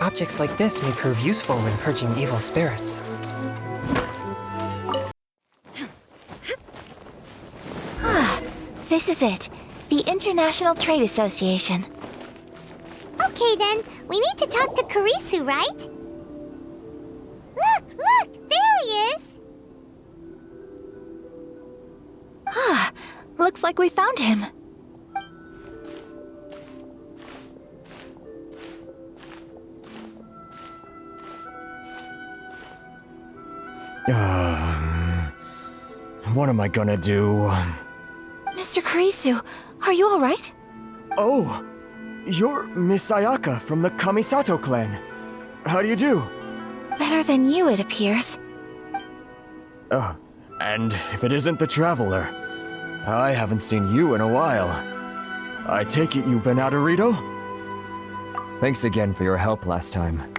Objects like this may prove useful in purging evil spirits. This is it. The International Trade Association. Okay then, we need to talk to Carassius, right? Look! There he is! Looks like we found him. What am I gonna do? Mr. Carassius, are you alright? Oh, you're Miss Ayaka from the Kamisato clan. How do you do? Better than you, it appears. And if it isn't the Traveler, I haven't seen you in a while. I take it you've been out of Rito? Thanks again for your help last time.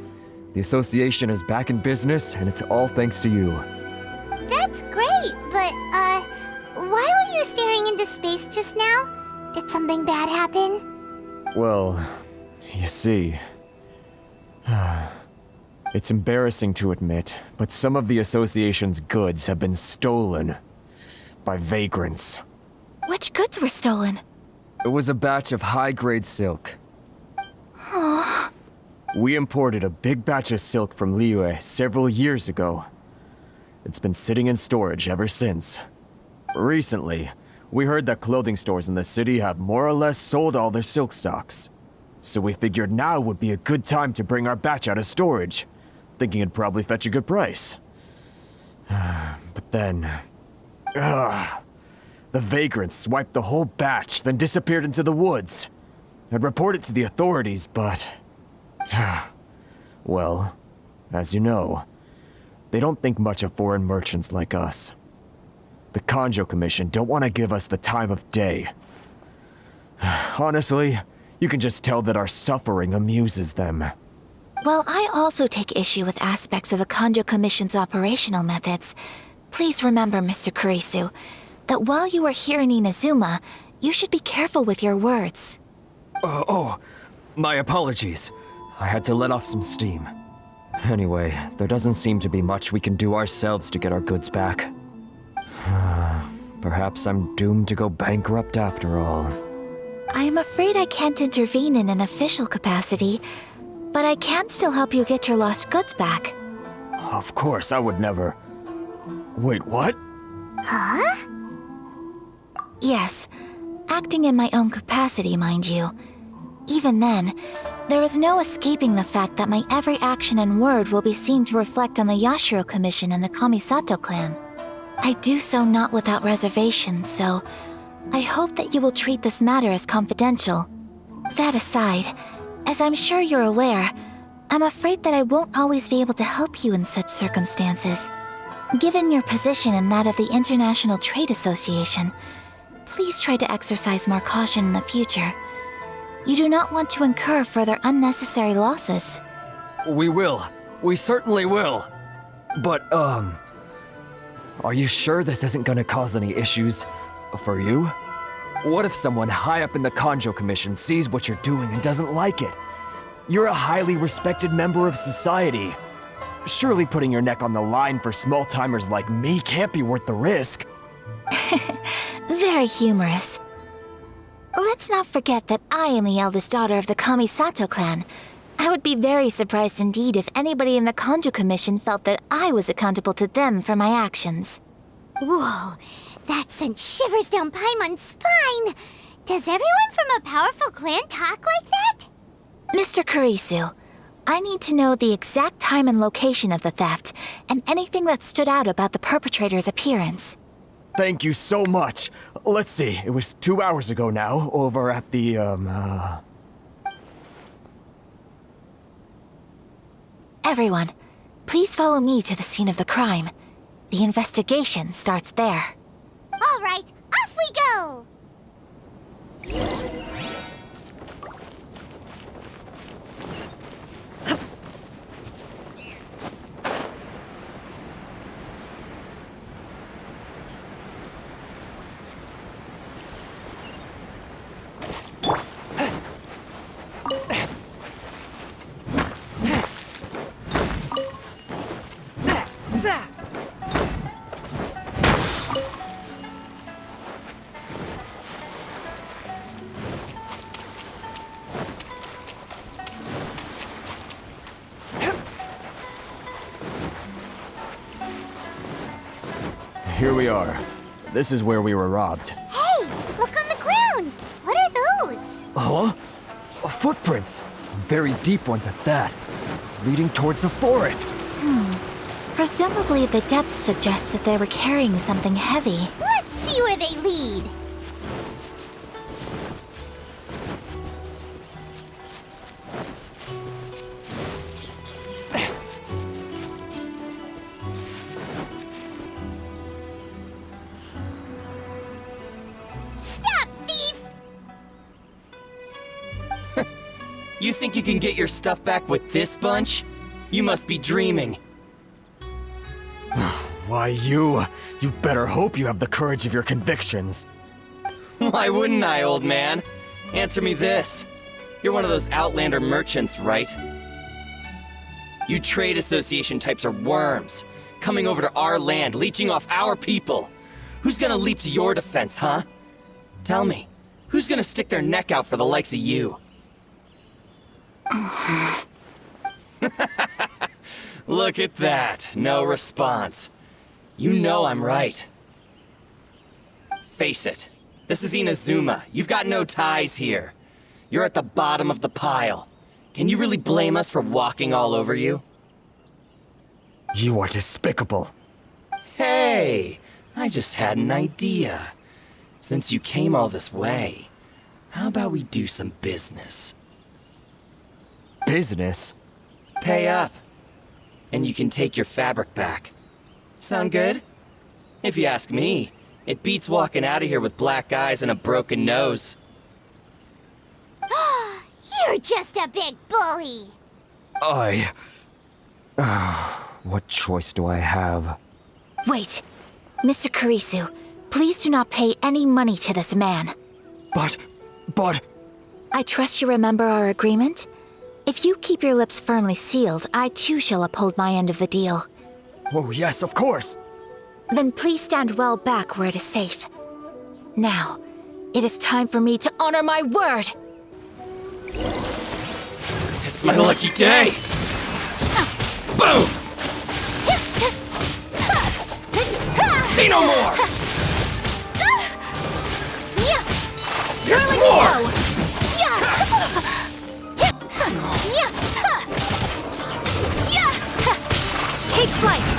The association is back in business, and it's all thanks to you. That's great, but, why were you staring into space just now? Did something bad happen? Well, you see... It's embarrassing to admit, but some of the association's goods have been stolen by vagrants. Which goods were stolen? It was a batch of high-grade silk. We imported a big batch of silk from Liyue several years ago. It's been sitting in storage ever since. Recently, we heard that clothing stores in the city have more or less sold all their silk stocks. So we figured now would be a good time to bring our batch out of storage, thinking it'd probably fetch a good price. But then... the vagrants swiped the whole batch, then disappeared into the woods. I'd report it to the authorities, but... well, as you know, they don't think much of foreign merchants like us. The Kanjo Commission don't want to give us the time of day. Honestly, you can just tell that our suffering amuses them. Well, I also take issue with aspects of the Kanjo Commission's operational methods. Please remember, Mr. Carassius, that while you are here in Inazuma, you should be careful with your words. My apologies. I had to let off some steam. Anyway, there doesn't seem to be much we can do ourselves to get our goods back. Perhaps I'm doomed to go bankrupt after all. I am afraid I can't intervene in an official capacity, but I can still help you get your lost goods back. Of course, I would never... Wait, what? Huh? Yes, acting in my own capacity, mind you. Even then, there is no escaping the fact that my every action and word will be seen to reflect on the Yashiro Commission and the Kamisato clan. I do so not without reservation, so I hope that you will treat this matter as confidential. That aside, as I'm sure you're aware, I'm afraid that I won't always be able to help you in such circumstances. Given your position and that of the International Trade Association, please try to exercise more caution in the future. You do not want to incur further unnecessary losses. We will. We certainly will. But, are you sure this isn't gonna cause any issues for you? What if someone high up in the Kanjo Commission sees what you're doing and doesn't like it? You're a highly respected member of society. Surely putting your neck on the line for small-timers like me can't be worth the risk. Very humorous. Let's not forget that I am the eldest daughter of the Kamisato clan. I would be very surprised indeed if anybody in the Kanjo Commission felt that I was accountable to them for my actions. Whoa, that sent shivers down Paimon's spine! Does everyone from a powerful clan talk like that? Mr. Carassius, I need to know the exact time and location of the theft, and anything that stood out about the perpetrator's appearance. Thank you so much. Let's see, it was 2 hours ago now, over at the, Everyone, please follow me to the scene of the crime. The investigation starts there. All right, off we go! Here we are. This is where we were robbed. Hey, look on the ground! What are those? Huh? Footprints. Very deep ones at that. Leading towards the forest. Presumably the depth suggests that they were carrying something heavy. Let's see where they lead. Stop, thief! You think you can get your stuff back with this bunch? You must be dreaming. Why, you better hope you have the courage of your convictions. Why wouldn't I, old man? Answer me this. You're one of those Outlander merchants, right? You trade association types are worms, coming over to our land, leeching off our people. Who's gonna leap to your defense, huh? Tell me, who's gonna stick their neck out for the likes of you? Look at that, no response. You know I'm right. Face it, this is Inazuma. You've got no ties here. You're at the bottom of the pile. Can you really blame us for walking all over you? You are despicable. Hey, I just had an idea. Since you came all this way, how about we do some business? Business? Pay up, and you can take your fabric back. Sound good? If you ask me, it beats walking out of here with black eyes and a broken nose. You're just a big bully! What choice do I have? Wait. Mr. Carassius, please do not pay any money to this man. But... I trust you remember our agreement? If you keep your lips firmly sealed, I too shall uphold my end of the deal. Oh, yes, of course. Then please stand well back where it is safe. Now, it is time for me to honor my word! It's my lucky day! Boom! Say no more! There's more! Take flight!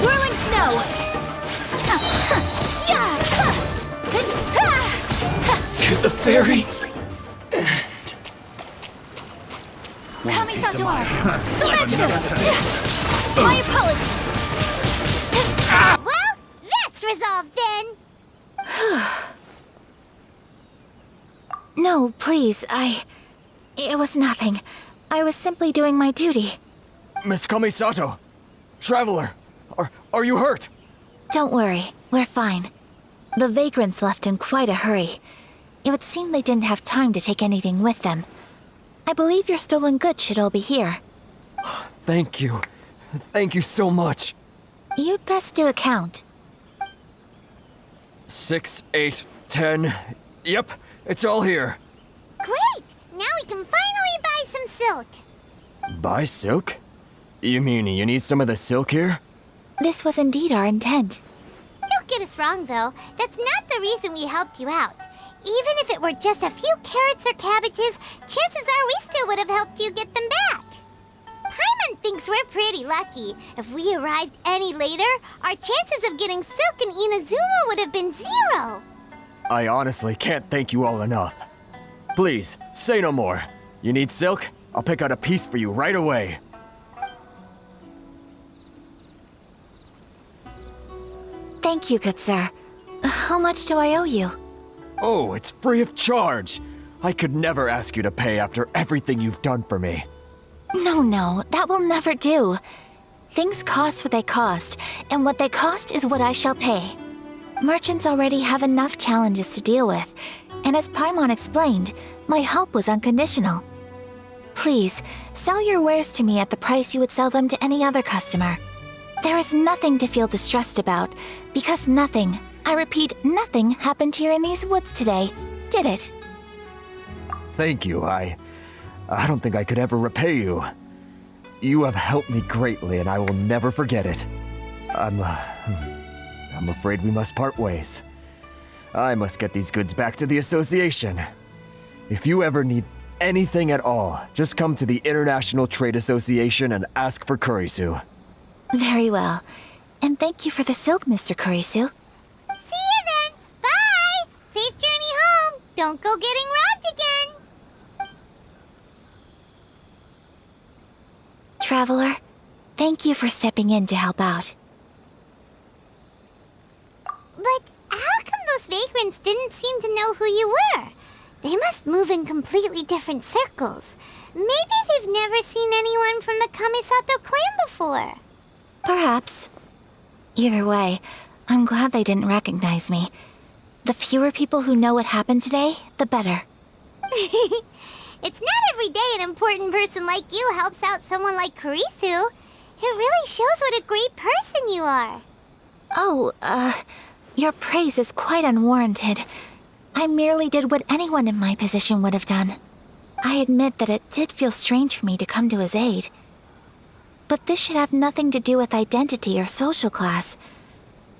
Whirling snow! To the very Kami-san's arm! Souvendet! My apologies! Well, that's resolved then! No, please, it was nothing. I was simply doing my duty. Miss Kamisato! Traveler! Are you hurt? Don't worry, we're fine. The vagrants left in quite a hurry. It would seem they didn't have time to take anything with them. I believe your stolen goods should all be here. Thank you. Thank you so much. You'd best do a count. 6, 8, 10. Yep, it's all here. Great! Now we can finally buy some silk. Buy silk? You mean you need some of the silk here? This was indeed our intent. Don't get us wrong, though. That's not the reason we helped you out. Even if it were just a few carrots or cabbages, chances are we still would have helped you get them back. Paimon thinks we're pretty lucky. If we arrived any later, our chances of getting silk in Inazuma would have been 0. I honestly can't thank you all enough. Please, say no more. You need silk? I'll pick out a piece for you right away. Thank you, good sir. How much do I owe you? Oh, it's free of charge. I could never ask you to pay after everything you've done for me. No, that will never do. Things cost what they cost, and what they cost is what I shall pay. Merchants already have enough challenges to deal with, and as Paimon explained, my help was unconditional. Please, sell your wares to me at the price you would sell them to any other customer. There is nothing to feel distressed about, because nothing, I repeat, nothing happened here in these woods today, did it? Thank you. I don't think I could ever repay you. You have helped me greatly, and I will never forget it. I'm afraid we must part ways. I must get these goods back to the association. If you ever need anything at all, just come to the International Trade Association and ask for Kurisu. Very well. And thank you for the silk, Mr. Kurisu. See you then! Bye! Safe journey home! Don't go getting robbed again! Traveler, thank you for stepping in to help out. But how come those vagrants didn't seem to know who you were? They must move in completely different circles. Maybe they've never seen anyone from the Kamisato clan before. Perhaps. Either way, I'm glad they didn't recognize me. The fewer people who know what happened today, the better. It's not every day an important person like you helps out someone like Kurisu. It really shows what a great person you are. Oh, your praise is quite unwarranted. I merely did what anyone in my position would have done. I admit that it did feel strange for me to come to his aid. But this should have nothing to do with identity or social class.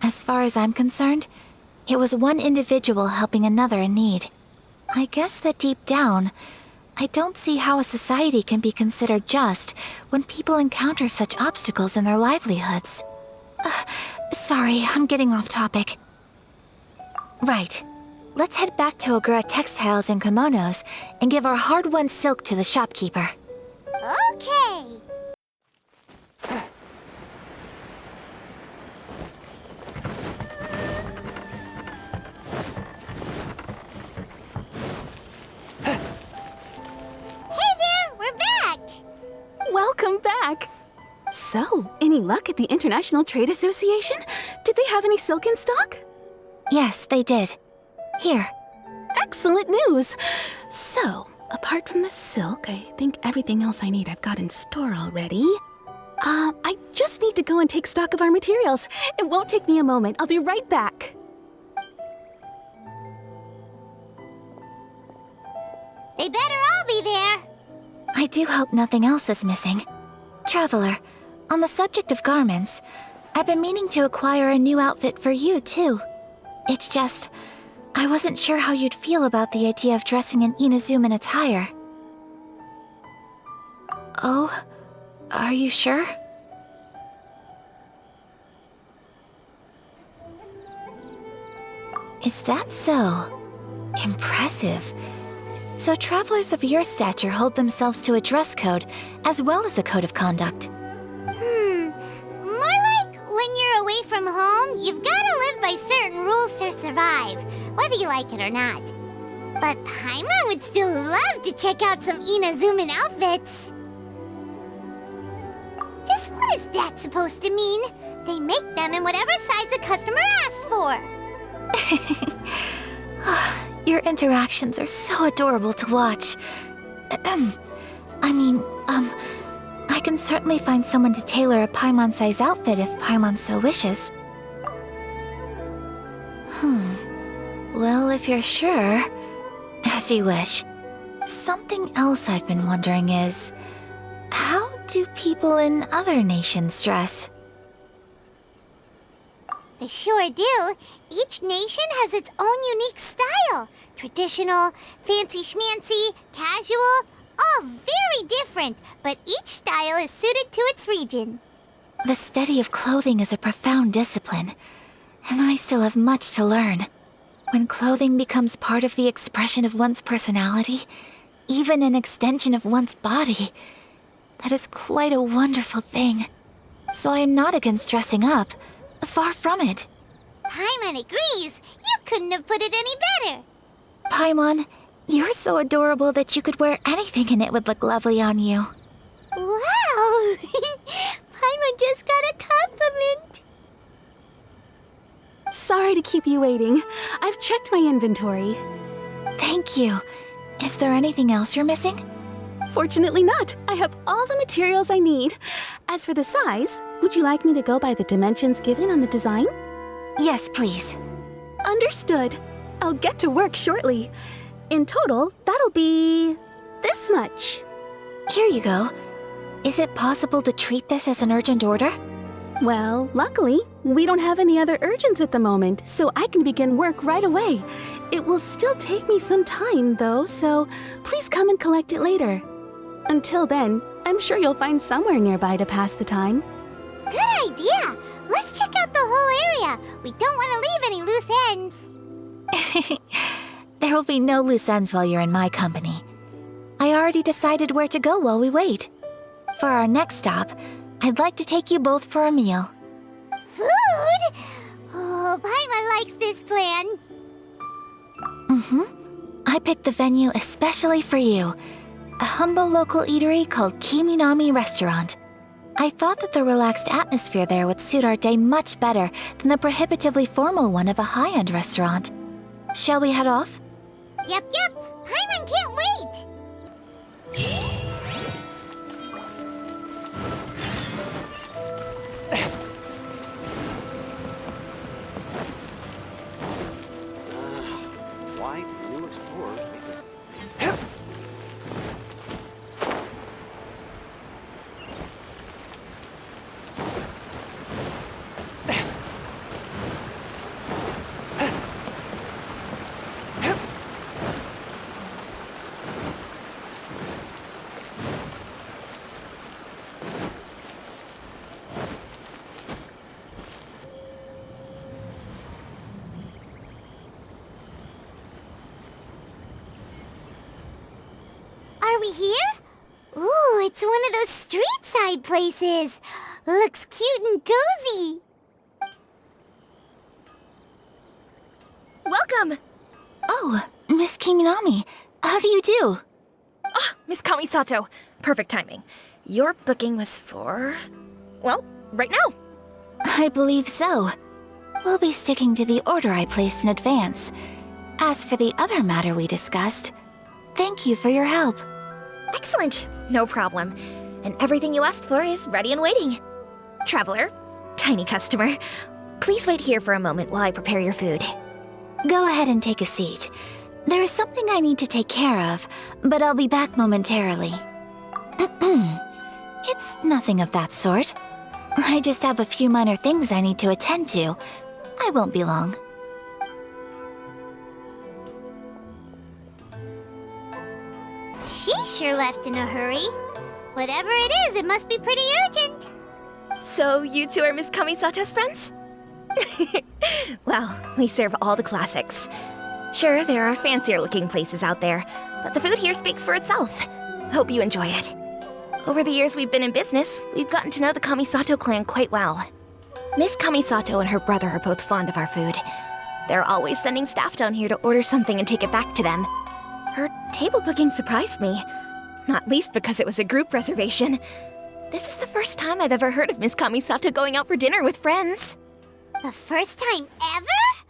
As far as I'm concerned, it was one individual helping another in need. I guess that deep down, I don't see how a society can be considered just when people encounter such obstacles in their livelihoods. Sorry, I'm getting off topic. Right. Let's head back to Ogura Textiles and Kimonos and give our hard-won silk to the shopkeeper. Okay. Welcome back! So, any luck at the International Trade Association? Did they have any silk in stock? Yes, they did. Here. Excellent news! So, apart from the silk, I think everything else I need I've got in store already. I just need to go and take stock of our materials. It won't take me a moment. I'll be right back. They better all be there. I do hope nothing else is missing. Traveler, on the subject of garments, I've been meaning to acquire a new outfit for you, too. It's just, I wasn't sure how you'd feel about the idea of dressing in Inazuman attire. Oh, are you sure? Is that so? Impressive. So travelers of your stature hold themselves to a dress code, as well as a code of conduct. More like when you're away from home, you've gotta live by certain rules to survive, whether you like it or not. But Paimon would still love to check out some Inazuman outfits. Just what is that supposed to mean? They make them in whatever size the customer asks for. Your interactions are so adorable to watch. I can certainly find someone to tailor a Paimon-size outfit if Paimon so wishes. Well, if you're sure, as you wish. Something else I've been wondering is, how do people in other nations dress? They sure do. Each nation has its own unique style. Traditional, fancy schmancy, casual, all very different, but each style is suited to its region. The study of clothing is a profound discipline, and I still have much to learn. When clothing becomes part of the expression of one's personality, even an extension of one's body, that is quite a wonderful thing. So I am not against dressing up. Far from it. Paimon agrees. You couldn't have put it any better. Paimon, you're so adorable that you could wear anything and it would look lovely on you. Wow! Paimon just got a compliment. Sorry to keep you waiting. I've checked my inventory. Thank you. Is there anything else you're missing? Fortunately not. I have all the materials I need. As for the size, would you like me to go by the dimensions given on the design? Yes, please. Understood. I'll get to work shortly. In total, that'll be this much. Here you go. Is it possible to treat this as an urgent order? Well, luckily, we don't have any other urgents at the moment, so I can begin work right away. It will still take me some time, though, so please come and collect it later. Until then, I'm sure you'll find somewhere nearby to pass the time. Good idea. Let's check out the whole area. We don't want to leave any loose ends. There will be no loose ends while you're in my company. I already decided where to go while we wait. For our next stop, I'd like to take you both for a meal. Food? Oh, Paimon likes this plan. I picked the venue especially for you. A humble local eatery called Kiminami Restaurant. I thought that the relaxed atmosphere there would suit our day much better than the prohibitively formal one of a high-end restaurant. Shall we head off? Yep. Paimon can't wait. Why do new explorers make this? Are we here? Ooh, it's one of those street-side places. Looks cute and cozy. Welcome! Oh, Miss Kiminami, how do you do? Miss Kamisato, perfect timing. Your booking was for... well, right now. I believe so. We'll be sticking to the order I placed in advance. As for the other matter we discussed, thank you for your help. Excellent, no problem. And everything you asked for is ready and waiting. Traveler, tiny customer, please wait here for a moment while I prepare your food. Go ahead and take a seat. There is something I need to take care of, but I'll be back momentarily. It's nothing of that sort. I just have a few minor things I need to attend to. I won't be long. She sure left in a hurry. Whatever it is, it must be pretty urgent. So you two are Miss Kamisato's friends? Well, we serve all the classics. Sure, there are fancier looking places out there, but the food here speaks for itself. Hope you enjoy it. Over the years we've been in business, we've gotten to know the Kamisato clan quite well. Miss Kamisato and her brother are both fond of our food. They're always sending staff down here to order something and take it back to them. Her table booking surprised me, not least because it was a group reservation. This is the first time I've ever heard of Miss Kamisato going out for dinner with friends. The first time ever?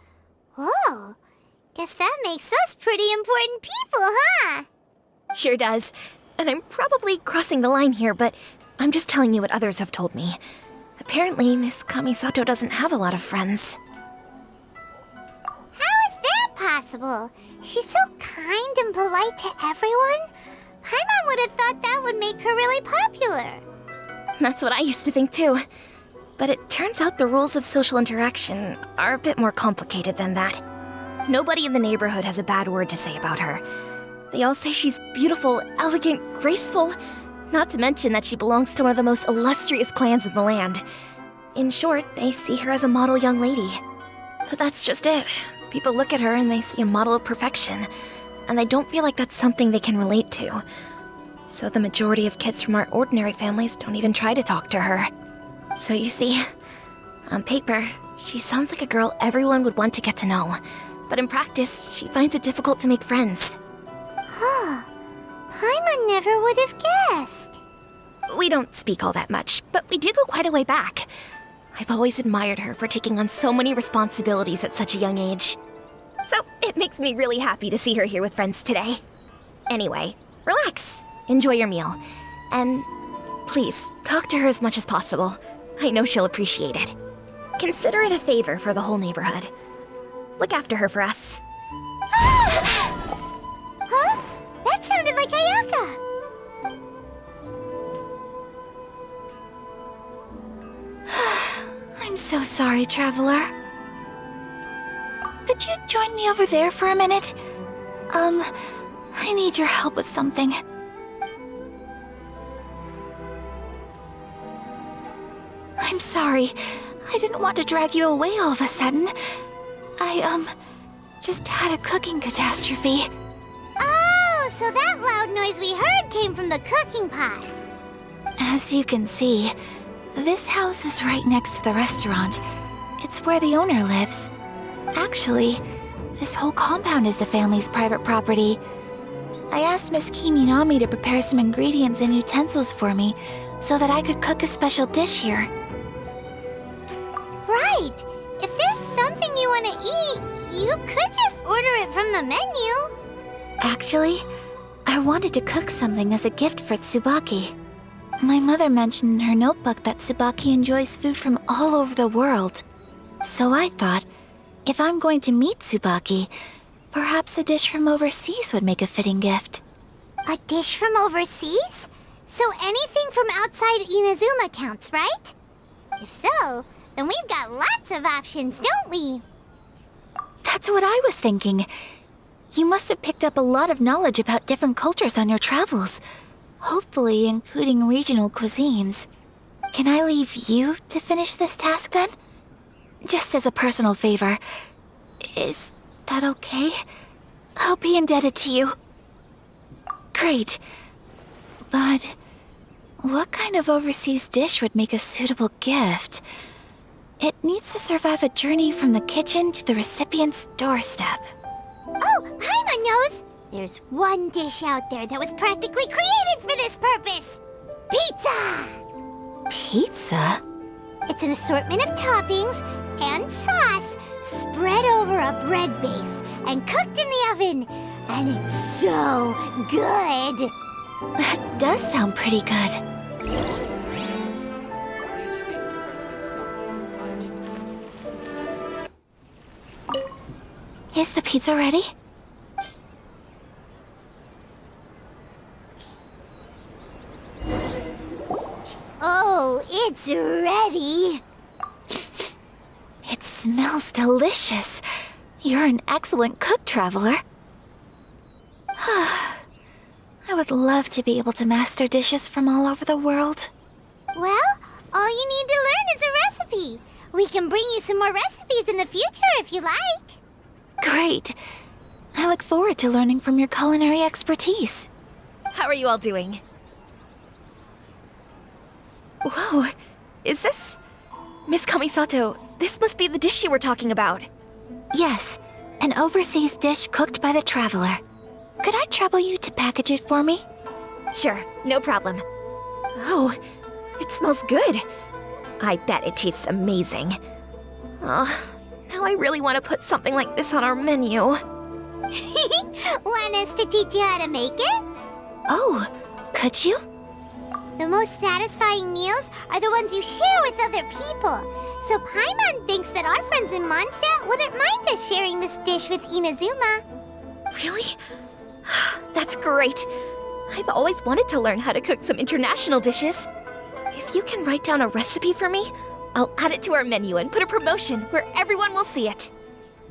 Oh, guess that makes us pretty important people, huh? Sure does. And I'm probably crossing the line here, but I'm just telling you what others have told me. Apparently, Miss Kamisato doesn't have a lot of friends. How is that possible? She's so kind and polite to everyone. Paimon would have thought that would make her really popular. That's what I used to think too. But it turns out the rules of social interaction are a bit more complicated than that. Nobody in the neighborhood has a bad word to say about her. They all say she's beautiful, elegant, graceful, not to mention that she belongs to one of the most illustrious clans in the land. In short, they see her as a model young lady. But that's just it. People look at her and they see a model of perfection, and they don't feel like that's something they can relate to. So the majority of kids from our ordinary families don't even try to talk to her. So you see, on paper, she sounds like a girl everyone would want to get to know. But in practice, she finds it difficult to make friends. Huh. Paimon never would have guessed. We don't speak all that much, but we do go quite a way back. I've always admired her for taking on so many responsibilities at such a young age. So it makes me really happy to see her here with friends today. Anyway, relax, enjoy your meal, and please, talk to her as much as possible. I know she'll appreciate it. Consider it a favor for the whole neighborhood. Look after her for us. Huh? That sounded like Ayaka! I'm so sorry, Traveler. Could you join me over there for a minute? I need your help with something. I'm sorry. I didn't want to drag you away all of a sudden. I, just had a cooking catastrophe. Oh, so that loud noise we heard came from the cooking pot. As you can see, this house is right next to the restaurant. It's where the owner lives. Actually, this whole compound is the family's private property. I asked Miss Kininami to prepare some ingredients and utensils for me so that I could cook a special dish here. Right! If there's something you want to eat, you could just order it from the menu. Actually, I wanted to cook something as a gift for Tsubaki. My mother mentioned in her notebook that Tsubaki enjoys food from all over the world. So I thought, if I'm going to meet Tsubaki, perhaps a dish from overseas would make a fitting gift. A dish from overseas? So anything from outside Inazuma counts, right? If so, then we've got lots of options, don't we? That's what I was thinking. You must have picked up a lot of knowledge about different cultures on your travels. Hopefully including regional cuisines. Can I leave you to finish this task then? Just as a personal favor. Is that okay? I'll be indebted to you. Great. But what kind of overseas dish would make a suitable gift? It needs to survive a journey from the kitchen to the recipient's doorstep. Oh, Paimon knows! There's one dish out there that was practically created for this purpose! Pizza! Pizza? It's an assortment of toppings and sauce spread over a bread base and cooked in the oven. And it's so good! That does sound pretty good. Is the pizza ready? Oh, it's ready! It smells delicious. You're an excellent cook, Traveler. I would love to be able to master dishes from all over the world. Well, all you need to learn is a recipe. We can bring you some more recipes in the future if you like. Great. I look forward to learning from your culinary expertise. How are you all doing? Whoa, is this... Miss Kamisato, this must be the dish you were talking about. Yes, an overseas dish cooked by the Traveler. Could I trouble you to package it for me? Sure, no problem. Oh, it smells good. I bet it tastes amazing. Oh, now I really want to put something like this on our menu. Want us to teach you how to make it? Oh, could you? The most satisfying meals are the ones you share with other people. So Paimon thinks that our friends in Mondstadt wouldn't mind us sharing this dish with Inazuma. Really? That's great. I've always wanted to learn how to cook some international dishes. If you can write down a recipe for me, I'll add it to our menu and put a promotion where everyone will see it.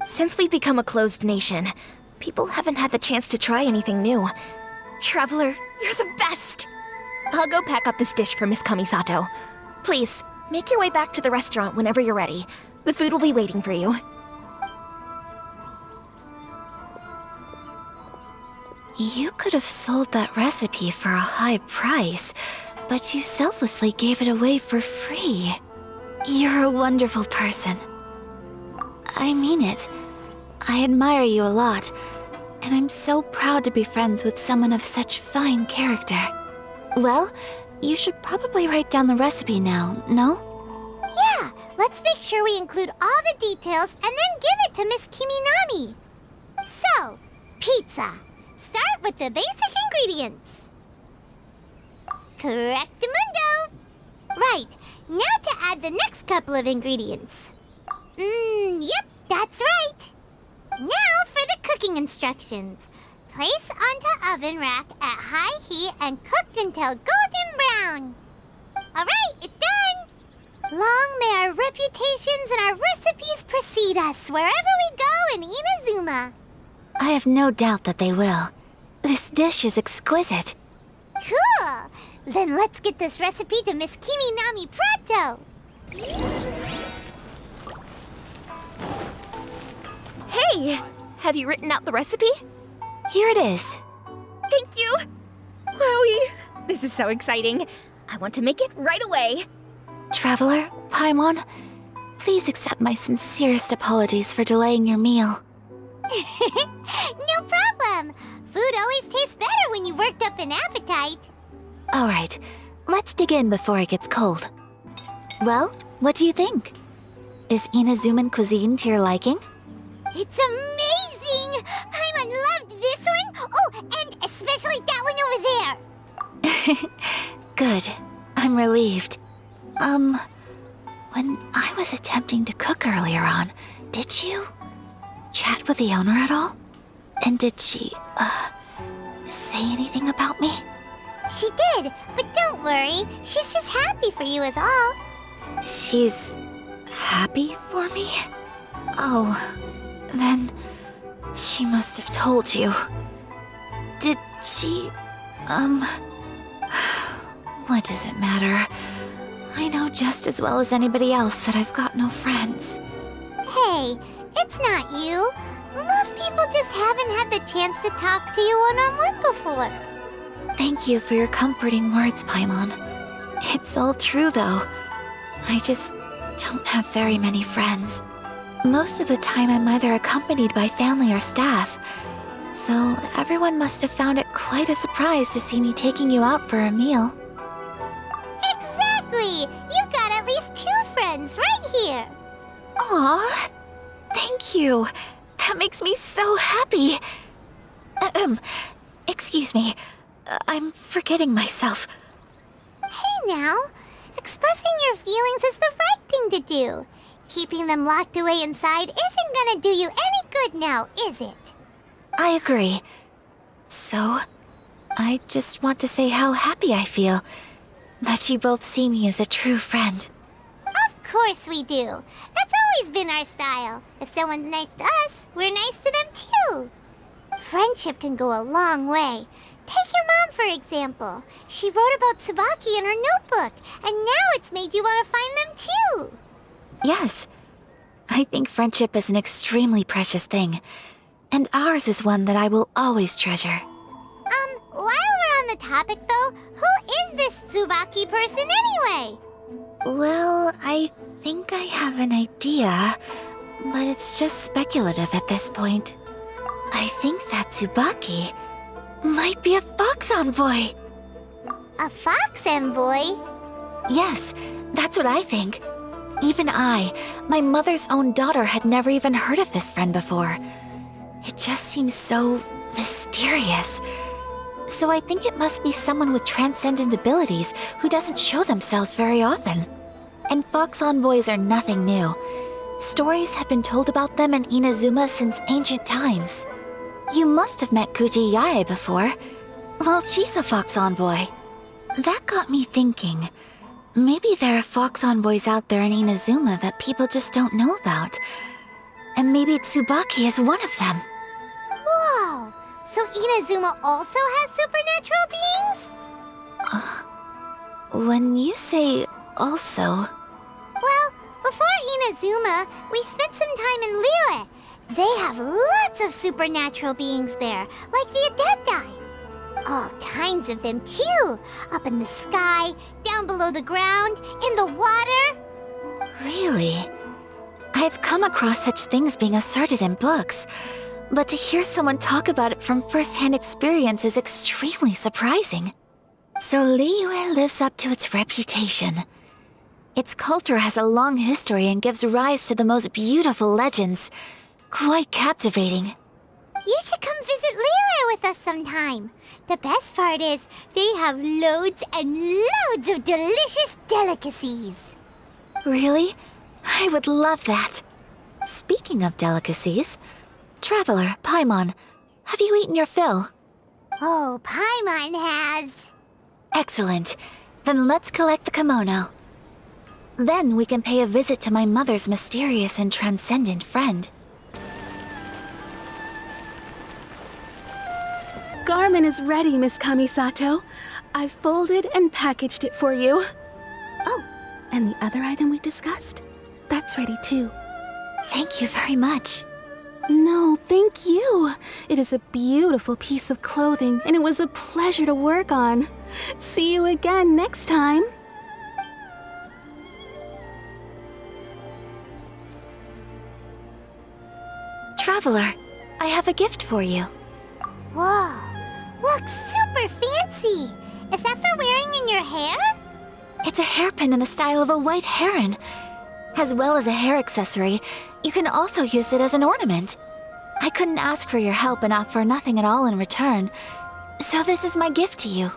Since we've become a closed nation, people haven't had the chance to try anything new. Traveler, you're the best! I'll go pack up this dish for Miss Kamisato. Please, make your way back to the restaurant whenever you're ready. The food will be waiting for you. You could have sold that recipe for a high price, but you selflessly gave it away for free. You're a wonderful person. I mean it. I admire you a lot, and I'm so proud to be friends with someone of such fine character. Well, you should probably write down the recipe now, no? Yeah, let's make sure we include all the details and then give it to Miss Kiminami. So, pizza. Start with the basic ingredients. Correctamundo. Right, now to add the next couple of ingredients. Yep, that's right. Now for the cooking instructions. Place onto oven rack at high heat and cooked until golden brown. Alright, it's done! Long may our reputations and our recipes precede us wherever we go in Inazuma. I have no doubt that they will. This dish is exquisite. Cool! Then let's get this recipe to Miss Kiminami pronto! Hey! Have you written out the recipe? Here it is. Thank you! Wowie! This is so exciting. I want to make it right away. Traveler, Paimon, please accept my sincerest apologies for delaying your meal. No problem! Food always tastes better when you've worked up an appetite. All right, let's dig in before it gets cold. Well, what do you think? Is Inazuman cuisine to your liking? It's amazing! Paimon loved this one! Oh, and especially that one over there! Good. I'm relieved. When I was attempting to cook earlier on, did you chat with the owner at all? And did she, say anything about me? She did, but don't worry. She's just happy for you is all. She's happy for me? Oh, then she must have told you. Did she, what does it matter? I know just as well as anybody else that I've got no friends. Hey, it's not you. Most people just haven't had the chance to talk to you one-on-one before. Thank you for your comforting words, Paimon. It's all true, though. I just don't have very many friends. Most of the time I'm either accompanied by family or staff, so everyone must have found it quite a surprise to see me taking you out for a meal. Exactly! You've got at least 2 friends right here. Aw, thank you. That makes me so happy. Excuse me. I'm forgetting myself. Hey now, expressing your feelings is the right thing to do. Keeping them locked away inside isn't gonna do you any good now, is it? I agree. So, I just want to say how happy I feel that you both see me as a true friend. Of course we do. That's always been our style. If someone's nice to us, we're nice to them too. Friendship can go a long way. Take your mom, for example. She wrote about Tsubaki in her notebook, and now it's made you want to find them too. Yes. I think friendship is an extremely precious thing, and ours is one that I will always treasure. While we're on the topic though, who is this Tsubaki person anyway? Well, I think I have an idea, but it's just speculative at this point. I think that Tsubaki might be a fox envoy. A fox envoy? Yes, that's what I think. Even I, my mother's own daughter, had never even heard of this friend before. It just seems so mysterious. So I think it must be someone with transcendent abilities who doesn't show themselves very often. And fox envoys are nothing new. Stories have been told about them in Inazuma since ancient times. You must have met Kuji Yae before. Well, she's a fox envoy. That got me thinking. Maybe there are fox envoys out there in Inazuma that people just don't know about. And maybe Tsubaki is one of them. Whoa! So Inazuma also has supernatural beings? When you say also... Well, before Inazuma, we spent some time in Liyue. They have lots of supernatural beings there, like the Adepti. All kinds of them, too. Up in the sky, down below the ground, in the water. Really? I've come across such things being asserted in books, but to hear someone talk about it from first-hand experience is extremely surprising. So Liyue lives up to its reputation. Its culture has a long history and gives rise to the most beautiful legends. Quite captivating. You should come visit Liyue with us sometime. The best part is, they have loads and loads of delicious delicacies. Really? I would love that. Speaking of delicacies, Traveler, Paimon, have you eaten your fill? Oh, Paimon has. Excellent. Then let's collect the kimono. Then we can pay a visit to my mother's mysterious and transcendent friend. Garment is ready, Miss Kamisato. I've folded and packaged it for you. Oh, and the other item we discussed? That's ready too. Thank you very much. No, thank you. It is a beautiful piece of clothing, and it was a pleasure to work on. See you again next time. Traveler, I have a gift for you. Whoa, looks super fancy. Is that for wearing in your hair? It's a hairpin in the style of a white heron. As well as a hair accessory, you can also use it as an ornament. I couldn't ask for your help and offer nothing at all in return, so this is my gift to you.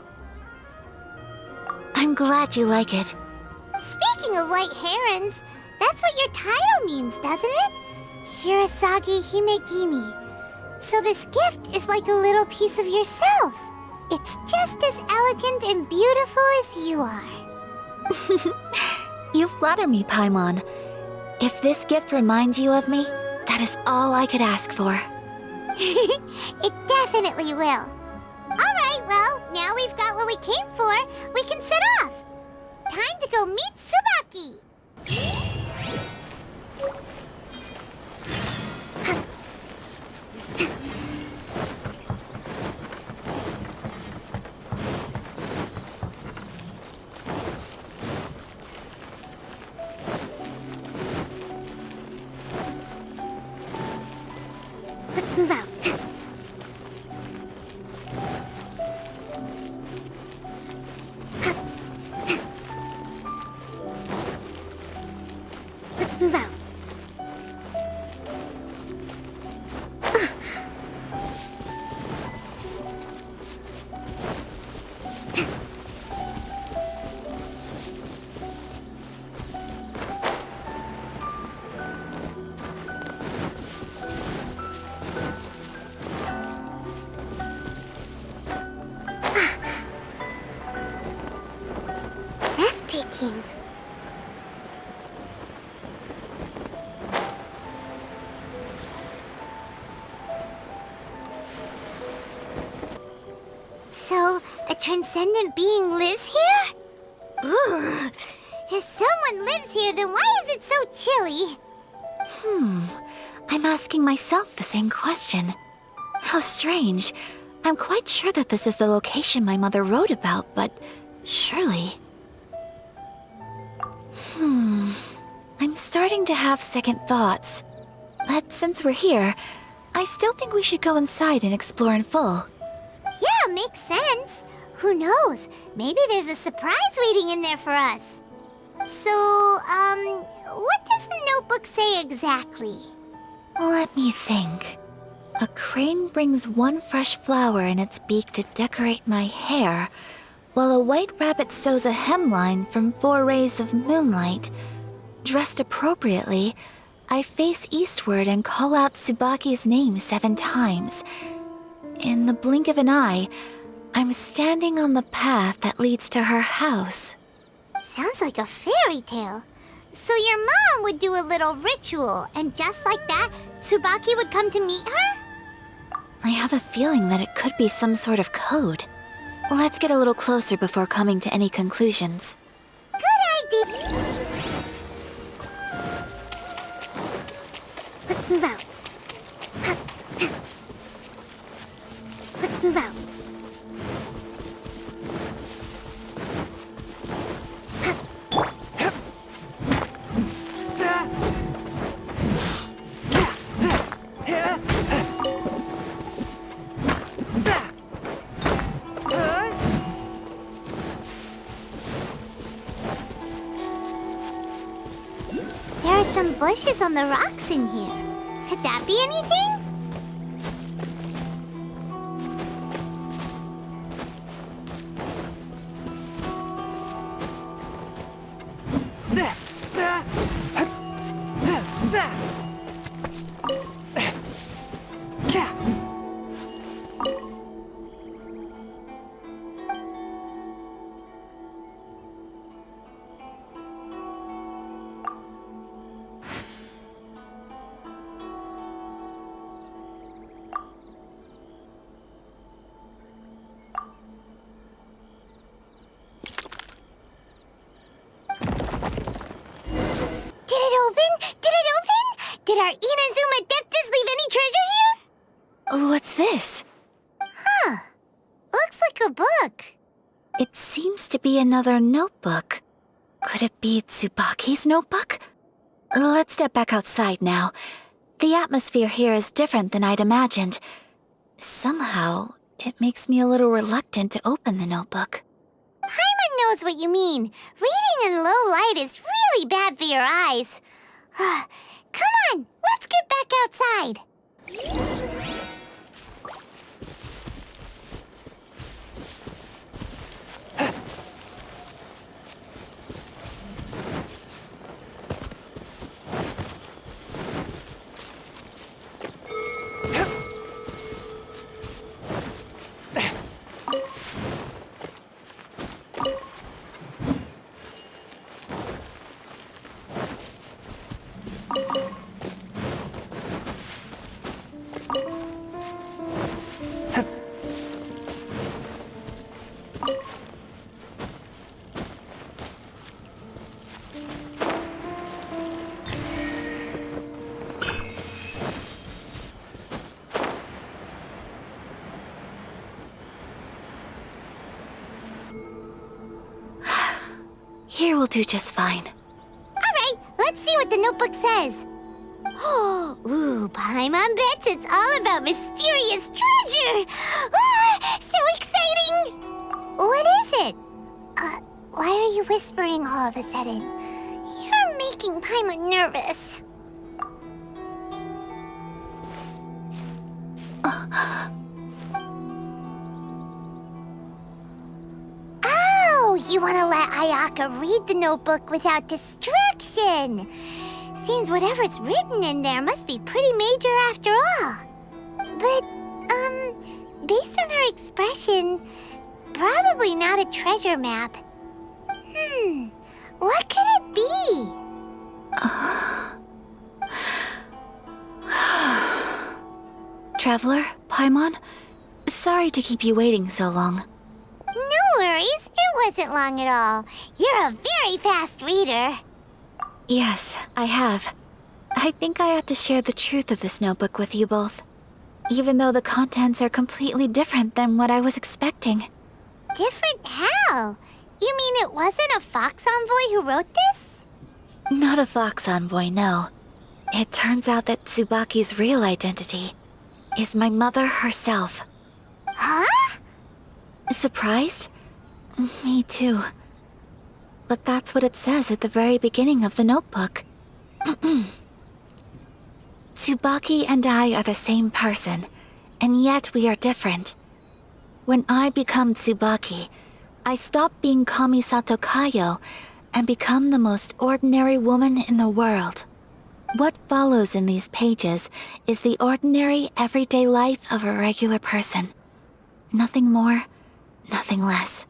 I'm glad you like it. Speaking of white herons, that's what your title means, doesn't it? Shirasagi Himegimi. So this gift is like a little piece of yourself. It's just as elegant and beautiful as you are. You flatter me, Paimon. If this gift reminds you of me, that is all I could ask for. It definitely will. Alright, well, now we've got what we came for, we can set off. Time to go meet Tsubaki. Let's move out. Let's move out. Breathtaking. So, a transcendent being lives here? Ugh. If someone lives here, then why is it so chilly? I'm asking myself the same question. How strange. I'm quite sure that this is the location my mother wrote about, but surely... I'm starting to have second thoughts. But since we're here, I still think we should go inside and explore in full. Yeah, makes sense. Who knows? Maybe there's a surprise waiting in there for us. So, what does the notebook say exactly? Let me think. A crane brings one fresh flower in its beak to decorate my hair, while a white rabbit sews a hemline from 4 rays of moonlight. Dressed appropriately, I face eastward and call out Tsubaki's name 7 times. In the blink of an eye, I'm standing on the path that leads to her house. Sounds like a fairy tale. So your mom would do a little ritual, and just like that, Tsubaki would come to meet her? I have a feeling that it could be some sort of code. Let's get a little closer before coming to any conclusions. Good idea! Let's move out. are some bushes on the rocks in here. Could that be anything? Did our Inazuma Adeptus leave any treasure here? What's this? Huh. Looks like a book. It seems to be another notebook. Could it be Tsubaki's notebook? Let's step back outside now. The atmosphere here is different than I'd imagined. Somehow, it makes me a little reluctant to open the notebook. Paimon knows what you mean. Reading in low light is really bad for your eyes. Come on, let's get back outside. Here will do just fine. Alright, let's see what the notebook says. Ooh, Paimon bets it's all about mysterious treasure! So exciting! What is it? Why are you whispering all of a sudden? You're making Paimon nervous. You want to let Ayaka read the notebook without distraction. Seems whatever's written in there must be pretty major after all. But, based on her expression, probably not a treasure map. What could it be? Traveler, Paimon, sorry to keep you waiting so long. No worries, it wasn't long at all. You're a very fast reader. Yes, I have. I think I ought to share the truth of this notebook with you both. Even though the contents are completely different than what I was expecting. Different how? You mean it wasn't a Fox Envoy who wrote this? Not a Fox Envoy, no. It turns out that Tsubaki's real identity is my mother herself. Huh? Surprised? Me too. But that's what it says at the very beginning of the notebook. Tsubaki and I are the same person, and yet we are different. When I become Tsubaki, I stop being Kamisato Kayo and become the most ordinary woman in the world. What follows in these pages is the ordinary, everyday life of a regular person. Nothing more, nothing less.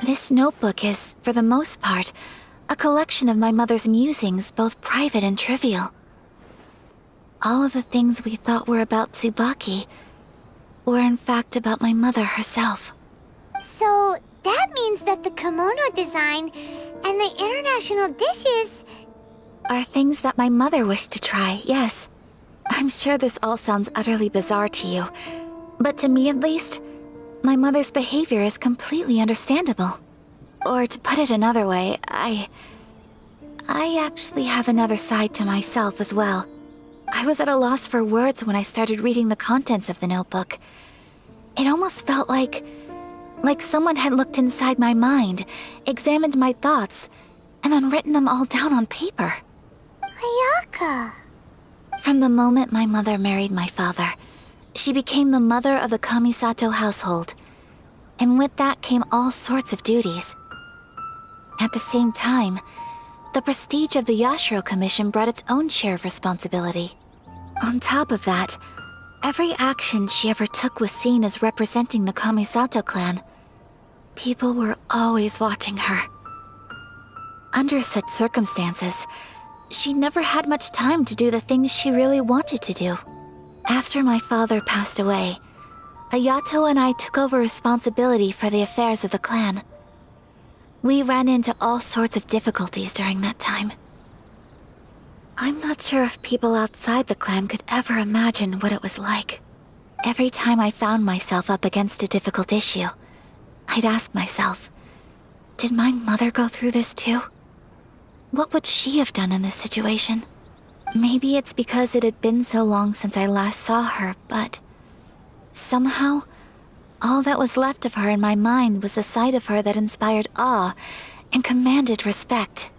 This notebook is, for the most part, a collection of my mother's musings, both private and trivial. All of the things we thought were about Tsubaki were in fact about my mother herself. So that means that the kimono design and the international dishes are things that my mother wished to try, yes. I'm sure this all sounds utterly bizarre to you, but to me at least, my mother's behavior is completely understandable. Or to put it another way, I actually have another side to myself as well. I was at a loss for words when I started reading the contents of the notebook. It almost felt like someone had looked inside my mind, examined my thoughts, and then written them all down on paper. Ayaka. From the moment my mother married my father, she became the mother of the Kamisato household. And with that came all sorts of duties. At the same time, the prestige of the Yashiro Commission brought its own share of responsibility. On top of that, every action she ever took was seen as representing the Kamisato clan. People were always watching her. Under such circumstances, she never had much time to do the things she really wanted to do. After my father passed away, Ayato and I took over responsibility for the affairs of the clan. We ran into all sorts of difficulties during that time. I'm not sure if people outside the clan could ever imagine what it was like. Every time I found myself up against a difficult issue, I'd ask myself, did my mother go through this too? What would she have done in this situation? Maybe it's because it had been so long since I last saw her, but somehow, all that was left of her in my mind was the side of her that inspired awe and commanded respect.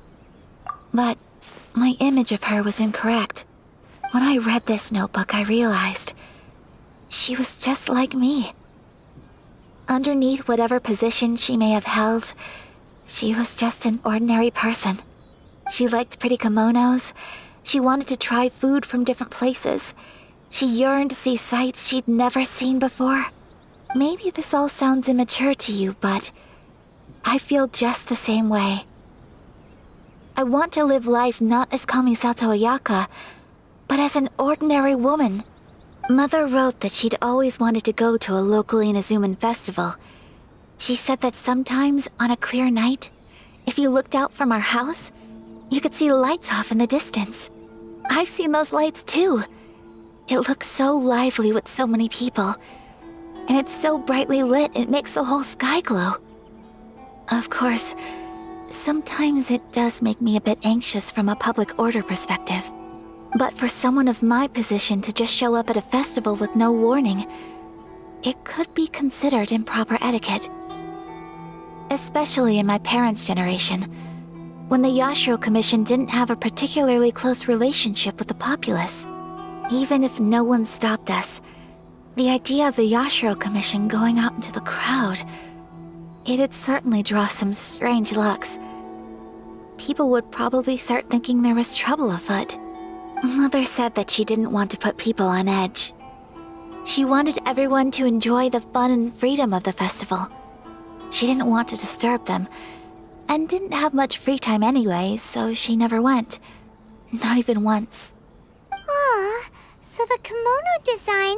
But my image of her was incorrect. When I read this notebook, I realized she was just like me. Underneath whatever position she may have held, she was just an ordinary person. She liked pretty kimonos. She wanted to try food from different places. She yearned to see sights she'd never seen before. Maybe this all sounds immature to you, but I feel just the same way. I want to live life not as Kamisato Ayaka, but as an ordinary woman. Mother wrote that she'd always wanted to go to a local Inazuman festival. She said that sometimes, on a clear night, if you looked out from our house, you could see lights off in the distance. I've seen those lights too. It looks so lively with so many people, and it's so brightly lit it makes the whole sky glow. Of course, sometimes it does make me a bit anxious from a public order perspective. But for someone of my position to just show up at a festival with no warning, it could be considered improper etiquette. Especially in my parents' generation, when the Yashiro Commission didn't have a particularly close relationship with the populace. Even if no one stopped us, the idea of the Yashiro Commission going out into the crowd, it'd certainly draw some strange looks. People would probably start thinking there was trouble afoot. Mother said that she didn't want to put people on edge. She wanted everyone to enjoy the fun and freedom of the festival. She didn't want to disturb them, and didn't have much free time anyway, so she never went. Not even once. Aw, so the kimono design,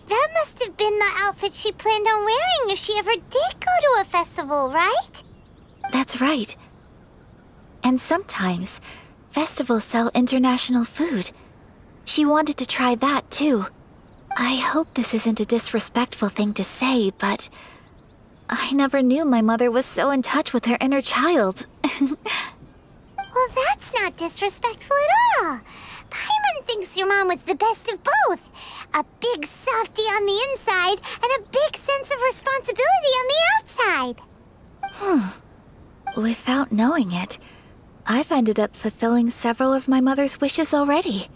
that must have been the outfit she planned on wearing if she ever did go to a festival, right? That's right. And sometimes, festivals sell international food. She wanted to try that too. I hope this isn't a disrespectful thing to say, but I never knew my mother was so in touch with her inner child. Well, that's not disrespectful at all. Paimon thinks your mom was the best of both. A big softie on the inside and a big sense of responsibility on the outside. Without knowing it, I've ended up fulfilling several of my mother's wishes already.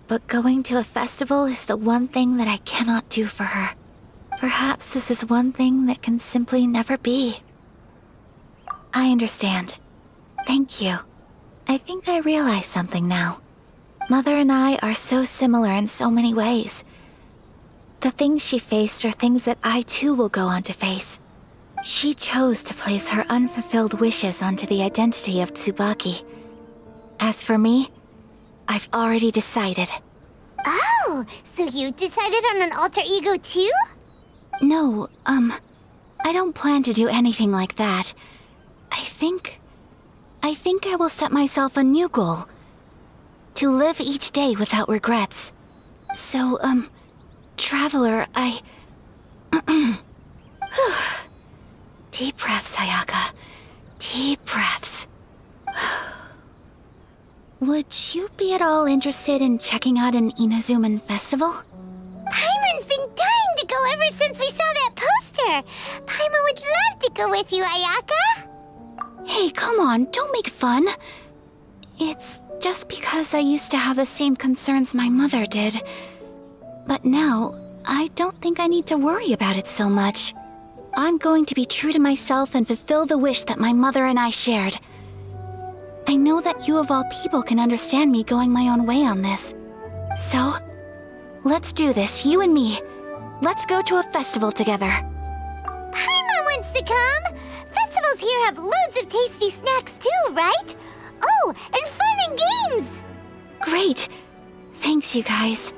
But going to a festival is the one thing that I cannot do for her. Perhaps this is one thing that can simply never be. I understand. Thank you. I think I realize something now. Mother and I are so similar in so many ways. The things she faced are things that I too will go on to face. She chose to place her unfulfilled wishes onto the identity of Tsubaki. As for me, I've already decided. Oh, so you decided on an alter ego too? No, I don't plan to do anything like that. I think I will set myself a new goal. To live each day without regrets. So, Traveler, Deep breaths, Ayaka. Deep breaths. Would you be at all interested in checking out an Inazuman festival? Paimon's been dying to go ever since we saw that poster. Paimon would love to go with you, Ayaka. Hey, come on, don't make fun. It's just because I used to have the same concerns my mother did. But now, I don't think I need to worry about it so much. I'm going to be true to myself and fulfill the wish that my mother and I shared. I know that you of all people can understand me going my own way on this. So, let's do this, you and me. Let's go to a festival together. Paimon wants to come! Festivals here have loads of tasty snacks too, right? Oh, and fun and games! Great. Thanks, you guys.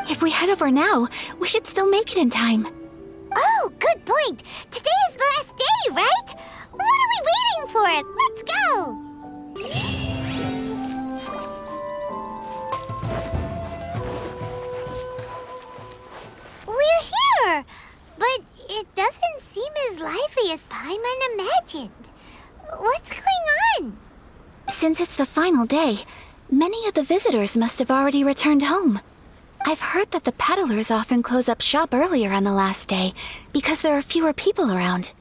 If we head over now, we should still make it in time. Oh, good point. Today is the last day, right? What are we waiting for? Let's go! We're here! But it doesn't seem as lively as Paimon imagined. What's going on? Since it's the final day, many of the visitors must have already returned home. I've heard that the peddlers often close up shop earlier on the last day because there are fewer people around.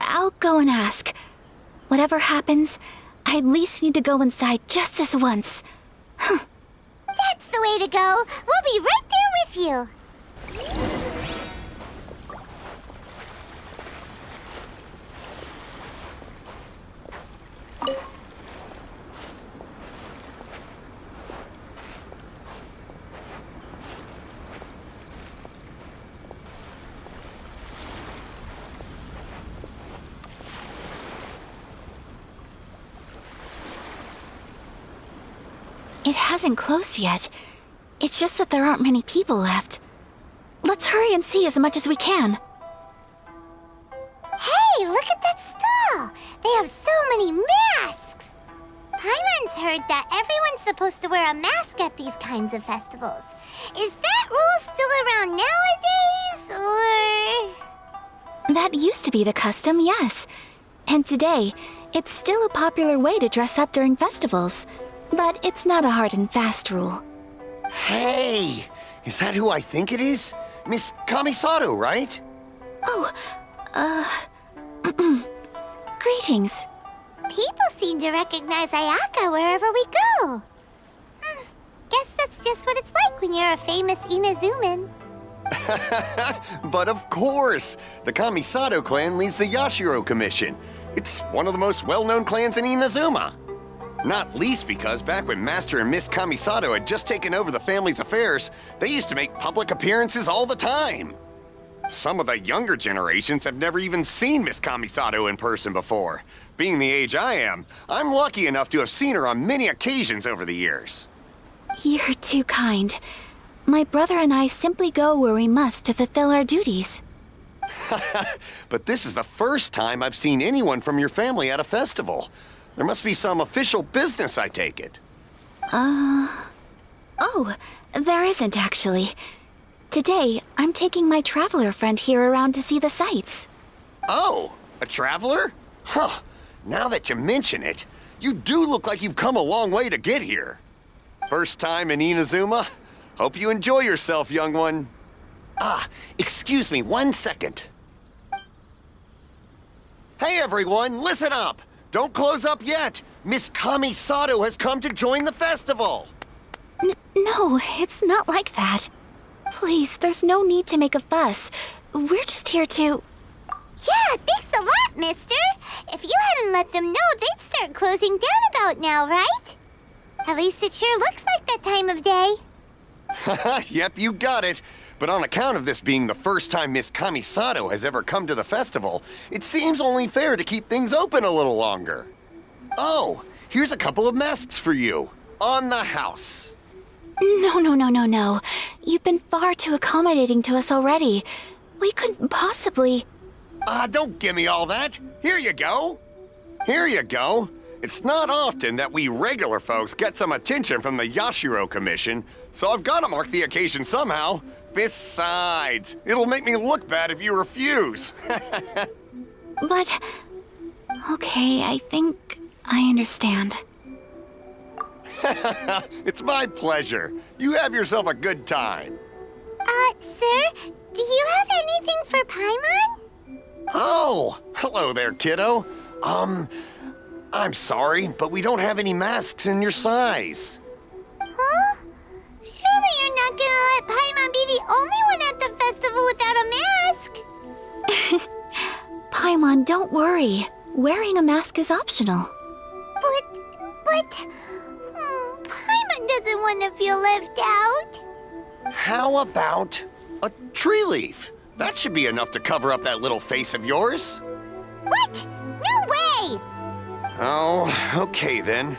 I'll go and ask. Whatever happens, I at least need to go inside just this once. That's the way to go. We'll be right there with you. It hasn't closed yet. It's just that there aren't many people left. Let's hurry and see as much as we can. Hey, look at that stall! They have so many masks! Paimon's heard that everyone's supposed to wear a mask at these kinds of festivals. Is that rule still around nowadays, or...? That used to be the custom, yes. And today, it's still a popular way to dress up during festivals. But it's not a hard and fast rule. Hey! Is that who I think it is? Miss Kamisato, right? Oh, greetings. People seem to recognize Ayaka wherever we go. Guess that's just what it's like when you're a famous Inazuman. But of course! The Kamisato clan leads the Yashiro Commission. It's one of the most well-known clans in Inazuma. Not least because back when Master and Miss Kamisato had just taken over the family's affairs, they used to make public appearances all the time. Some of the younger generations have never even seen Miss Kamisato in person before. Being the age I am, I'm lucky enough to have seen her on many occasions over the years. You're too kind. My brother and I simply go where we must to fulfill our duties. But this is the first time I've seen anyone from your family at a festival. There must be some official business, I take it. Oh, there isn't actually. Today, I'm taking my traveler friend here around to see the sights. Oh, a traveler? Huh. Now that you mention it, you do look like you've come a long way to get here. First time in Inazuma? Hope you enjoy yourself, young one. Excuse me 1 second. Hey everyone, listen up! Don't close up yet! Miss Kamisato has come to join the festival! No, it's not like that. Please, there's no need to make a fuss. We're just here to... Yeah, thanks a lot, mister. If you hadn't let them know, they'd start closing down about now, right? At least it sure looks like that time of day. Yep, you got it. But on account of this being the first time Miss Kamisato has ever come to the festival, it seems only fair to keep things open a little longer. Oh, here's a couple of masks for you. On the house. No. You've been far too accommodating to us already. We couldn't possibly... Don't give me all that. Here you go. Here you go. It's not often that we regular folks get some attention from the Yashiro Commission, so I've got to mark the occasion somehow. Besides, it'll make me look bad if you refuse. But... Okay, I think I understand. It's my pleasure. You have yourself a good time. Sir, do you have anything for Paimon? Oh, hello there, kiddo. I'm sorry, but we don't have any masks in your size. Huh? Surely you're not gonna let Paimon be the only one at the festival without a mask? Paimon, don't worry. Wearing a mask is optional. But... Paimon doesn't want to feel left out. How about a tree leaf? That should be enough to cover up that little face of yours. What? No way! Oh, okay then.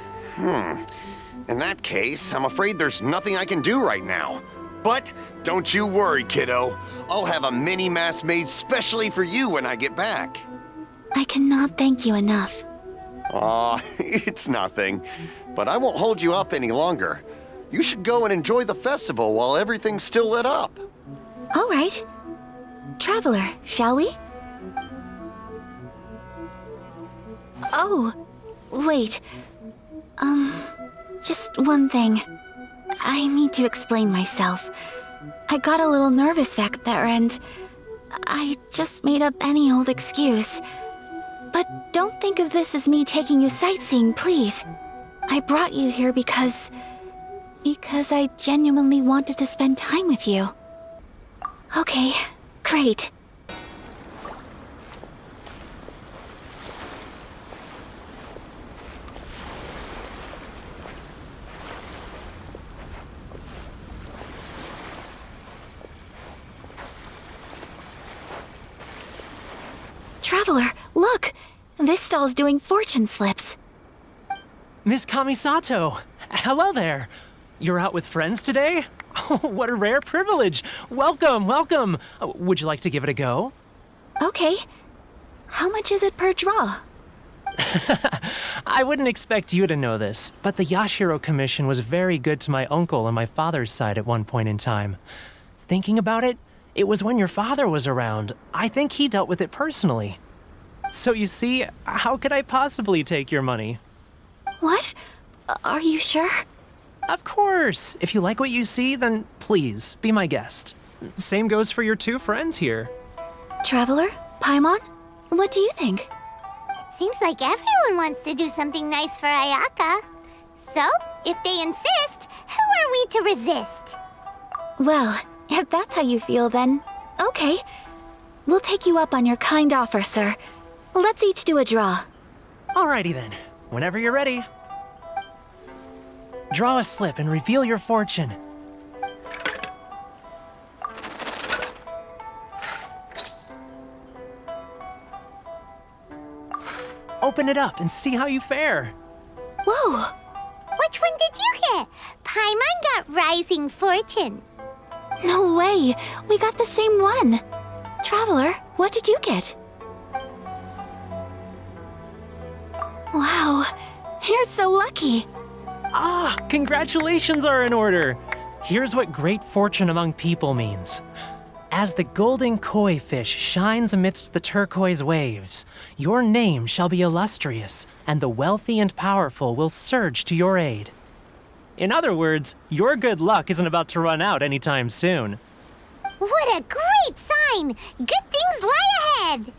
In that case, I'm afraid there's nothing I can do right now. But don't you worry, kiddo. I'll have a mini mask made specially for you when I get back. I cannot thank you enough. Aw, it's nothing. But I won't hold you up any longer. You should go and enjoy the festival while everything's still lit up. All right. Traveler, shall we? Oh, wait. Just one thing. I need to explain myself. I got a little nervous back there and I just made up any old excuse. But don't think of this as me taking you sightseeing, please. I brought you here because I genuinely wanted to spend time with you. Okay, great. Traveler, look! This stall's doing fortune slips. Miss Kamisato, hello there. You're out with friends today? Oh, what a rare privilege. Welcome, welcome. Would you like to give it a go? Okay. How much is it per draw? I wouldn't expect you to know this, but the Yashiro Commission was very good to my uncle on my father's side at one point in time. Thinking about it, it was when your father was around. I think he dealt with it personally. So you see, how could I possibly take your money? What? Are you sure? Of course. If you like what you see, then please, be my guest. Same goes for your two friends here. Traveler? Paimon? What do you think? It seems like everyone wants to do something nice for Ayaka. So, if they insist, who are we to resist? Well, if that's how you feel, then okay. We'll take you up on your kind offer, sir. Let's each do a draw. Alrighty then. Whenever you're ready. Draw a slip and reveal your fortune. Open it up and see how you fare. Whoa! Which one did you get? Paimon got Rising Fortune. No way! We got the same one! Traveler, what did you get? Wow, you're so lucky! Ah, congratulations are in order. Here's what great fortune among people means. As the golden koi fish shines amidst the turquoise waves, your name shall be illustrious, and the wealthy and powerful will surge to your aid. In other words, your good luck isn't about to run out anytime soon. What a great sign! Good things lie ahead!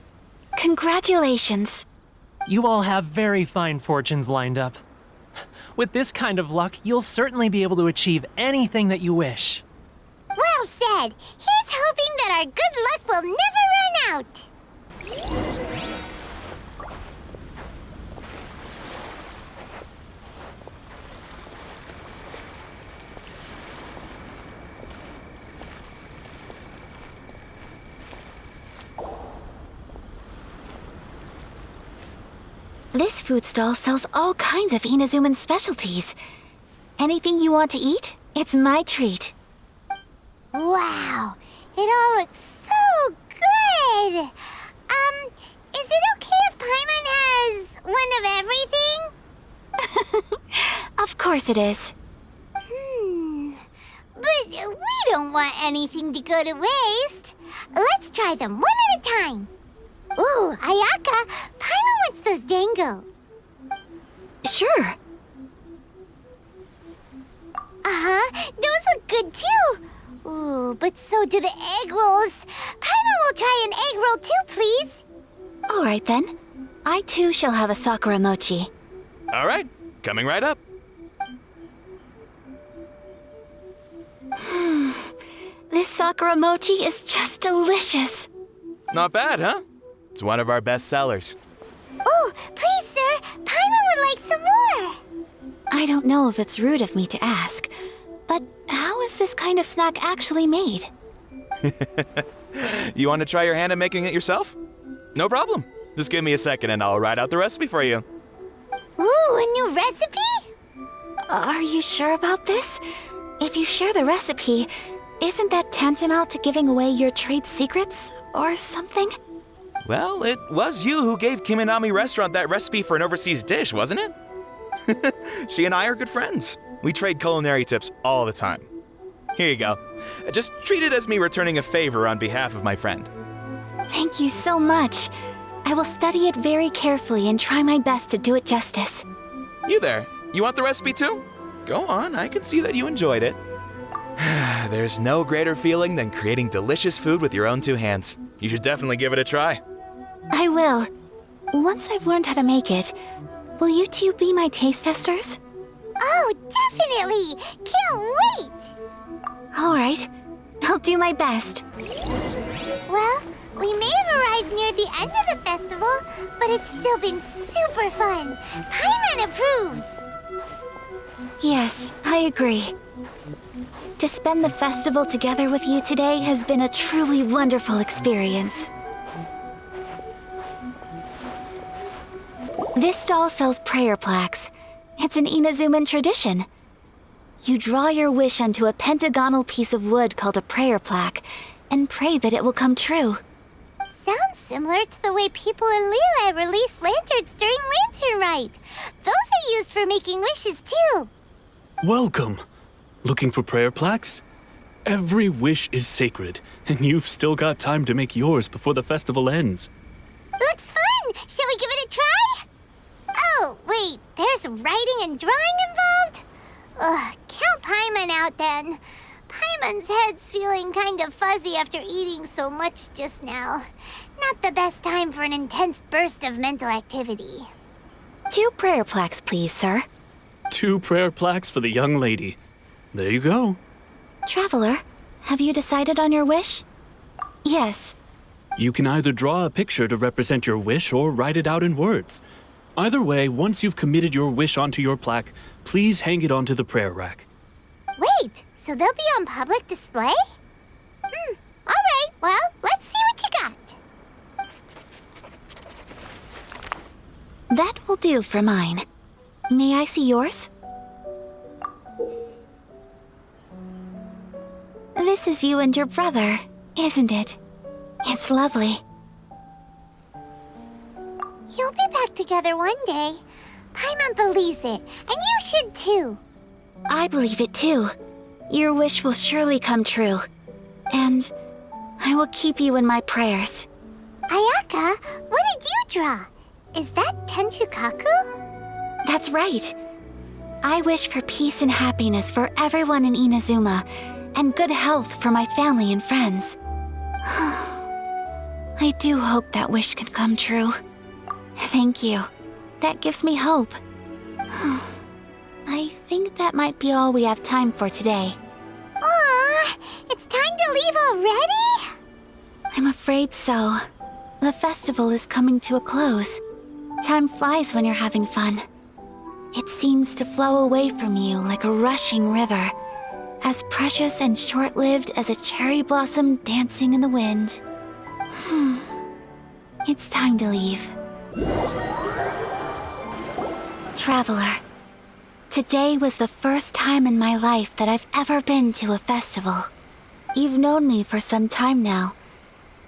Congratulations. You all have very fine fortunes lined up. With this kind of luck, you'll certainly be able to achieve anything that you wish. Well said! Here's hoping that our good luck will never run out! This food stall sells all kinds of Inazuman specialties. Anything you want to eat, it's my treat. Wow, it all looks so good! Is it okay if Paimon has one of everything? Of course it is. But we don't want anything to go to waste. Let's try them one at a time. Ooh, Ayaka, Paimon wants those dango. Sure. Those look good too. Ooh, but so do the egg rolls. Paimon will try an egg roll too, please. All right then. I too shall have a sakura mochi. All right, coming right up. This sakura mochi is just delicious. Not bad, huh? It's one of our best sellers. Oh, please, sir. Paimon would like some more. I don't know if it's rude of me to ask, but how is this kind of snack actually made? You want to try your hand at making it yourself? No problem. Just give me a second and I'll write out the recipe for you. Ooh, a new recipe? Are you sure about this? If you share the recipe, isn't that tantamount to giving away your trade secrets or something? Well, it was you who gave Kiminami Restaurant that recipe for an overseas dish, wasn't it? She and I are good friends. We trade culinary tips all the time. Here you go. Just treat it as me returning a favor on behalf of my friend. Thank you so much. I will study it very carefully and try my best to do it justice. You there, you want the recipe too? Go on, I can see that you enjoyed it. There's no greater feeling than creating delicious food with your own two hands. You should definitely give it a try. I will. Once I've learned how to make it, will you two be my taste testers? Oh, definitely. Can't wait. All right. I'll do my best. Well, we may have arrived near the end of the festival, but it's still been super fun. Paimon approves. Yes, I agree. To spend the festival together with you today has been a truly wonderful experience. This stall sells prayer plaques. It's an Inazuman tradition. You draw your wish onto a pentagonal piece of wood called a prayer plaque and pray that it will come true. Sounds similar to the way people in Liyue release lanterns during Lantern Rite. Those are used for making wishes too. Welcome. Looking for prayer plaques? Every wish is sacred, and you've still got time to make yours before the festival ends. Looks fun! Shall we give it a try? Oh, wait, there's writing and drawing involved? Ugh, count Paimon out then. Paimon's head's feeling kind of fuzzy after eating so much just now. Not the best time for an intense burst of mental activity. 2 prayer plaques, please, sir. 2 prayer plaques for the young lady. There you go. Traveler, have you decided on your wish? Yes. You can either draw a picture to represent your wish or write it out in words. Either way, once you've committed your wish onto your plaque, please hang it onto the prayer rack. Wait, so they'll be on public display? Alright, well, let's see what you got. That will do for mine. May I see yours? This is you and your brother, isn't it? It's lovely. You'll be back together one day. Paimon believes it, and you should too. I believe it too. Your wish will surely come true. And I will keep you in my prayers. Ayaka, what did you draw? Is that Tenchukaku? That's right. I wish for peace and happiness for everyone in Inazuma, and good health for my family and friends. I do hope that wish can come true. Thank you. That gives me hope. I think that might be all we have time for today. Aw, it's time to leave already? I'm afraid so. The festival is coming to a close. Time flies when you're having fun. It seems to flow away from you like a rushing river, as precious and short-lived as a cherry blossom dancing in the wind. It's time to leave. Traveler, today was the first time in my life that I've ever been to a festival. You've known me for some time now.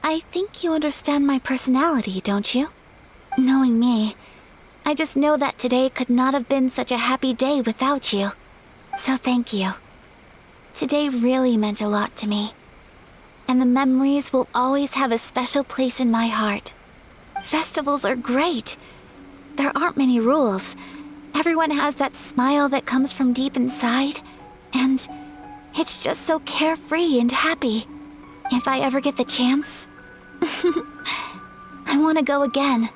I think you understand my personality, don't you? Knowing me, I just know that today could not have been such a happy day without you. So thank you. Today really meant a lot to me. And the memories will always have a special place in my heart. Festivals are great. There aren't many rules. Everyone has that smile that comes from deep inside. And it's just so carefree and happy. If I ever get the chance, I want want to go again.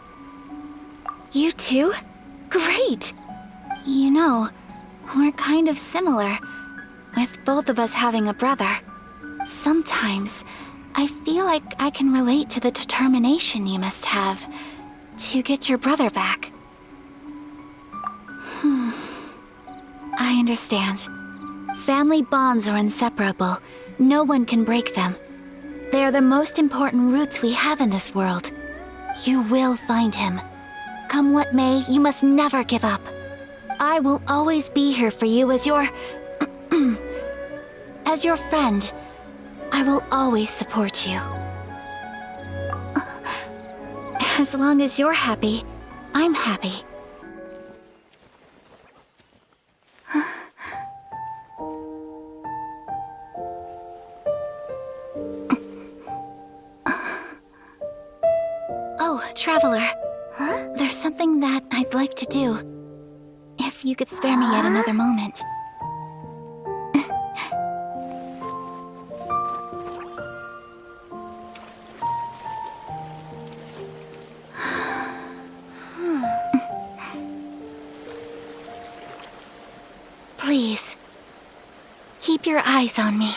You too? Great! You know, we're kind of similar, with both of us having a brother. Sometimes, I feel like I can relate to the determination you must have to get your brother back. I understand. Family bonds are inseparable. No one can break them. They are the most important roots we have in this world. You will find him. Come what may, you must never give up. I will always be here for you as your... as your friend. I will always support you. As long as you're happy, I'm happy. Oh, Traveler. Huh? There's something that I'd like to do. If you could spare me yet another moment. Please, keep your eyes on me.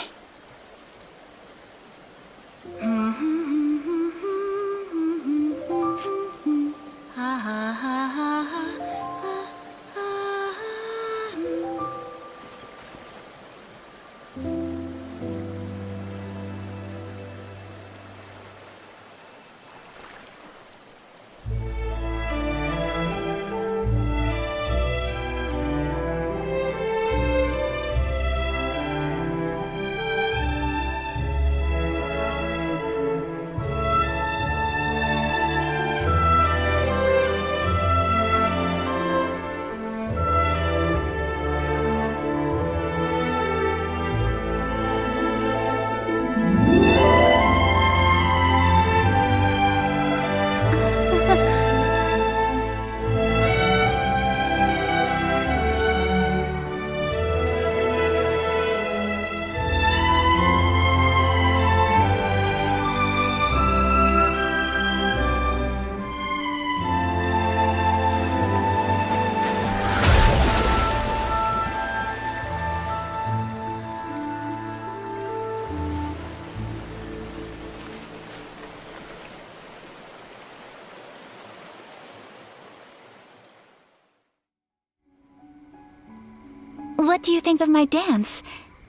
What do you think of my dance?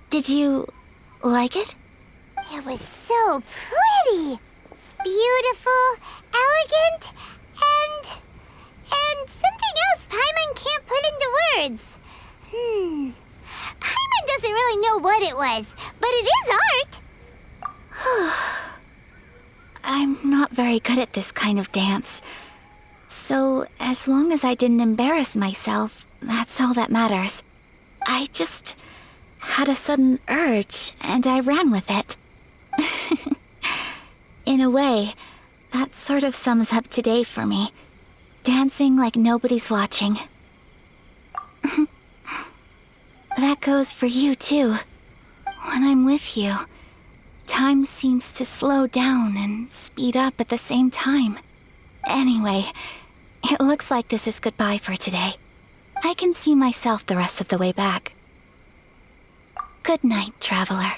Did you like it? It was so pretty! Beautiful, elegant, and something else Paimon can't put into words. Paimon doesn't really know what it was, but it is art! I'm not very good at this kind of dance. So, as long as I didn't embarrass myself, that's all that matters. I just had a sudden urge, and I ran with it. In a way, that sort of sums up today for me. Dancing like nobody's watching. That goes for you, too. When I'm with you, time seems to slow down and speed up at the same time. Anyway, it looks like this is goodbye for today. I can see myself the rest of the way back. Good night, Traveler.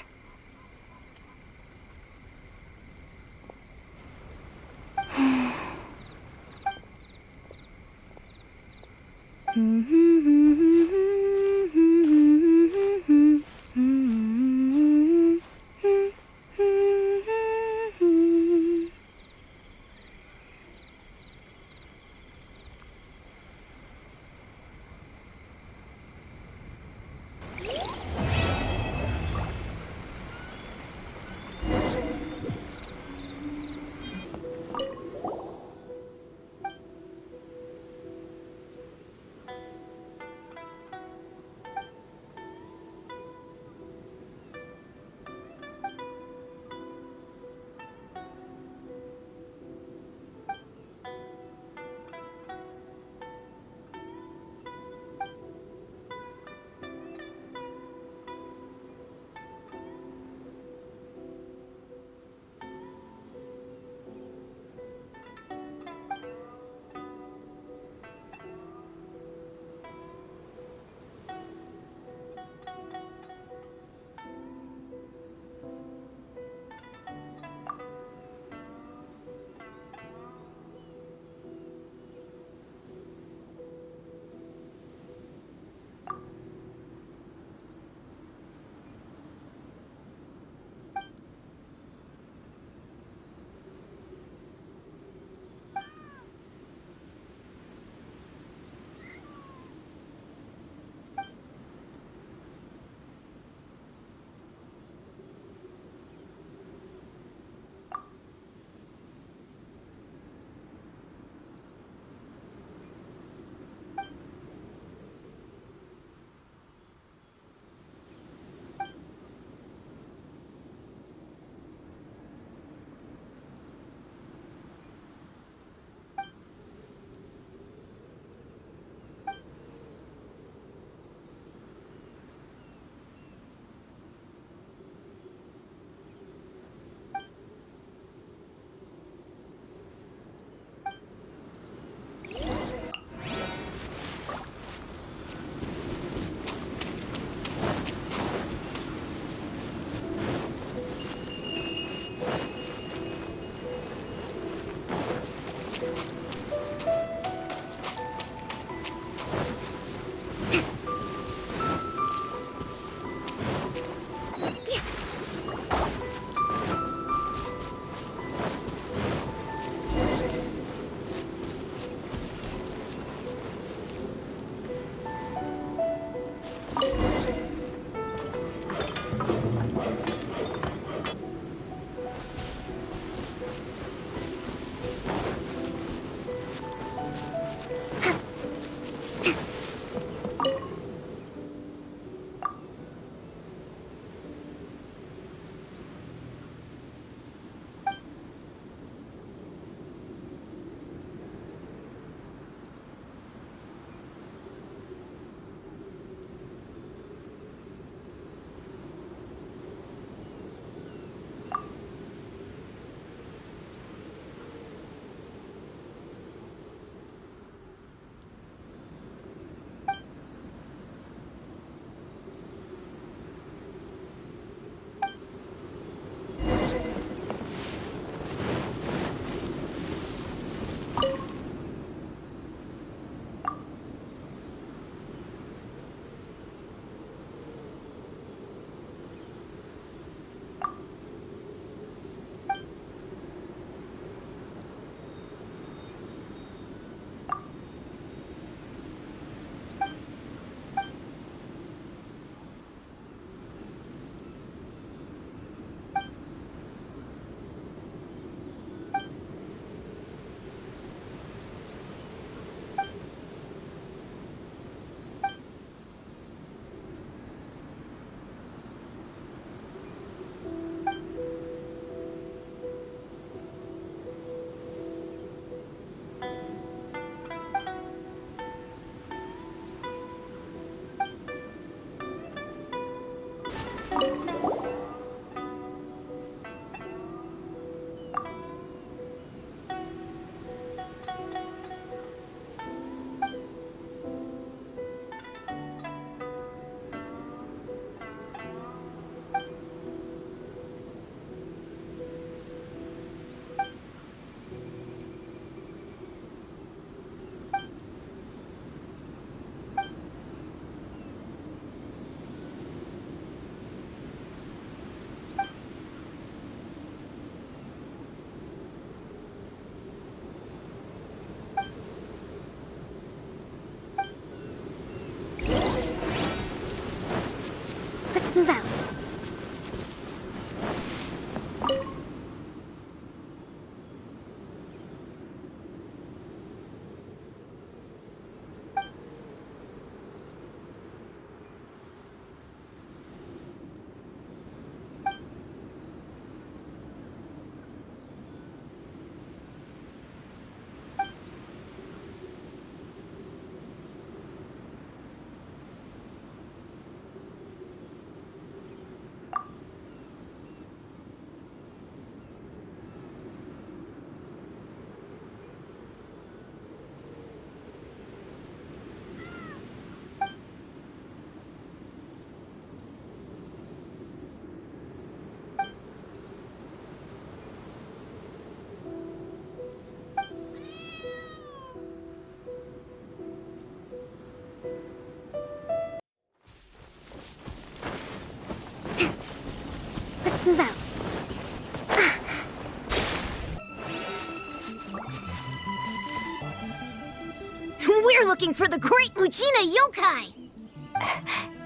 We're looking for the Great Mujina Yokai!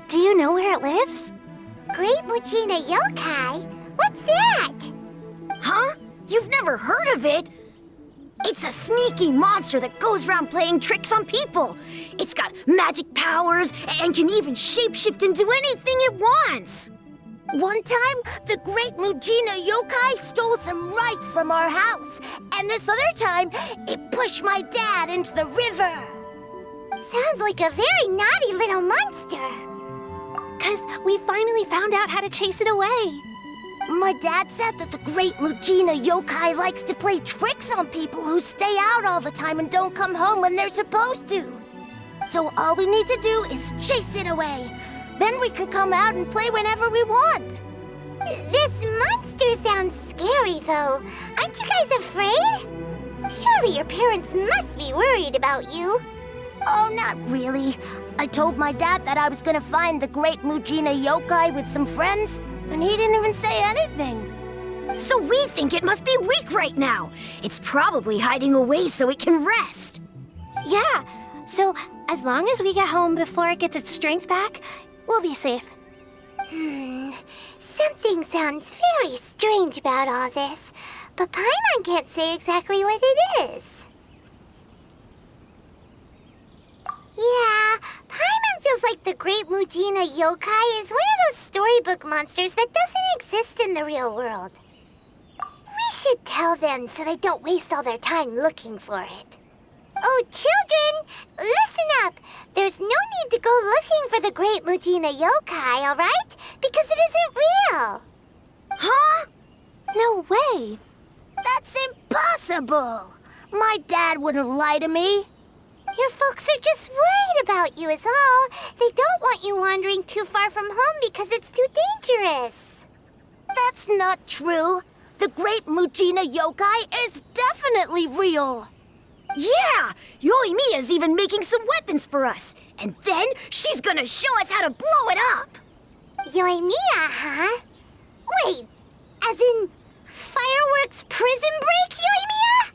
Do you know where it lives? Great Mujina Yokai? What's that? Huh? You've never heard of it? It's a sneaky monster that goes around playing tricks on people. It's got magic powers and can even shapeshift into anything it wants. One time, the Great Mujina Yokai stole some rice from our house. And this other time, it pushed my dad into the river. Sounds like a very naughty little monster. 'Cause we finally found out how to chase it away. My dad said that the Great Mujina Yokai likes to play tricks on people who stay out all the time and don't come home when they're supposed to. So all we need to do is chase it away. Then we can come out and play whenever we want. This monster sounds scary, though. Aren't you guys afraid? Surely your parents must be worried about you. Oh, not really. I told my dad that I was gonna find the Great Mujina Yokai with some friends, and he didn't even say anything. So we think it must be weak right now. It's probably hiding away so it can rest. Yeah, so as long as we get home before it gets its strength back, we'll be safe. Something sounds very strange about all this, but Paimon can't say exactly what it is. Yeah, Paimon feels like the Great Mujina Yokai is one of those storybook monsters that doesn't exist in the real world. We should tell them so they don't waste all their time looking for it. Oh, children, listen up. There's no need to go looking for the Great Mujina Yokai, all right? Because it isn't real. Huh? No way. That's impossible. My dad wouldn't lie to me. Your folks are just worried about you is all. They don't want you wandering too far from home because it's too dangerous. That's not true. The Great Mujina Yokai is definitely real. Yeah! Yoimiya's even making some weapons for us. And then she's gonna show us how to blow it up. Yoimiya, huh? Wait, as in fireworks prison break, Yoimiya?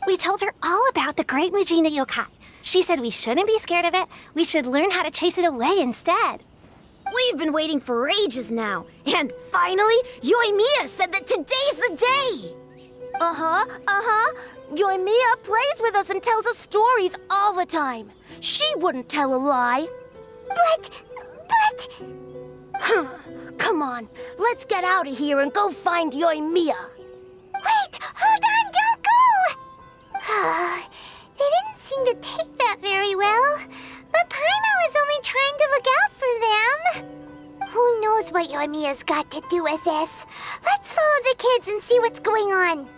We told her all about the Great Mujina Yokai. She said we shouldn't be scared of it. We should learn how to chase it away instead. We've been waiting for ages now. And finally, Yoimiya said that today's the day. Yoimiya plays with us and tells us stories all the time. She wouldn't tell a lie. But... Come on, let's get out of here and go find Yoimiya. Wait, hold on, don't go! They didn't seem to take that very well. But Paimon was only trying to look out for them. Who knows what Yoimiya's got to do with this? Let's follow the kids and see what's going on.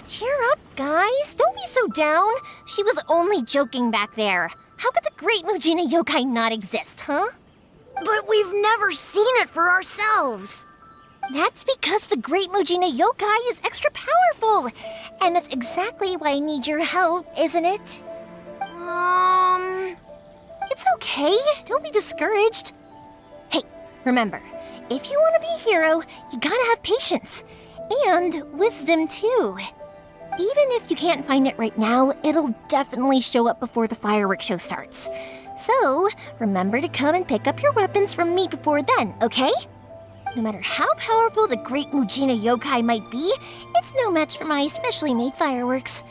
Cheer up, guys. Don't be so down. She was only joking back there. How could the Great Mujina Yokai not exist, huh? But we've never seen it for ourselves. That's because the Great Mujina Yokai is extra powerful. And that's exactly why I need your help, isn't it? It's okay. Don't be discouraged. Hey, remember, if you want to be a hero, you gotta have patience. And wisdom, too. Even if you can't find it right now, it'll definitely show up before the fireworks show starts. So, remember to come and pick up your weapons from me before then, okay? No matter how powerful the Great Mujina Yokai might be, it's no match for my specially made fireworks.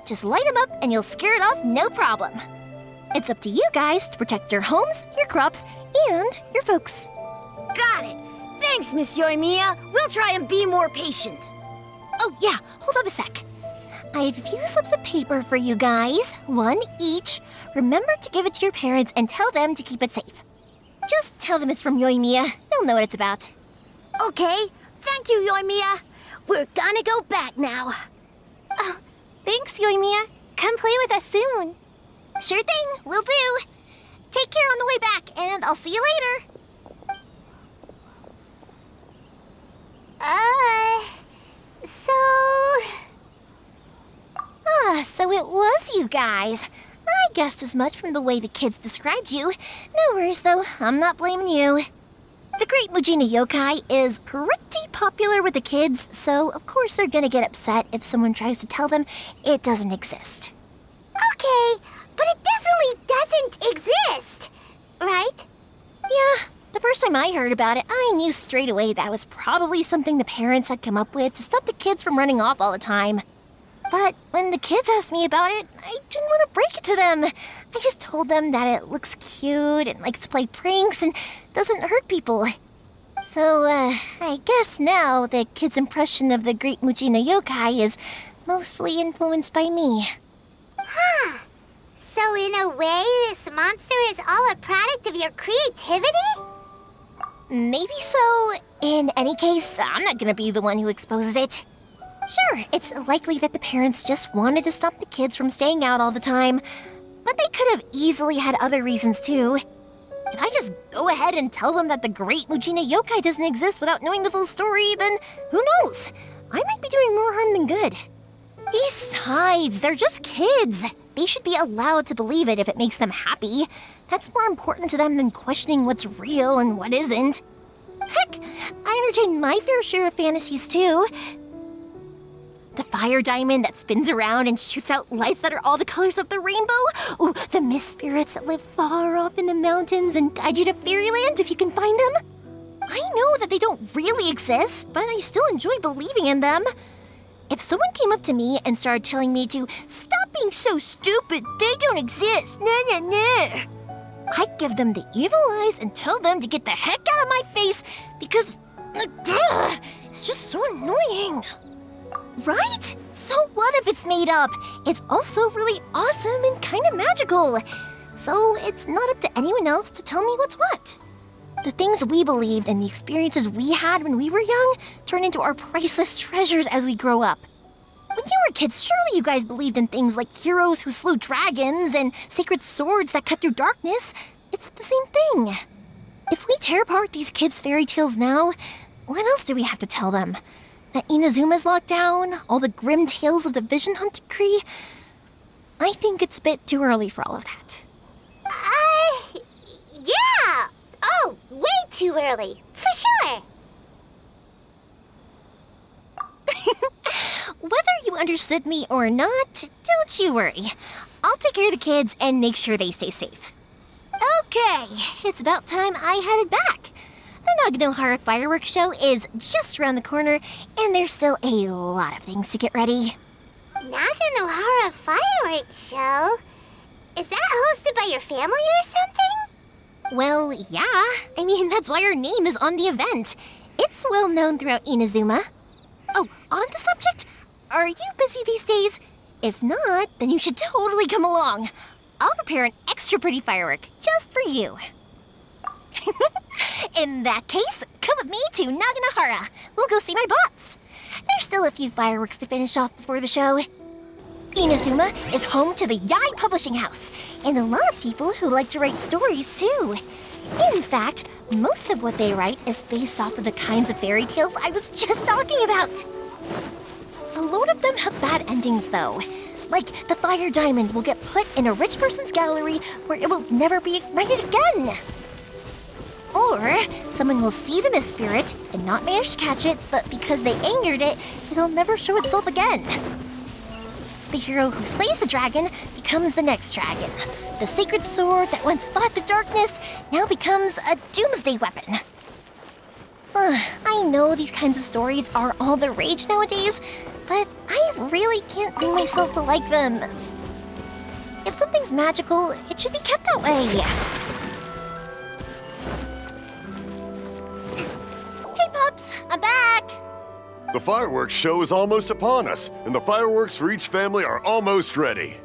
Just light them up and you'll scare it off no problem. It's up to you guys to protect your homes, your crops, and your folks. Got it! Thanks, Miss Yoimiya. We'll try and be more patient. Oh, yeah, hold up a sec. I have a few slips of paper for you guys, one each. Remember to give it to your parents and tell them to keep it safe. Just tell them it's from Yoimiya. They'll know what it's about. Okay, thank you, Yoimiya. We're gonna go back now. Oh, thanks, Yoimiya. Come play with us soon. Sure thing, will do. Take care on the way back, and I'll see you later. you guys. I guessed as much from the way the kids described you. No worries, though. I'm not blaming you. The Great Mujina Yokai is pretty popular with the kids, so of course they're gonna get upset if someone tries to tell them it doesn't exist. Okay, but it definitely doesn't exist, right? Yeah, the first time I heard about it, I knew straight away that was probably something the parents had come up with to stop the kids from running off all the time. But when the kids asked me about it, I didn't want to break it to them. I just told them that it looks cute and likes to play pranks and doesn't hurt people. So, I guess now the kids' impression of the Great Mujina Yokai is mostly influenced by me. Huh. So in a way, this monster is all a product of your creativity? Maybe so. In any case, I'm not gonna be the one who exposes it. Sure, it's likely that the parents just wanted to stop the kids from staying out all the time, but they could have easily had other reasons too. If I just go ahead and tell them that the Great Mujina Yokai doesn't exist without knowing the full story, then who knows? I might be doing more harm than good. Besides, they're just kids. They should be allowed to believe it if it makes them happy. That's more important to them than questioning what's real and what isn't. Heck, I entertain my fair share of fantasies too. The fire diamond that spins around and shoots out lights that are all the colors of the rainbow. Ooh, the mist spirits that live far off in the mountains and guide you to fairyland if you can find them. I know that they don't really exist, but I still enjoy believing in them. If someone came up to me and started telling me to stop being so stupid, they don't exist, nah. I'd give them the evil eyes and tell them to get the heck out of my face because it's just so annoying. Right? So what if it's made up? It's also really awesome and kind of magical. So it's not up to anyone else to tell me what's what. The things we believed and the experiences we had when we were young turn into our priceless treasures as we grow up. When you were kids, surely you guys believed in things like heroes who slew dragons and sacred swords that cut through darkness. It's the same thing. If we tear apart these kids' fairy tales now, what else do we have to tell them? That Inazuma's locked down, all the grim tales of the Vision Hunt decree? I think it's a bit too early for all of that. Yeah! Oh, way too early, for sure! Whether you understood me or not, don't you worry. I'll take care of the kids and make sure they stay safe. Okay, it's about time I headed back. The Naganohara fireworks show is just around the corner, and there's still a lot of things to get ready. Naganohara fireworks show? Is that hosted by your family or something? Well, yeah. I mean, that's why our name is on the event. It's well known throughout Inazuma. Oh, on the subject, are you busy these days? If not, then you should totally come along. I'll prepare an extra pretty firework just for you. In that case, come with me to Naganohara. We'll go see my boss. There's still a few fireworks to finish off before the show. Inazuma is home to the Yai Publishing House, and a lot of people who like to write stories too. In fact, most of what they write is based off of the kinds of fairy tales I was just talking about. A lot of them have bad endings though. Like the fire diamond will get put in a rich person's gallery where it will never be ignited again. Or someone will see the mist spirit and not manage to catch it, but because they angered it, it'll never show itself again. The hero who slays the dragon becomes the next dragon. The sacred sword that once fought the darkness now becomes a doomsday weapon. I know these kinds of stories are all the rage nowadays, but I really can't bring myself to like them. If something's magical, it should be kept that way. Hey pups, I'm back! The fireworks show is almost upon us, and the fireworks for each family are almost ready.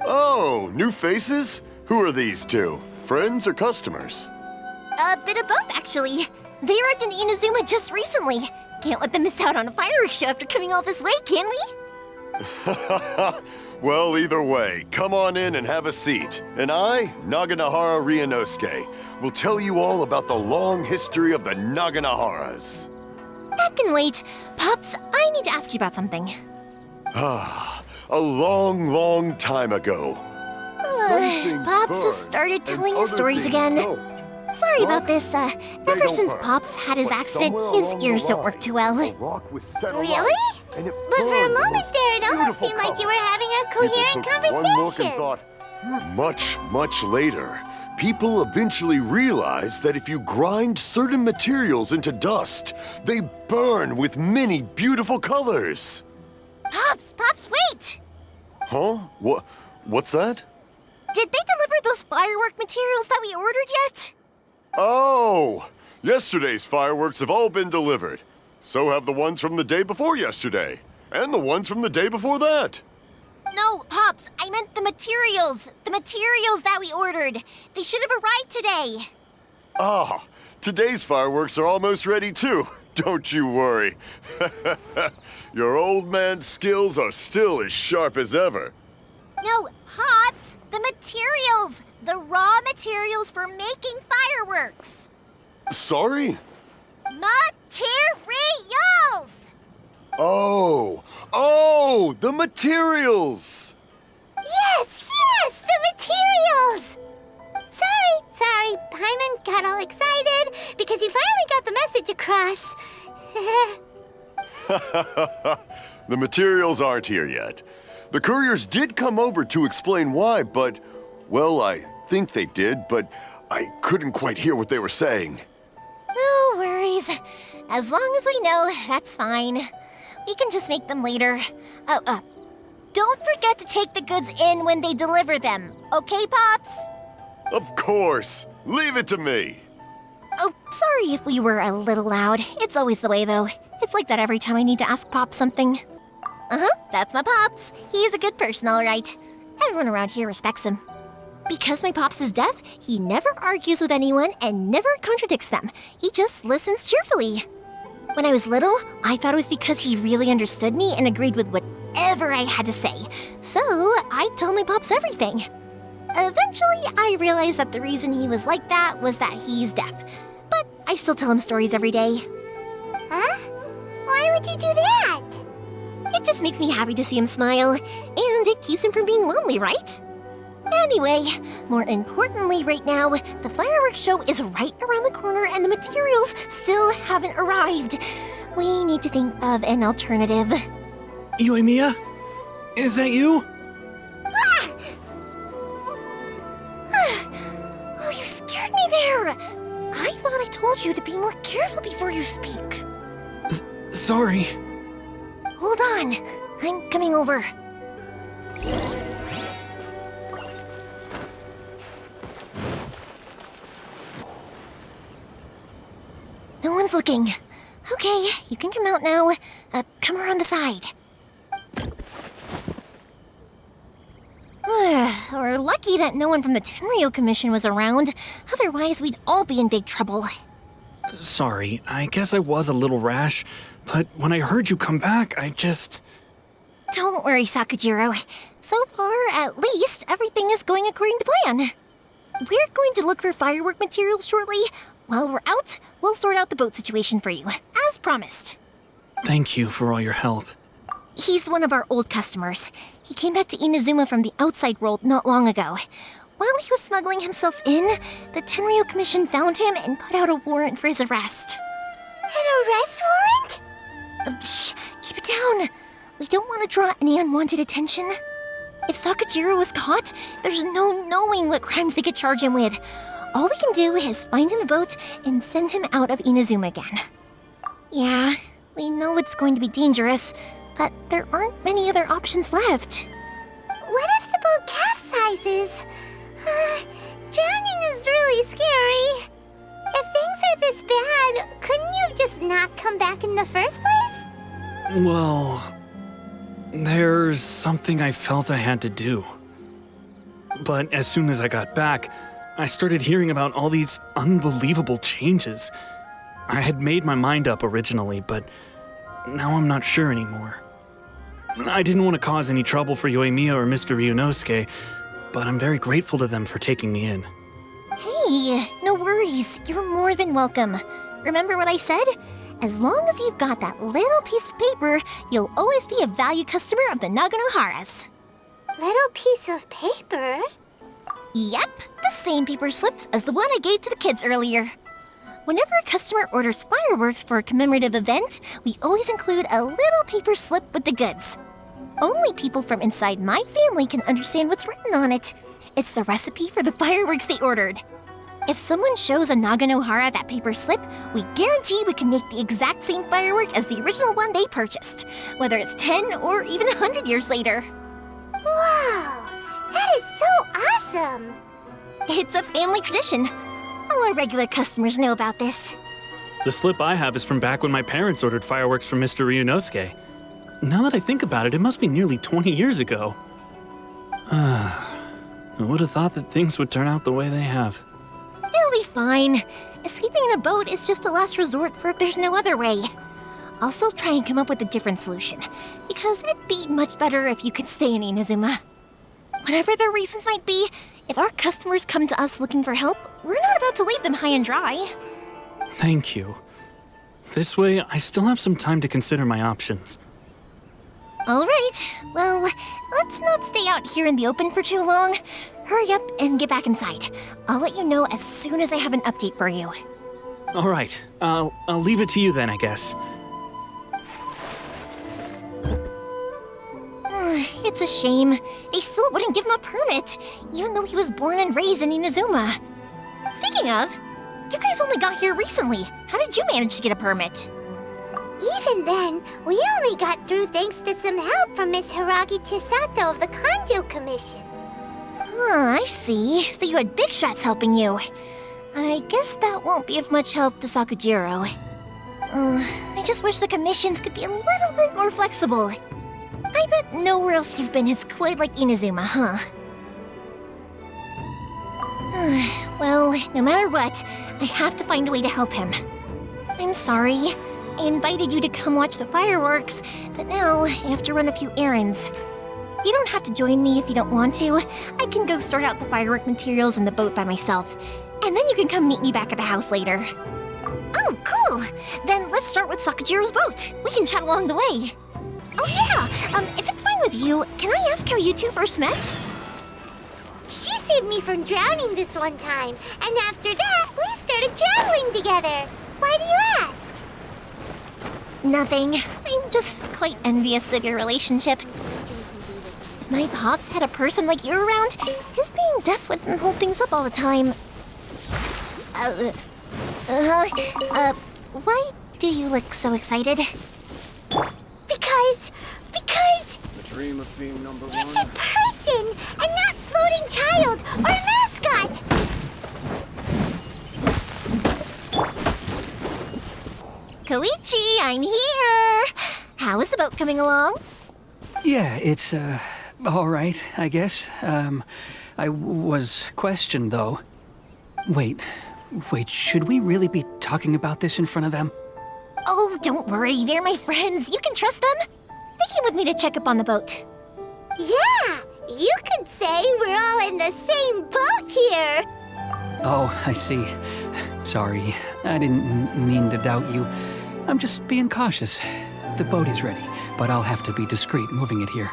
Oh, new faces? Who are these two? Friends or customers? A bit of both, actually. They arrived in Inazuma just recently. Can't let them miss out on a fireworks show after coming all this way, can we? Well, either way, come on in and have a seat. And I, Naganohara Ryunosuke, will tell you all about the long history of the Naganoharas. That can wait. Pops, I need to ask you about something. a long, long time ago. Pops has started telling his stories again. Sorry about this. Ever since Pops had his accident, his ears don't work too well. Really? But for a moment there, it almost seemed like you were having a coherent conversation. Much, much later, people eventually realized that if you grind certain materials into dust, they burn with many beautiful colors. Pops, wait! Huh? What's that? Did they deliver those firework materials that we ordered yet? Oh! Yesterday's fireworks have all been delivered. So have the ones from the day before yesterday. And the ones from the day before that. No, Pops, I meant the materials. The materials that we ordered. They should have arrived today. Ah, today's fireworks are almost ready too. Don't you worry. Your old man's skills are still as sharp as ever. No, Pops, the materials. The raw materials for making fireworks. Sorry? Materials! Oh, the materials! Yes, the materials! Sorry, Paimon got all excited because you finally got the message across. The materials aren't here yet. The couriers did come over to explain why, but, well, I think they did, but I couldn't quite hear what they were saying. No worries. As long as we know, that's fine. We can just make them later. Don't forget to take the goods in when they deliver them, okay, Pops? Of course. Leave it to me. Oh, sorry if we were a little loud. It's always the way, though. It's like that every time I need to ask Pops something. That's my Pops. He's a good person, all right. Everyone around here respects him. Because my Pops is deaf, he never argues with anyone and never contradicts them. He just listens cheerfully. When I was little, I thought it was because he really understood me and agreed with whatever I had to say. So I told my Pops everything. Eventually, I realized that the reason he was like that was that he's deaf. But I still tell him stories every day. Huh? Why would you do that? It just makes me happy to see him smile, and it keeps him from being lonely, right? Anyway, more importantly right now, the fireworks show is right around the corner and the materials still haven't arrived. We need to think of an alternative. Yoimiya? Is that you? Oh, you scared me there! I thought I told you to be more careful before you speak. Sorry. Hold on, I'm coming over. No one's looking. Okay, you can come out now. Come around the side. We're lucky that no one from the Tenryo Commission was around. Otherwise, we'd all be in big trouble. Sorry, I guess I was a little rash, but when I heard you come back, I just... Don't worry, Sakujiro. So far, at least, everything is going according to plan. We're going to look for firework materials shortly. While we're out, we'll sort out the boat situation for you, as promised. Thank you for all your help. He's one of our old customers. He came back to Inazuma from the outside world not long ago. While he was smuggling himself in, the Tenryo Commission found him and put out a warrant for his arrest. An arrest warrant? Shh, keep it down. We don't want to draw any unwanted attention. If Sakujiro was caught, there's no knowing what crimes they could charge him with. All we can do is find him a boat and send him out of Inazuma again. Yeah, we know it's going to be dangerous, but there aren't many other options left. What if the boat capsizes? Drowning is really scary. If things are this bad, couldn't you have just not come back in the first place? Well, there's something I felt I had to do. But as soon as I got back, I started hearing about all these unbelievable changes. I had made my mind up originally, but now I'm not sure anymore. I didn't want to cause any trouble for Yoimiya or Mr. Ryunosuke, but I'm very grateful to them for taking me in. Hey, no worries. You're more than welcome. Remember what I said? As long as you've got that little piece of paper, you'll always be a valued customer of the Naganoharas. Little piece of paper? Yep, the same paper slips as the one I gave to the kids earlier. Whenever a customer orders fireworks for a commemorative event, we always include a little paper slip with the goods. Only people from inside my family can understand what's written on it. It's the recipe for the fireworks they ordered. If someone shows a Naganohara that paper slip, we guarantee we can make the exact same firework as the original one they purchased, whether it's 10 or even 100 years later. Wow, that is so awesome! It's a family tradition. All our regular customers know about this. The slip I have is from back when my parents ordered fireworks from Mr. Ryunosuke. Now that I think about it, it must be nearly 20 years ago. I would have thought that things would turn out the way they have. It'll be fine. Escaping in a boat is just a last resort for if there's no other way. I'll still try and come up with a different solution, because it'd be much better if you could stay in Inazuma. Whatever their reasons might be, if our customers come to us looking for help, we're not about to leave them high and dry. Thank you. This way, I still have some time to consider my options. All right, well, let's not stay out here in the open for too long. Hurry up and get back inside. I'll let you know as soon as I have an update for you. All right, I'll leave it to you then, I guess. It's a shame. They still wouldn't give him a permit, even though he was born and raised in Inazuma. Speaking of, you guys only got here recently. How did you manage to get a permit? Even then, we only got through thanks to some help from Miss Hiragi Chisato of the Kanjo Commission. I see. So you had big shots helping you. I guess that won't be of much help to Sakujiro. I just wish the commissions could be a little bit more flexible. I bet nowhere else you've been is quite like Inazuma, huh? Well, no matter what, I have to find a way to help him. I'm sorry. I invited you to come watch the fireworks, but now I have to run a few errands. You don't have to join me if you don't want to. I can go sort out the firework materials in the boat by myself, and then you can come meet me back at the house later. Oh, cool! Then let's start with Sakujiro's boat. We can chat along the way. Oh yeah, if it's fine with you, can I ask how you two first met? She saved me from drowning this one time, and after that, we started traveling together. Why do you ask? Nothing. I'm just quite envious of your relationship. If my pops had a person like you around, his being deaf wouldn't hold things up all the time. Why do you look so excited? Because... The dream of being number You said person, and not floating child, or mascot! Koichi, I'm here! How is the boat coming along? Yeah, it's, all right, I guess. I was questioned, though. Wait, should we really be talking about this in front of them? Oh, don't worry, they're my friends. You can trust them. They came with me to check up on the boat. Yeah, you could say we're all in the same boat here. Oh, I see. Sorry, I didn't mean to doubt you. I'm just being cautious. The boat is ready, but I'll have to be discreet moving it here.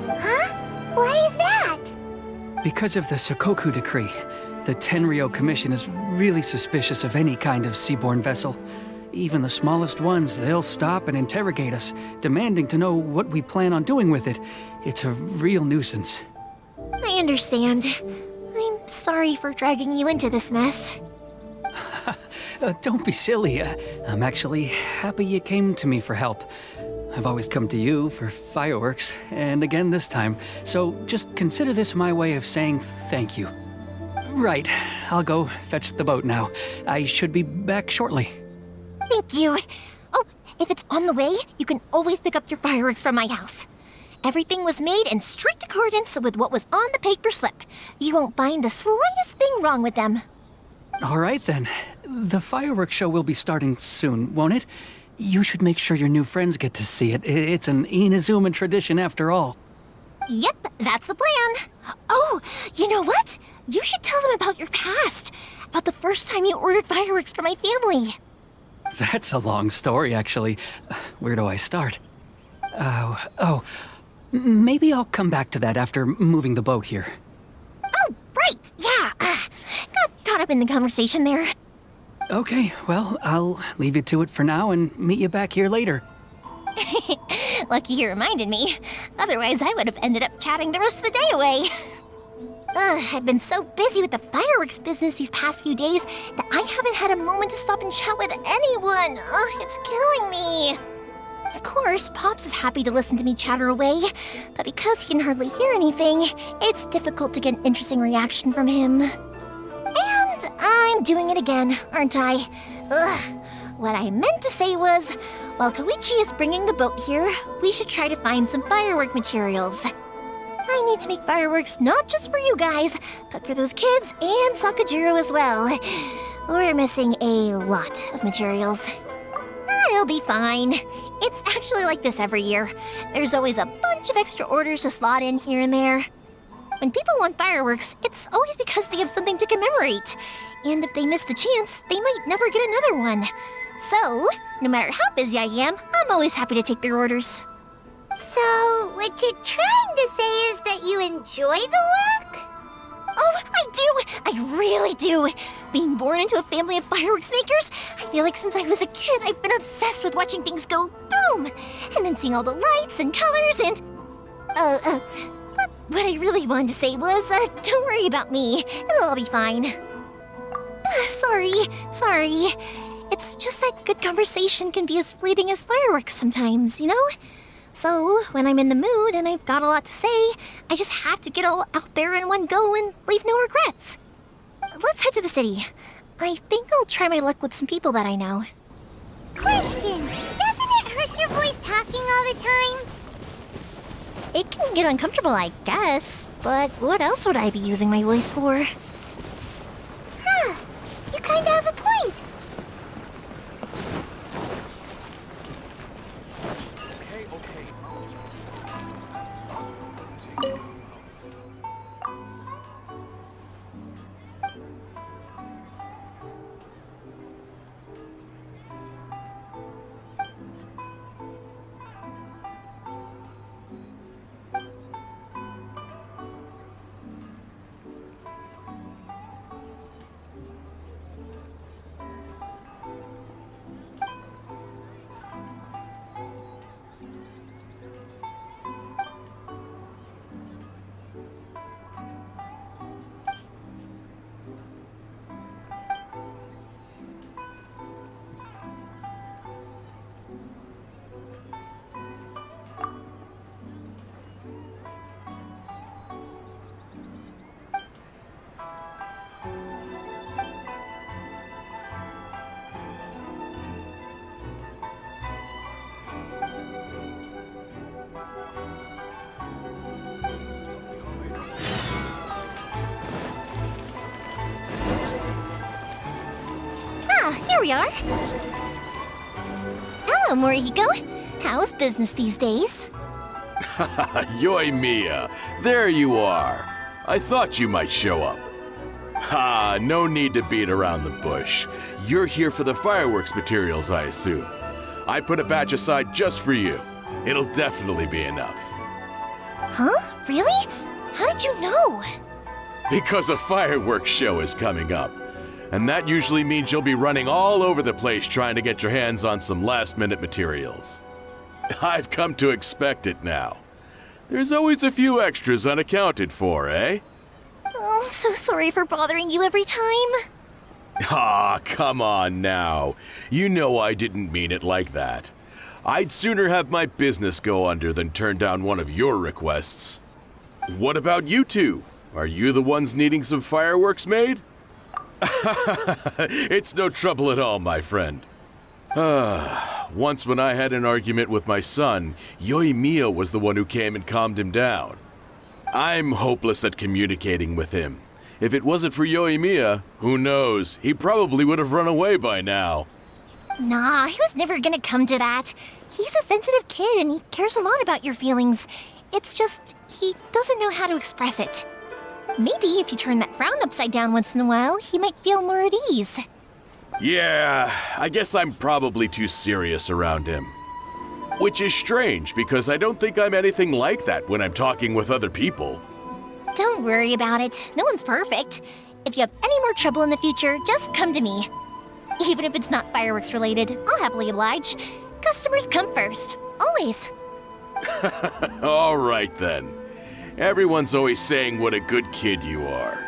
Huh? Why is that? Because of the Sokoku decree, the Tenryo Commission is really suspicious of any kind of seaborne vessel. Even the smallest ones, they'll stop and interrogate us, demanding to know what we plan on doing with it. It's a real nuisance. I understand. I'm sorry for dragging you into this mess. Don't be silly. I'm actually happy you came to me for help. I've always come to you for fireworks, and again this time, so just consider this my way of saying thank you. Right, I'll go fetch the boat now. I should be back shortly. Thank you. Oh, if it's on the way, you can always pick up your fireworks from my house. Everything was made in strict accordance with what was on the paper slip. You won't find the slightest thing wrong with them. All right then. The fireworks show will be starting soon, won't it? You should make sure your new friends get to see it. It's an Inazuma tradition after all. Yep, that's the plan. Oh, you know what? You should tell them about your past. About the first time you ordered fireworks for my family. That's a long story, actually. Where do I start? Maybe I'll come back to that after moving the boat here. Oh, right, yeah. Got caught up in the conversation there. Okay, well, I'll leave you to it for now and meet you back here later. Lucky you reminded me. Otherwise, I would have ended up chatting the rest of the day away. I've been so busy with the fireworks business these past few days that I haven't had a moment to stop and chat with anyone. It's killing me. Of course, Pops is happy to listen to me chatter away, but because he can hardly hear anything, it's difficult to get an interesting reaction from him. And I'm doing it again, aren't I? What I meant to say was, while Koichi is bringing the boat here, we should try to find some firework materials. I need to make fireworks not just for you guys, but for those kids and Sakajiro as well. We're missing a lot of materials. It'll be fine. It's actually like this every year. There's always a bunch of extra orders to slot in here and there. When people want fireworks, it's always because they have something to commemorate. And if they miss the chance, they might never get another one. So, no matter how busy I am, I'm always happy to take their orders. So, what you're trying to say is that you enjoy the work? Oh, I do! I really do! Being born into a family of fireworks makers, I feel like since I was a kid, I've been obsessed with watching things go boom! And then seeing all the lights and colors and... What I really wanted to say was, don't worry about me. It'll all be fine. Sorry. It's just that good conversation can be as fleeting as fireworks sometimes, you know? So, when I'm in the mood and I've got a lot to say, I just have to get all out there in one go and leave no regrets. Let's head to the city. I think I'll try my luck with some people that I know. Question! Doesn't it hurt your voice talking all the time? It can get uncomfortable, I guess, but what else would I be using my voice for? You kinda have a point. Here we are. Hello, Morihiko. How's business these days? Yoi Mia, there you are. I thought you might show up. Ha, no need to beat around the bush. You're here for the fireworks materials, I assume. I put a batch aside just for you. It'll definitely be enough. Huh? Really? How did you know? Because a fireworks show is coming up. And that usually means you'll be running all over the place trying to get your hands on some last-minute materials. I've come to expect it now. There's always a few extras unaccounted for, eh? Oh, I'm so sorry for bothering you every time. Ah, come on now. You know I didn't mean it like that. I'd sooner have my business go under than turn down one of your requests. What about you two? Are you the ones needing some fireworks made? It's no trouble at all, my friend. Once when I had an argument with my son, Yoi Mia was the one who came and calmed him down. I'm hopeless at communicating with him. If it wasn't for Yoi Mia, who knows, he probably would have run away by now. Nah, he was never gonna come to that. He's a sensitive kid and he cares a lot about your feelings. It's just, he doesn't know how to express it. Maybe if you turn that frown upside down once in a while, he might feel more at ease. Yeah, I guess I'm probably too serious around him. Which is strange, because I don't think I'm anything like that when I'm talking with other people. Don't worry about it. No one's perfect. If you have any more trouble in the future, just come to me. Even if it's not fireworks related, I'll happily oblige. Customers come first. Always. All right then. Everyone's always saying what a good kid you are.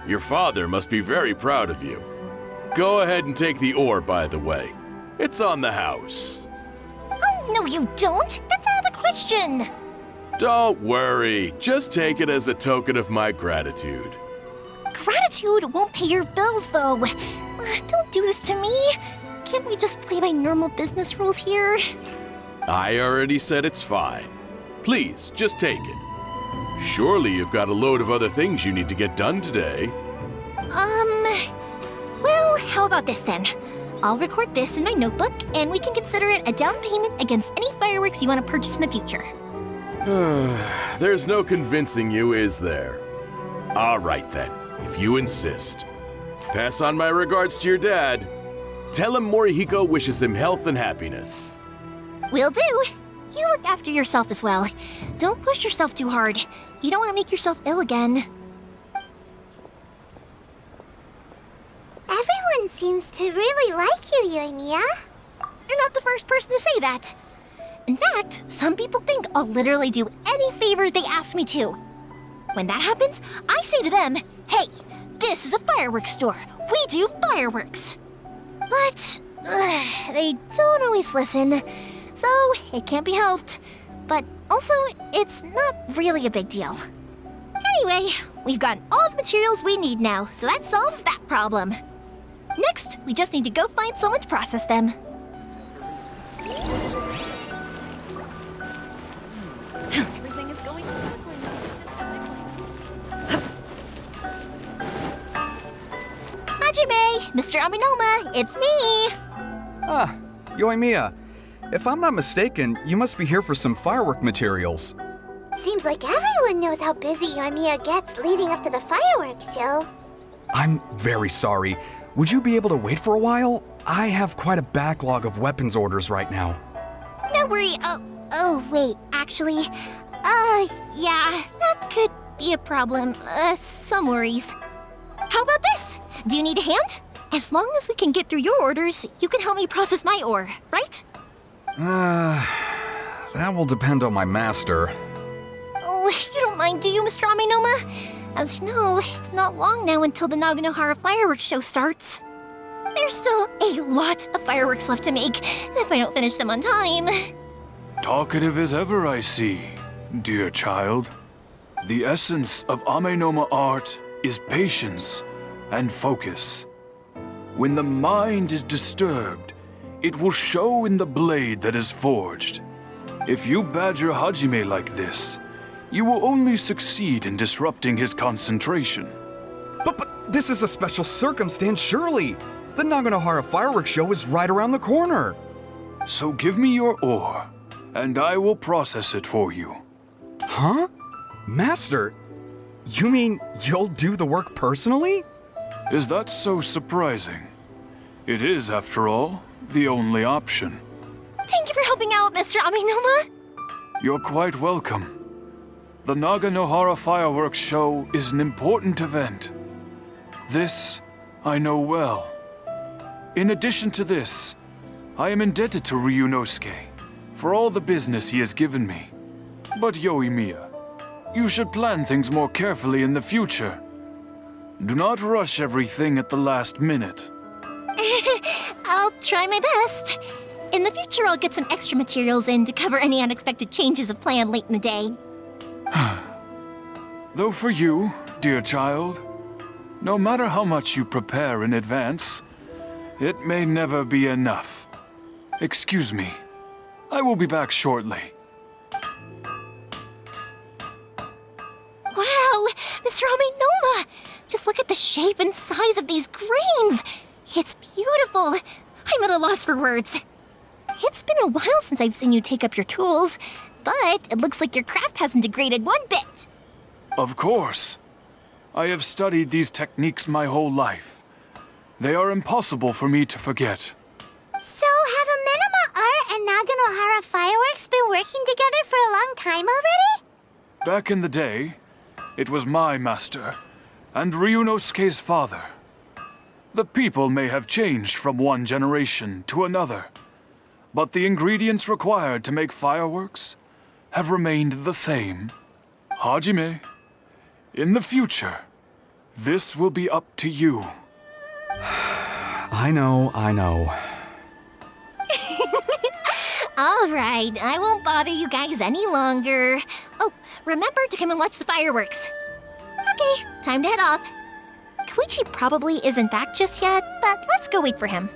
Your father must be very proud of you. Go ahead and take the ore, by the way. It's on the house. Oh, no you don't. That's out of the question. Don't worry. Just take it as a token of my gratitude. Gratitude won't pay your bills, though. Don't do this to me. Can't we just play by normal business rules here? I already said it's fine. Please, just take it. Surely you've got a load of other things you need to get done today. Well, how about this then? I'll record this in my notebook, and we can consider it a down payment against any fireworks you want to purchase in the future. There's no convincing you, is there? All right then, if you insist. Pass on my regards to your dad. Tell him Morihiko wishes him health and happiness. Will do. You look after yourself as well. Don't push yourself too hard. You don't want to make yourself ill again. Everyone seems to really like you, Yoimiya. You're not the first person to say that. In fact, some people think I'll literally do any favor they ask me to. When that happens, I say to them, hey, this is a fireworks store. We do fireworks. But they don't always listen, so it can't be helped. But also, it's not really a big deal. Anyway, we've gotten all the materials we need now, so that solves that problem. Next, we just need to go find someone to process them. Everything is going smoothly, just as I planned. Hajime, Mr. Aminoma, it's me! Ah, Yoimiya. If I'm not mistaken, you must be here for some firework materials. Seems like everyone knows how busy Yoimiya gets leading up to the fireworks show. I'm very sorry. Would you be able to wait for a while? I have quite a backlog of weapons orders right now. No worry. Oh, wait, actually, yeah, that could be a problem. Some worries. How about this? Do you need a hand? As long as we can get through your orders, you can help me process my ore, right? That will depend on my master. Oh, you don't mind, do you, Mr. Aminoma? As you know, it's not long now until the Naganohara fireworks show starts. There's still a lot of fireworks left to make if I don't finish them on time. Talkative as ever, I see, dear child. The essence of Amenoma art is patience and focus. When the mind is disturbed, it will show in the blade that is forged. If you badger Hajime like this, you will only succeed in disrupting his concentration. But this is a special circumstance, surely! The Naganohara fireworks show is right around the corner! So give me your ore, and I will process it for you. Huh? Master, you mean you'll do the work personally? Is that so surprising? It is, after all, the only option. Thank you for helping out, Mr. Aminoma. You're quite welcome. The Naganohara fireworks show is an important event. This I know well. In addition to this, I am indebted to Ryunosuke for all the business he has given me. But Yoimiya, you should plan things more carefully in the future. Do not rush everything at the last minute. I'll try my best. In the future, I'll get some extra materials in to cover any unexpected changes of plan late in the day. Though for you, dear child, no matter how much you prepare in advance, it may never be enough. Excuse me. I will be back shortly. Wow, Mr. Aminoma! Just look at the shape and size of these grains! It's beautiful! I'm at a loss for words. It's been a while since I've seen you take up your tools, but it looks like your craft hasn't degraded one bit. Of course. I have studied these techniques my whole life. They are impossible for me to forget. So, have Amenema Art and Naganohara Fireworks been working together for a long time already? Back in the day, it was my master, and Ryunosuke's father. The people may have changed from one generation to another, but the ingredients required to make fireworks have remained the same. Hajime, in the future, this will be up to you. I know. All right, I won't bother you guys any longer. Oh, remember to come and watch the fireworks. Okay, time to head off. Koichi probably isn't back just yet, but let's go wait for him.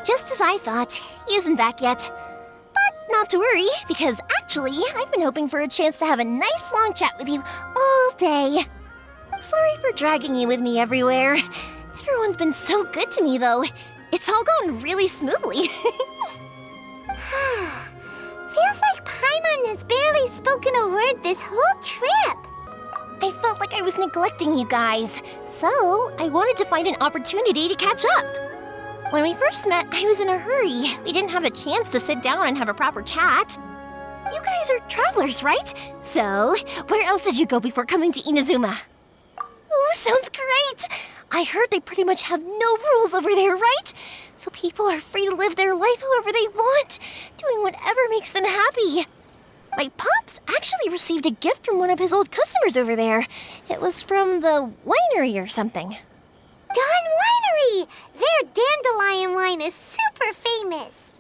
Just as I thought, he isn't back yet. But not to worry, because actually, I've been hoping for a chance to have a nice long chat with you all day. Sorry for dragging you with me everywhere. Everyone's been so good to me, though. It's all gone really smoothly. Feels like Paimon has barely spoken a word this whole trip. I felt like I was neglecting you guys, so I wanted to find an opportunity to catch up. When we first met, I was in a hurry. We didn't have a chance to sit down and have a proper chat. You guys are travelers, right? So, where else did you go before coming to Inazuma? Ooh, sounds great! I heard they pretty much have no rules over there, right? So people are free to live their life however they want, doing whatever makes them happy. My pops actually received a gift from one of his old customers over there. It was from the winery or something. Dawn Winery! Their dandelion wine is super famous.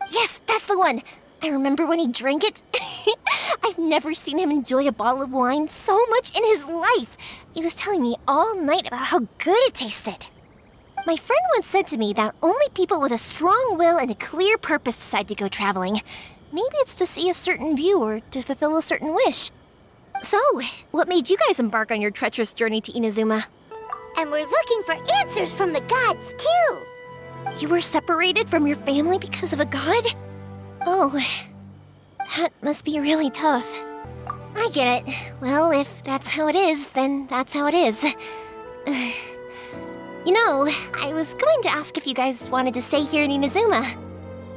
Yes, that's the one. I remember when he drank it. I've never seen him enjoy a bottle of wine so much in his life. He was telling me all night about how good it tasted. My friend once said to me that only people with a strong will and a clear purpose decide to go traveling. Maybe it's to see a certain view or to fulfill a certain wish. So, what made you guys embark on your treacherous journey to Inazuma? And we're looking for answers from the gods, too. You were separated from your family because of a god? Oh, that must be really tough. I get it. Well, if that's how it is, then that's how it is. You know, I was going to ask if you guys wanted to stay here in Inazuma.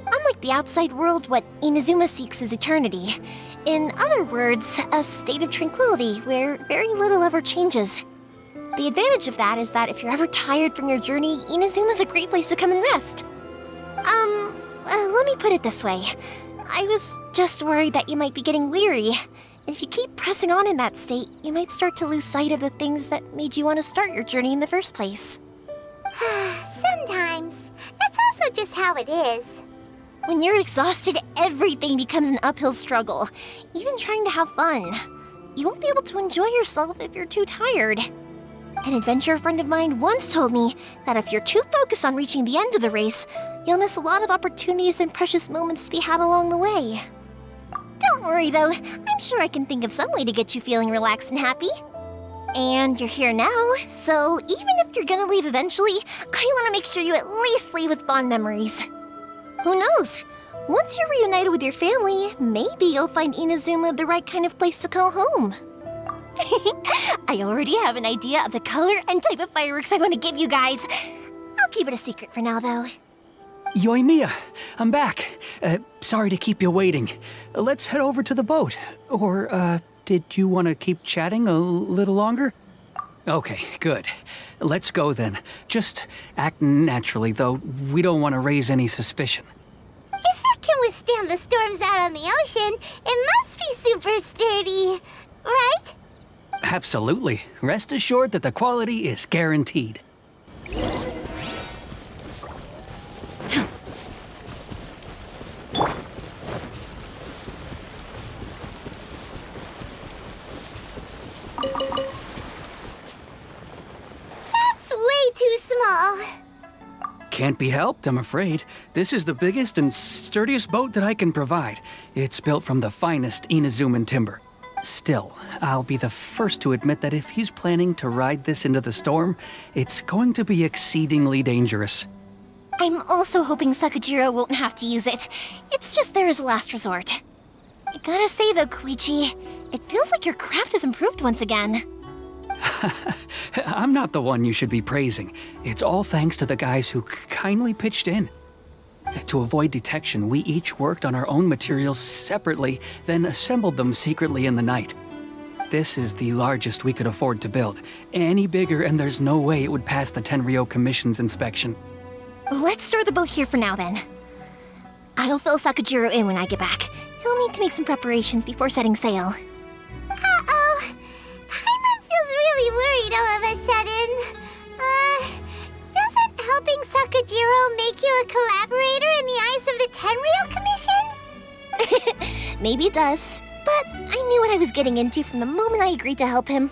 Unlike the outside world, what Inazuma seeks is eternity. In other words, a state of tranquility where very little ever changes. The advantage of that is that if you're ever tired from your journey, Inazuma's a great place to come and rest. Let me put it this way. I was just worried that you might be getting weary. And if you keep pressing on in that state, you might start to lose sight of the things that made you want to start your journey in the first place. Sometimes. That's also just how it is. When you're exhausted, everything becomes an uphill struggle. Even trying to have fun. You won't be able to enjoy yourself if you're too tired. An adventurer friend of mine once told me that if you're too focused on reaching the end of the race, you'll miss a lot of opportunities and precious moments to be had along the way. Don't worry though, I'm sure I can think of some way to get you feeling relaxed and happy. And you're here now, so even if you're gonna leave eventually, I want to make sure you at least leave with fond memories. Who knows? Once you're reunited with your family, maybe you'll find Inazuma the right kind of place to call home. I already have an idea of the color and type of fireworks I want to give you guys. I'll keep it a secret for now, though. Yoimiya, I'm back. Sorry to keep you waiting. Let's head over to the boat. Or, did you want to keep chatting a little longer? Okay, good. Let's go then. Just act naturally, though. We don't want to raise any suspicion. If it can withstand the storms out on the ocean, it must be super sturdy, right? Absolutely. Rest assured that the quality is guaranteed. That's way too small. Can't be helped, I'm afraid. This is the biggest and sturdiest boat that I can provide. It's built from the finest Inazuman timber. Still, I'll be the first to admit that if he's planning to ride this into the storm, it's going to be exceedingly dangerous. I'm also hoping Sakujiro won't have to use it. It's just there as a last resort. I gotta say though, Koichi, it feels like your craft has improved once again. I'm not the one you should be praising. It's all thanks to the guys who kindly pitched in. To avoid detection, we each worked on our own materials separately, then assembled them secretly in the night. This is the largest we could afford to build. Any bigger and there's no way it would pass the Tenryou Commission's inspection. Let's store the boat here for now then. I'll fill Sakujiro in when I get back. He'll need to make some preparations before setting sail. Uh-oh. Paimon feels really worried all of a sudden. Doesn't helping Sakujiro make you a collaborator in the eyes of the Tenryou Commission? Maybe it does, but I knew what I was getting into from the moment I agreed to help him.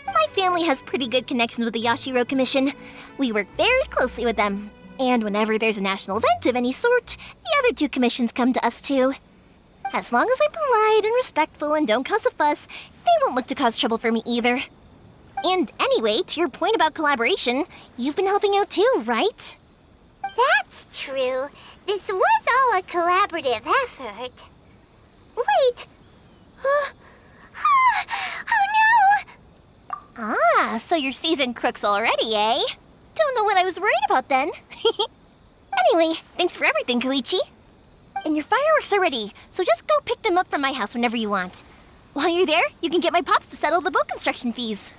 My family has pretty good connections with the Yashiro Commission. We work very closely with them. And whenever there's a national event of any sort, the other two commissions come to us too. As long as I'm polite and respectful and don't cause a fuss, they won't look to cause trouble for me either. And anyway, to your point about collaboration, you've been helping out too, right? That's true. This was all a collaborative effort. Wait! Oh no! Ah, so you're seasoned crooks already, eh? Don't know what I was worried about then. Anyway, thanks for everything, Koichi. And your fireworks are ready, so just go pick them up from my house whenever you want. While you're there, you can get my pops to settle the boat construction fees.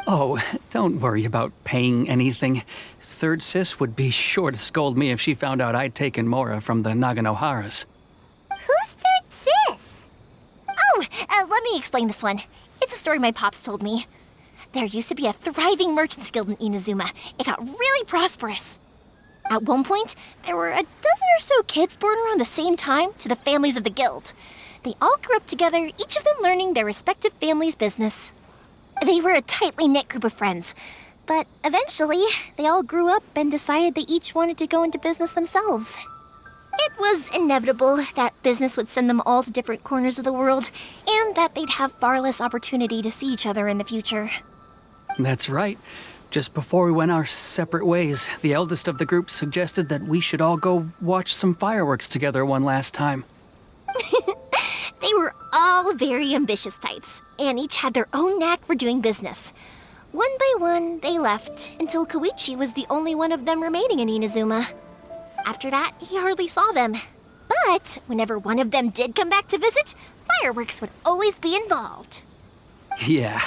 Oh, don't worry about paying anything. Third Sis would be sure to scold me if she found out I'd taken Mora from the Naganoharas. Who's Third Sis? Oh, let me explain this one. It's a story my pops told me. There used to be a thriving merchants guild in Inazuma. It got really prosperous. At one point, there were a dozen or so kids born around the same time to the families of the guild. They all grew up together, each of them learning their respective family's business. They were a tightly knit group of friends, but eventually, they all grew up and decided they each wanted to go into business themselves. It was inevitable that business would send them all to different corners of the world, and that they'd have far less opportunity to see each other in the future. That's right. Just before we went our separate ways, the eldest of the group suggested that we should all go watch some fireworks together one last time. They were all very ambitious types, and each had their own knack for doing business. One by one, they left, until Koichi was the only one of them remaining in Inazuma. After that, he hardly saw them. But whenever one of them did come back to visit, fireworks would always be involved. Yeah.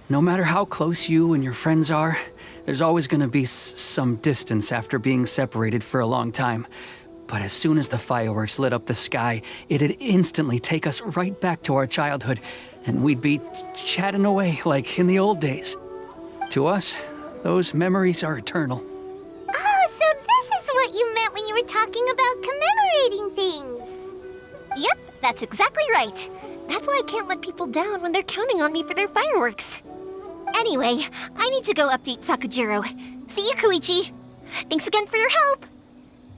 No matter how close you and your friends are, there's always going to be some distance after being separated for a long time. But as soon as the fireworks lit up the sky, it'd instantly take us right back to our childhood, and we'd be chatting away like in the old days. To us, those memories are eternal. Oh, so this is what you meant when you were talking about commemorating things. Yep, that's exactly right. That's why I can't let people down when they're counting on me for their fireworks. Anyway, I need to go update Sakujiro. See you, Koichi. Thanks again for your help.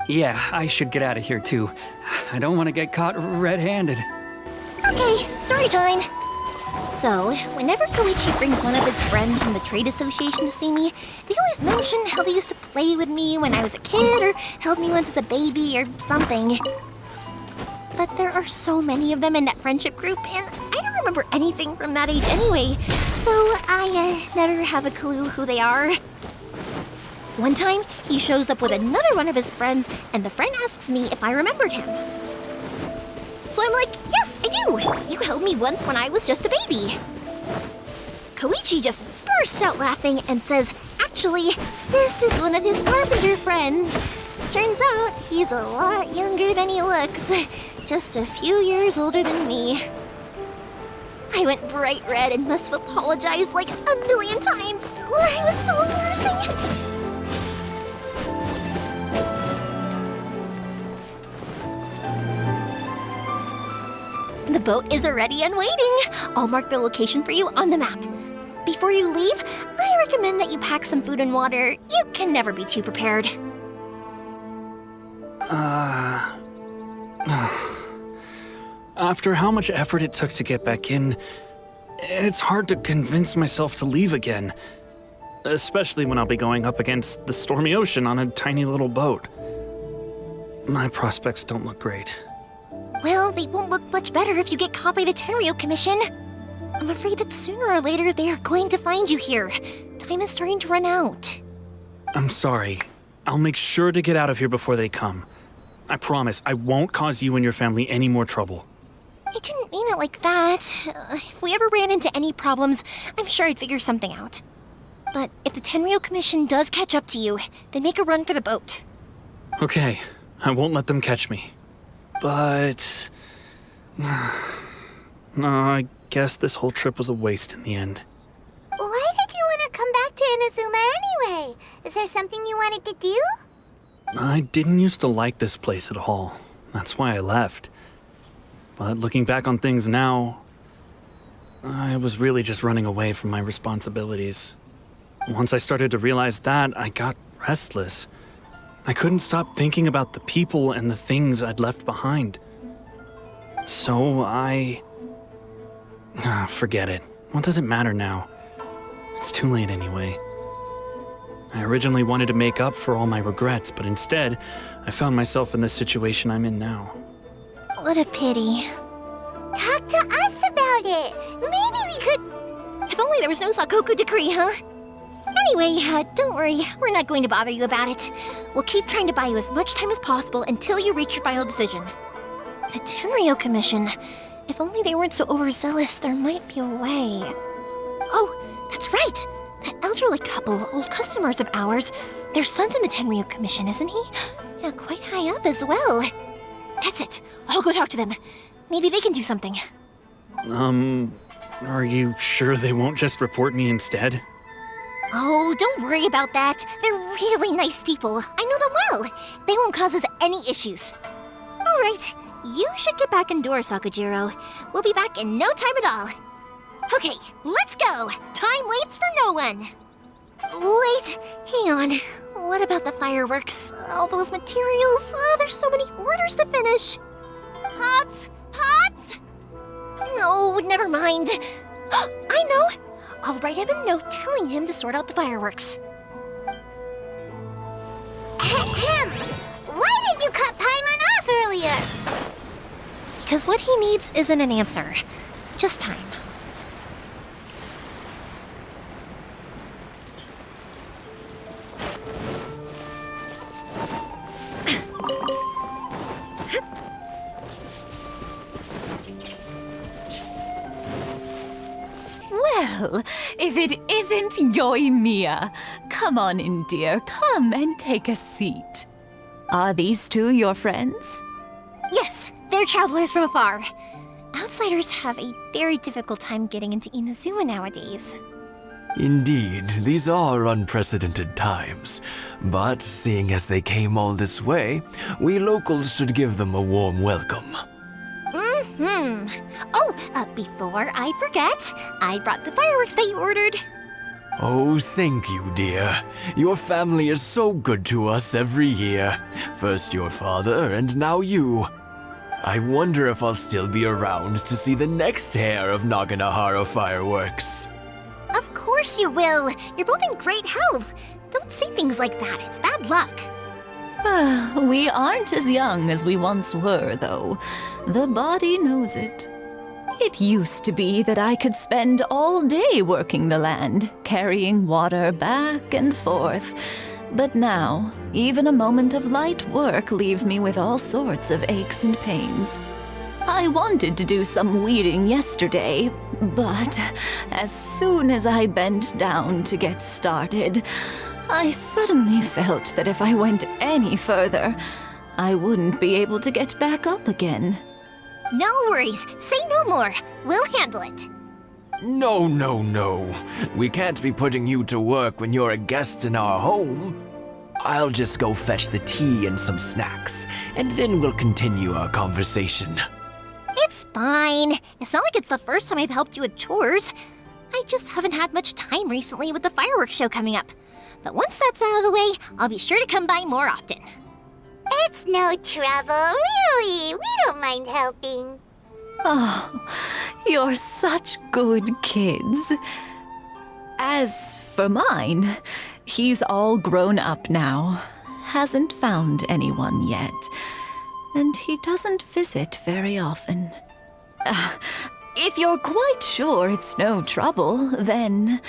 Yeah, I should get out of here too. I don't want to get caught red-handed. Okay, story time. So, whenever Koichi brings one of his friends from the trade association to see me, they always mention how they used to play with me when I was a kid or held me once as a baby or something. But there are so many of them in that friendship group, and I don't remember anything from that age anyway, so I never have a clue who they are. One time, he shows up with another one of his friends, and the friend asks me if I remembered him. So I'm like, yes, I do! You held me once when I was just a baby. Koichi just bursts out laughing and says, actually, this is one of his carpenter friends. Turns out, he's a lot younger than he looks. Just a few years older than me. I went bright red and must have apologized like a million times. It was so embarrassing. The boat is ready and waiting. I'll mark the location for you on the map. Before you leave, I recommend that you pack some food and water. You can never be too prepared. After how much effort it took to get back in, it's hard to convince myself to leave again. Especially when I'll be going up against the stormy ocean on a tiny little boat. My prospects don't look great. Well, they won't look much better if you get caught by the Tenryou Commission. I'm afraid that sooner or later they are going to find you here. Time is starting to run out. I'm sorry. I'll make sure to get out of here before they come. I promise I won't cause you and your family any more trouble. I didn't mean it like that. If we ever ran into any problems, I'm sure I'd figure something out. But if the Tenryou Commission does catch up to you, then make a run for the boat. Okay, I won't let them catch me. But... no, I guess this whole trip was a waste in the end. Why did you want to come back to Inazuma anyway? Is there something you wanted to do? I didn't used to like this place at all. That's why I left. But looking back on things now, I was really just running away from my responsibilities. Once I started to realize that, I got restless. I couldn't stop thinking about the people and the things I'd left behind. So forget it. What does it matter now? It's too late anyway. I originally wanted to make up for all my regrets, but instead, I found myself in the situation I'm in now. What a pity. Talk to us about it. Maybe we could... If only there was no Sakoku decree, huh? Anyway, don't worry. We're not going to bother you about it. We'll keep trying to buy you as much time as possible until you reach your final decision. The Tenryou Commission. If only they weren't so overzealous, there might be a way. Oh, that's right. That elderly couple, old customers of ours, their son's in the Tenryou Commission, isn't he? Yeah, quite high up as well. That's it. I'll go talk to them. Maybe they can do something. Are you sure they won't just report me instead? Oh, don't worry about that. They're really nice people. I know them well. They won't cause us any issues. All right, you should get back indoors, Sakujiro. We'll be back in no time at all. Okay, let's go. Time waits for no one. Wait, hang on. What about the fireworks? All those materials? There's so many orders to finish. Pops? Pops? No, never mind. I know. I'll write him a note telling him to sort out the fireworks. Ahem. Why did you cut Paimon off earlier? Because what he needs isn't an answer, just time. Well, if it isn't Yoimiya. Come on in, dear. Come and take a seat. Are these two your friends? Yes, they're travelers from afar. Outsiders have a very difficult time getting into Inazuma nowadays. Indeed, these are unprecedented times. But seeing as they came all this way, we locals should give them a warm welcome. Oh, before I forget, I brought the fireworks that you ordered. Oh, thank you, dear. Your family is so good to us every year. First your father, and now you. I wonder if I'll still be around to see the next pair of Naganohara fireworks. Of course you will. You're both in great health. Don't say things like that. It's bad luck. We aren't as young as we once were, though. The body knows it. It used to be that I could spend all day working the land, carrying water back and forth. But now, even a moment of light work leaves me with all sorts of aches and pains. I wanted to do some weeding yesterday, but as soon as I bent down to get started, I suddenly felt that if I went any further, I wouldn't be able to get back up again. No worries. Say no more. We'll handle it. No, no, no. We can't be putting you to work when you're a guest in our home. I'll just go fetch the tea and some snacks, and then we'll continue our conversation. It's fine. It's not like it's the first time I've helped you with chores. I just haven't had much time recently with the fireworks show coming up. But once that's out of the way, I'll be sure to come by more often. It's no trouble, really. We don't mind helping. Oh, you're such good kids. As for mine, he's all grown up now. Hasn't found anyone yet. And he doesn't visit very often. If you're quite sure it's no trouble, then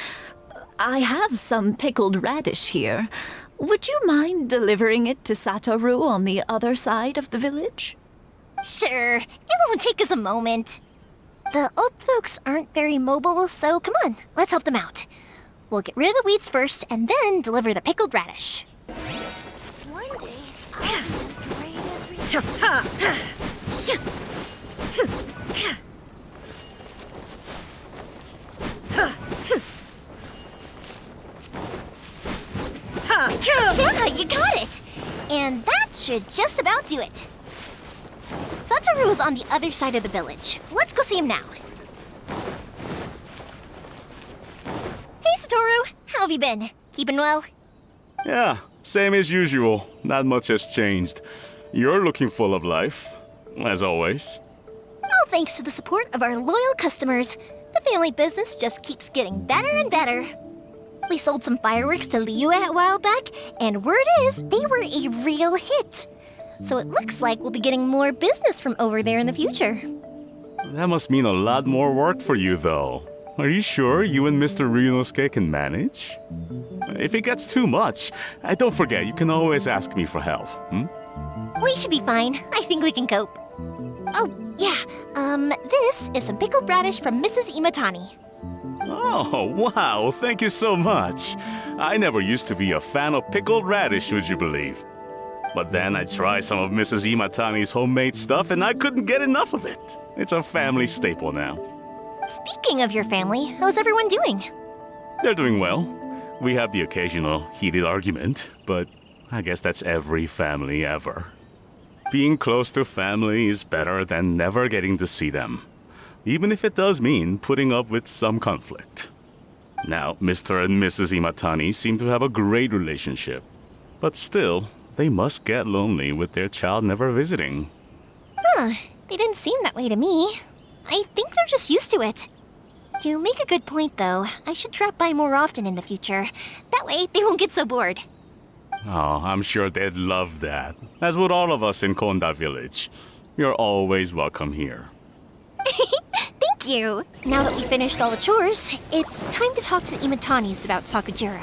I have some pickled radish here. Would you mind delivering it to Satoru on the other side of the village? Sure, it won't take us a moment. The old folks aren't very mobile, so come on, let's help them out. We'll get rid of the weeds first and then deliver the pickled radish. One day, I'll be as great as Yeah, you got it! And that should just about do it. Satoru is on the other side of the village. Let's go see him now. Hey, Satoru! How have you been? Keeping well? Yeah, same as usual. Not much has changed. You're looking full of life, as always. All thanks to the support of our loyal customers, the family business just keeps getting better and better. We sold some fireworks to Liyue a while back, and word is they were a real hit. So it looks like we'll be getting more business from over there in the future. That must mean a lot more work for you, though. Are you sure you and Mr. Ryunosuke can manage? If it gets too much, don't forget, you can always ask me for help, We should be fine. I think we can cope. Oh, yeah. This is some pickled radish from Mrs. Imatani. Oh, wow, thank you so much. I never used to be a fan of pickled radish, would you believe? But then I tried some of Mrs. Imatani's homemade stuff and I couldn't get enough of it. It's a family staple now. Speaking of your family, how's everyone doing? They're doing well. We have the occasional heated argument, but I guess that's every family ever. Being close to family is better than never getting to see them, even if it does mean putting up with some conflict. Now, Mr. and Mrs. Imatani seem to have a great relationship, but still, they must get lonely with their child never visiting. Huh, they didn't seem that way to me. I think they're just used to it. You make a good point, though. I should drop by more often in the future. That way, they won't get so bored. Oh, I'm sure they'd love that, as would all of us in Konda Village. You're always welcome here. Thank you! Now that we finished all the chores, it's time to talk to the Imatanis about Sakujiro.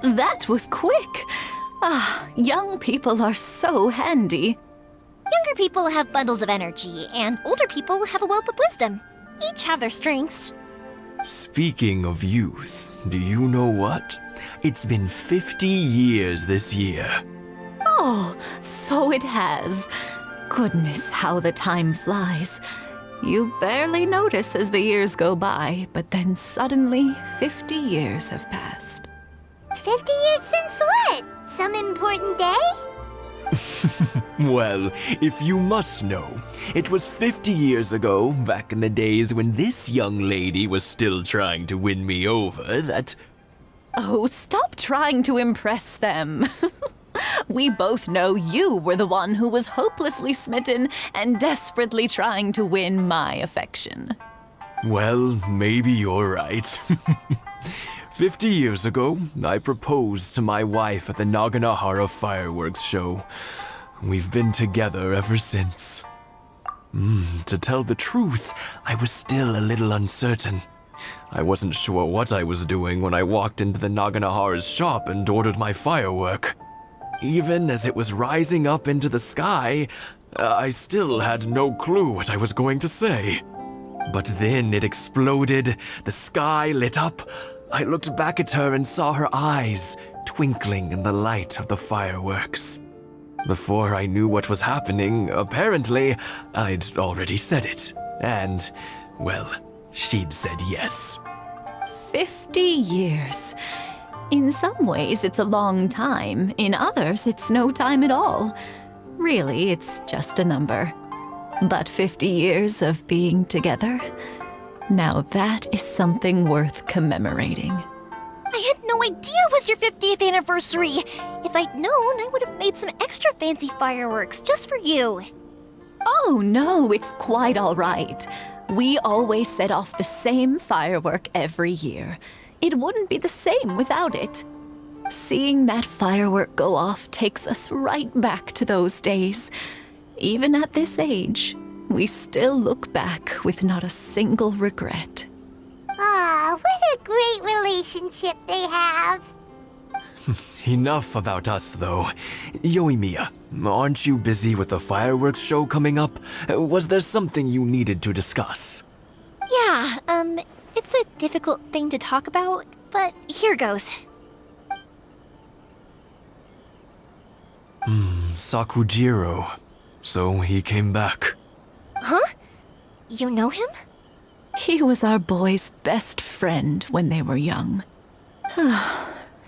That was quick. Young people are so handy. Younger people have bundles of energy, and older people have a wealth of wisdom. Each have their strengths. Speaking of youth, do you know what? It's been 50 years this year. Oh, so it has. Goodness, how the time flies. You barely notice as the years go by, but then suddenly 50 years have passed. 50 years since what? Some important day? Well, if you must know, it was 50 years ago, back in the days when this young lady was still trying to win me over, that... Oh, stop trying to impress them. We both know you were the one who was hopelessly smitten and desperately trying to win my affection. Well, maybe you're right. 50 years ago, I proposed to my wife at the Naganahara fireworks show. We've been together ever since. To tell the truth, I was still a little uncertain. I wasn't sure what I was doing when I walked into the Naganahara's shop and ordered my firework. Even as it was rising up into the sky, I still had no clue what I was going to say. But then it exploded, the sky lit up. I looked back at her and saw her eyes twinkling in the light of the fireworks. Before I knew what was happening, apparently, I'd already said it. And, well, she'd said yes. 50 years. In some ways, it's a long time. In others, it's no time at all. Really, it's just a number. But 50 years of being together, now that is something worth commemorating. I had no idea it was your 50th anniversary. If I'd known, I would have made some extra fancy fireworks just for you. Oh no, it's quite all right. We always set off the same firework every year. It wouldn't be the same without it. Seeing that firework go off takes us right back to those days. Even at this age, we still look back with not a single regret. Ah, what a great relationship they have. Enough about us, though. Yoimiya, aren't you busy with the fireworks show coming up? Was there something you needed to discuss? Yeah, it's a difficult thing to talk about, but here goes. Sakujiro. So he came back. Huh? You know him? He was our boys' best friend when they were young.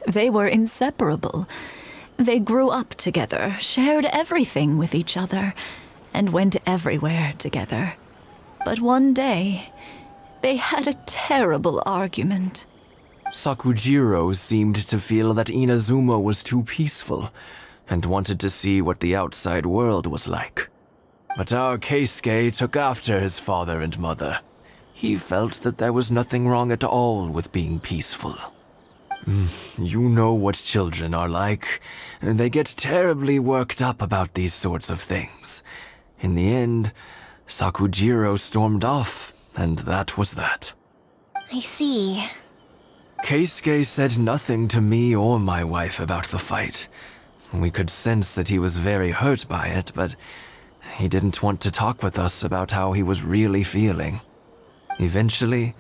They were inseparable. They grew up together, shared everything with each other, and went everywhere together. But one day, they had a terrible argument. Sakujiro seemed to feel that Inazuma was too peaceful, and wanted to see what the outside world was like. But our Keisuke took after his father and mother. He felt that there was nothing wrong at all with being peaceful. You know what children are like. They get terribly worked up about these sorts of things. In the end, Sakujiro stormed off, and that was that. I see. Keisuke said nothing to me or my wife about the fight. We could sense that he was very hurt by it, but he didn't want to talk with us about how he was really feeling. Eventually,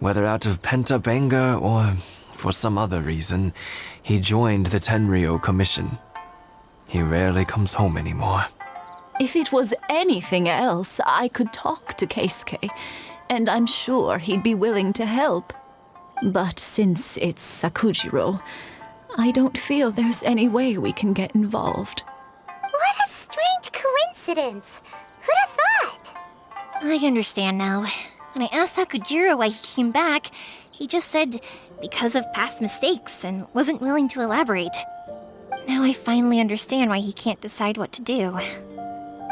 whether out of pent-up anger or for some other reason, he joined the Tenryou Commission. He rarely comes home anymore. If it was anything else, I could talk to Keisuke, and I'm sure he'd be willing to help. But since it's Sakujiro, I don't feel there's any way we can get involved. What a strange coincidence. Who'd have thought? I understand now. When I asked Sakujiro why he came back, he just said because of past mistakes and wasn't willing to elaborate. Now I finally understand why he can't decide what to do.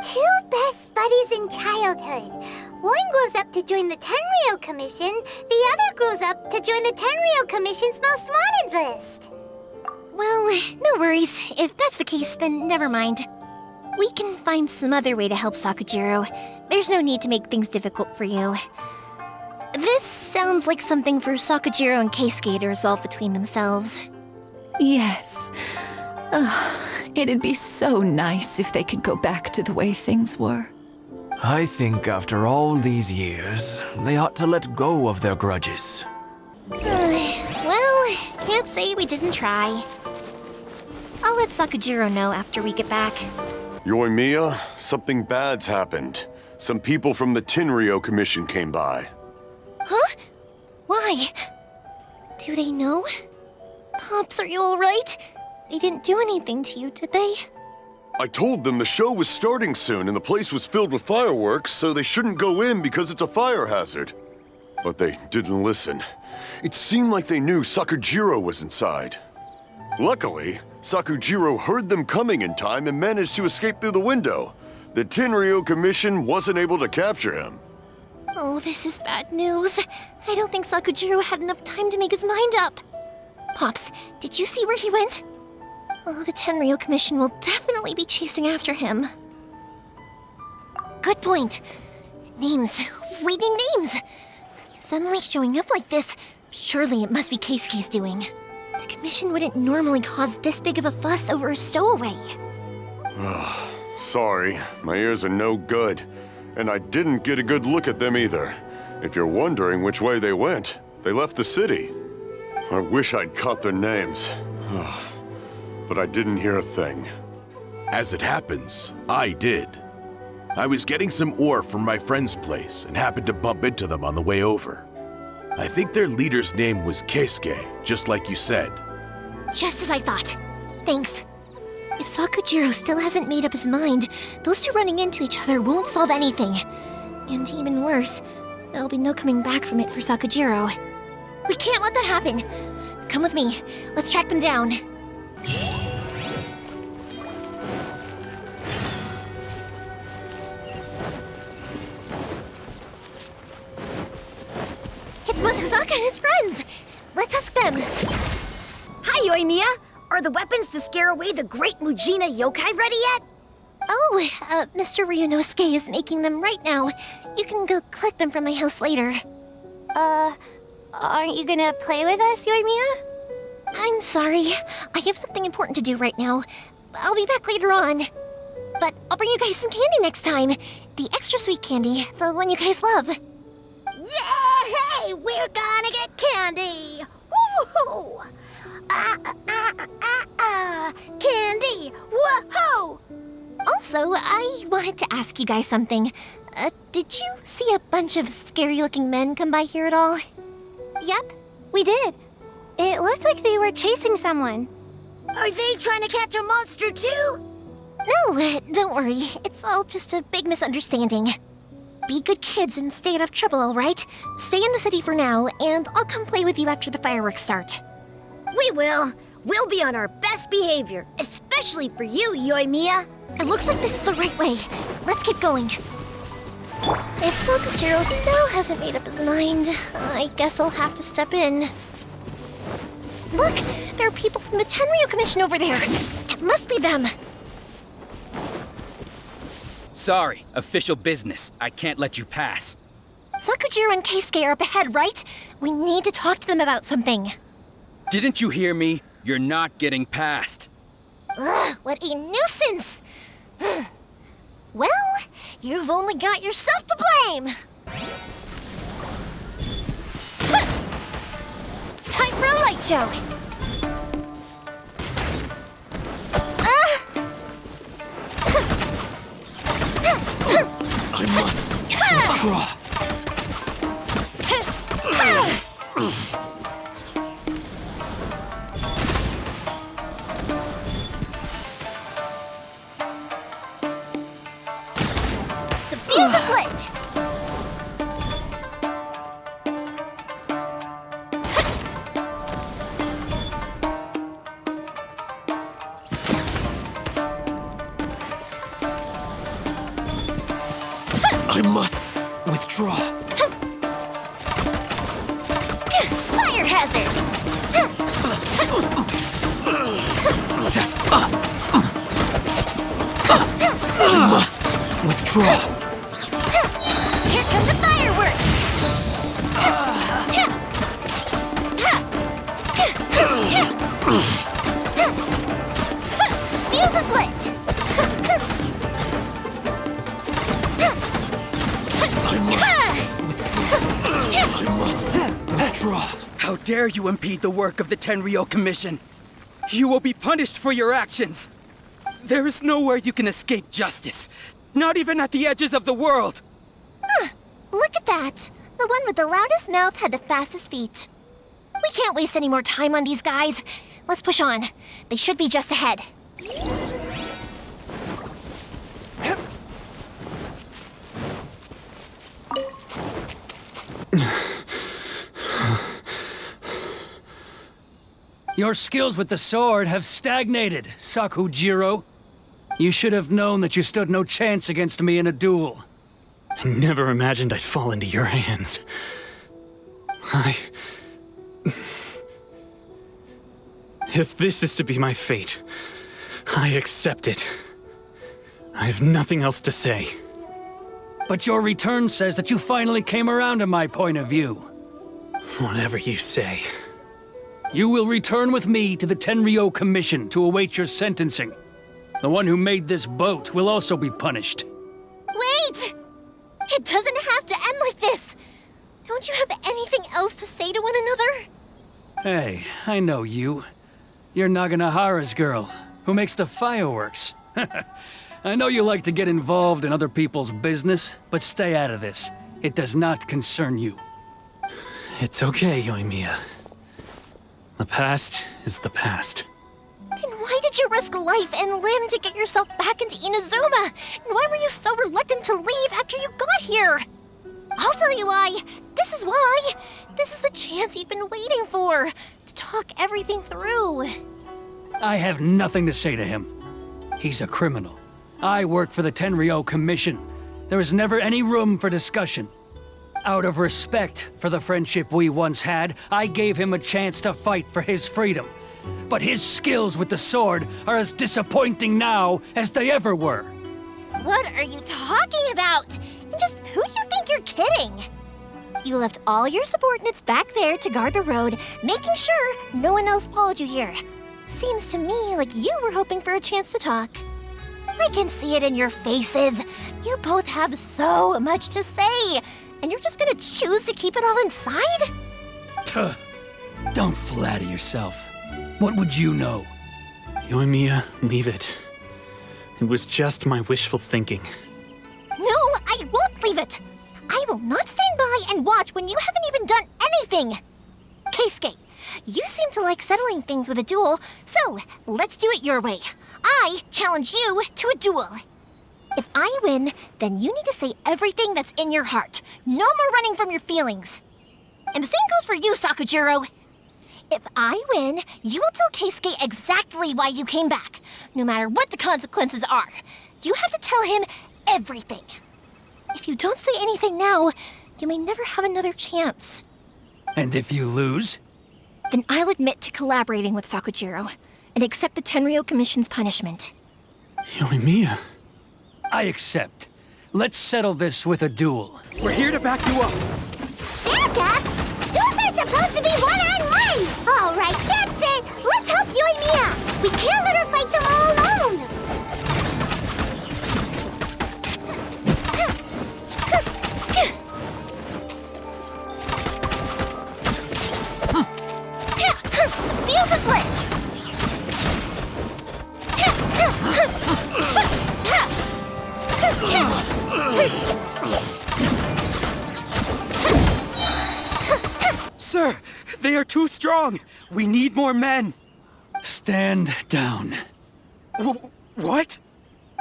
Two best buddies in childhood. One grows up to join the Tenryou Commission, the other grows up to join the Tenryou Commission's most wanted list. Well, no worries. If that's the case, then never mind. We can find some other way to help Sakujiro. There's no need to make things difficult for you. This sounds like something for Sakujiro and Keisuke to resolve between themselves. Yes. It'd be so nice if they could go back to the way things were. I think after all these years, they ought to let go of their grudges. Well, can't say we didn't try. I'll let Sakujiro know after we get back. Yoimiya, something bad's happened. Some people from the Tenryou Commission came by. Huh? Why? Do they know? Pops, are you alright? They didn't do anything to you, did they? I told them the show was starting soon and the place was filled with fireworks, so they shouldn't go in because it's a fire hazard. But they didn't listen. It seemed like they knew Sakujiro was inside. Luckily, Sakujiro heard them coming in time and managed to escape through the window. The Tenryou Commission wasn't able to capture him. Oh, this is bad news. I don't think Sakujiro had enough time to make his mind up. Pops, did you see where he went? Oh, the Tenryou Commission will definitely be chasing after him. Good point. Names. Reading names. Suddenly showing up like this, surely it must be Keisuke's doing. The Commission wouldn't normally cause this big of a fuss over a stowaway. Sorry, my ears are no good. And I didn't get a good look at them either. If you're wondering which way they went, they left the city. I wish I'd caught their names. But I didn't hear a thing. As it happens, I did. I was getting some ore from my friend's place and happened to bump into them on the way over. I think their leader's name was Keisuke, just like you said. Just as I thought. Thanks. If Sakujiro still hasn't made up his mind, those two running into each other won't solve anything. And even worse, there'll be no coming back from it for Sakujiro. We can't let that happen. Come with me. Let's track them down. Sokka and his friends. Let's ask them. Hi, Yoimiya. Are the weapons to scare away the great Mujina yokai ready yet? Oh, Mr. Ryunosuke is making them right now. You can go collect them from my house later. Aren't you gonna play with us, Yoimiya? I'm sorry. I have something important to do right now. I'll be back later on. But I'll bring you guys some candy next time. The extra sweet candy, the one you guys love. Yay! We're gonna get candy! Woohoo! Candy! Whoa! Also, I wanted to ask you guys something. Did you see a bunch of scary-looking men come by here at all? Yep, we did. It looked like they were chasing someone. Are they trying to catch a monster too? No, don't worry. It's all just a big misunderstanding. Be good kids and stay out of trouble, all right? Stay in the city for now, and I'll come play with you after the fireworks start. We will. We'll be on our best behavior, especially for you, Yoimiya. It looks like this is the right way. Let's get going. If Sokujiro still hasn't made up his mind, I guess I'll have to step in. Look! There are people from the Tenryu Commission over there! It must be them! Sorry, official business. I can't let you pass. Sakujiro and Keisuke are up ahead, right? We need to talk to them about something. Didn't you hear me? You're not getting past. Ugh, what a nuisance! Well, you've only got yourself to blame! Time for a light show! I must withdraw. The fuse is lit! I must withdraw. Fire hazard! I must withdraw. Here come the fireworks! Fuse is lit! Withdraw. How dare you impede the work of the Tenryu Commission? You will be punished for your actions. There is nowhere you can escape justice. Not even at the edges of the world. Look at that. The one with the loudest mouth had the fastest feet. We can't waste any more time on these guys. Let's push on. They should be just ahead. Your skills with the sword have stagnated, Sakujiro. You should have known that you stood no chance against me in a duel. I never imagined I'd fall into your hands. If this is to be my fate, I accept it. I have nothing else to say. But your return says that you finally came around to my point of view. Whatever you say. You will return with me to the Tenryu Commission to await your sentencing. The one who made this boat will also be punished. Wait! It doesn't have to end like this! Don't you have anything else to say to one another? Hey, I know you. You're Naganohara's girl, who makes the fireworks. I know you like to get involved in other people's business, but stay out of this. It does not concern you. It's okay, Yoimiya. The past is the past. Then why did you risk life and limb to get yourself back into Inazuma? And why were you so reluctant to leave after you got here? I'll tell you why. This is why. This is the chance you've been waiting for. To talk everything through. I have nothing to say to him. He's a criminal. I work for the Tenryu Commission. There is never any room for discussion. Out of respect for the friendship we once had, I gave him a chance to fight for his freedom. But his skills with the sword are as disappointing now as they ever were. What are you talking about? Just who do you think you're kidding? You left all your subordinates back there to guard the road, making sure no one else followed you here. Seems to me like you were hoping for a chance to talk. I can see it in your faces. You both have so much to say, and you're just gonna choose to keep it all inside? Tuh. Don't flatter yourself. What would you know? Yoimiya, leave it. It was just my wishful thinking. No, I won't leave it. I will not stand by and watch when you haven't even done anything. Keisuke, you seem to like settling things with a duel, so let's do it your way. I challenge you to a duel. If I win, then you need to say everything that's in your heart. No more running from your feelings. And the same goes for you, Sakujiro. If I win, you will tell Keisuke exactly why you came back, no matter what the consequences are. You have to tell him everything. If you don't say anything now, you may never have another chance. And if you lose? Then I'll admit to collaborating with Sakujiro and accept the Tenryou Commission's punishment. Yoimiya. I accept. Let's settle this with a duel. We're here to back you up. Erica, duels are supposed to be one-on-one! All right, that's it! Let's help Yoimiya! We can't let her fight them all alone! Fuse is lit! Sir, they are too strong. We need more men. Stand down. What?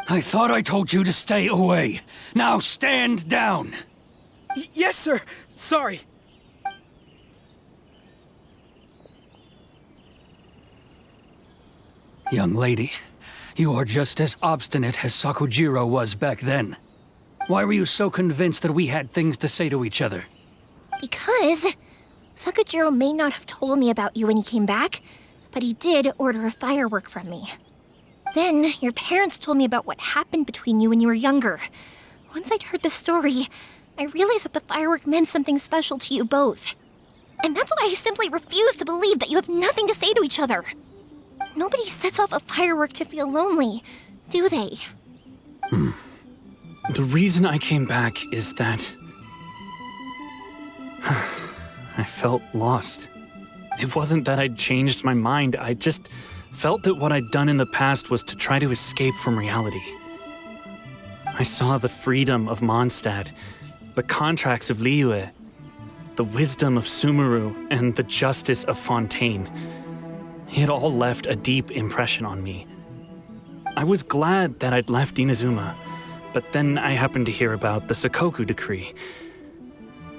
I thought I told you to stay away. Now stand down. Yes, sir. Sorry. Young lady, you are just as obstinate as Sakujiro was back then. Why were you so convinced that we had things to say to each other? Because Sakujiro may not have told me about you when he came back, but he did order a firework from me. Then your parents told me about what happened between you when you were younger. Once I'd heard the story, I realized that the firework meant something special to you both. And that's why I simply refuse to believe that you have nothing to say to each other. Nobody sets off a firework to feel lonely, do they? The reason I came back is that I felt lost. It wasn't that I'd changed my mind, I just felt that what I'd done in the past was to try to escape from reality. I saw the freedom of Mondstadt, the contracts of Liyue, the wisdom of Sumeru, and the justice of Fontaine. It all left a deep impression on me. I was glad that I'd left Inazuma, but then I happened to hear about the Sakoku decree.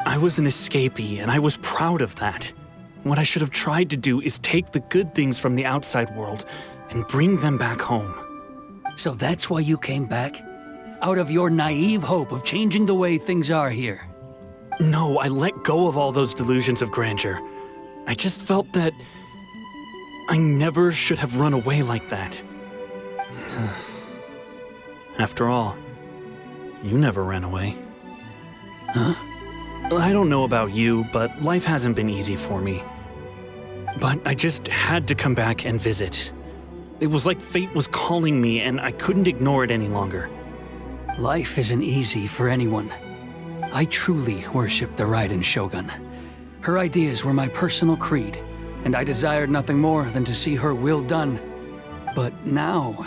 I was an escapee, and I was proud of that. What I should have tried to do is take the good things from the outside world and bring them back home. So that's why you came back? Out of your naive hope of changing the way things are here? No, I let go of all those delusions of grandeur. I just felt that I never should have run away like that. After all, you never ran away. Huh? I don't know about you, but life hasn't been easy for me. But I just had to come back and visit. It was like fate was calling me, and I couldn't ignore it any longer. Life isn't easy for anyone. I truly worship the Raiden Shogun. Her ideas were my personal creed, and I desired nothing more than to see her will done. But now,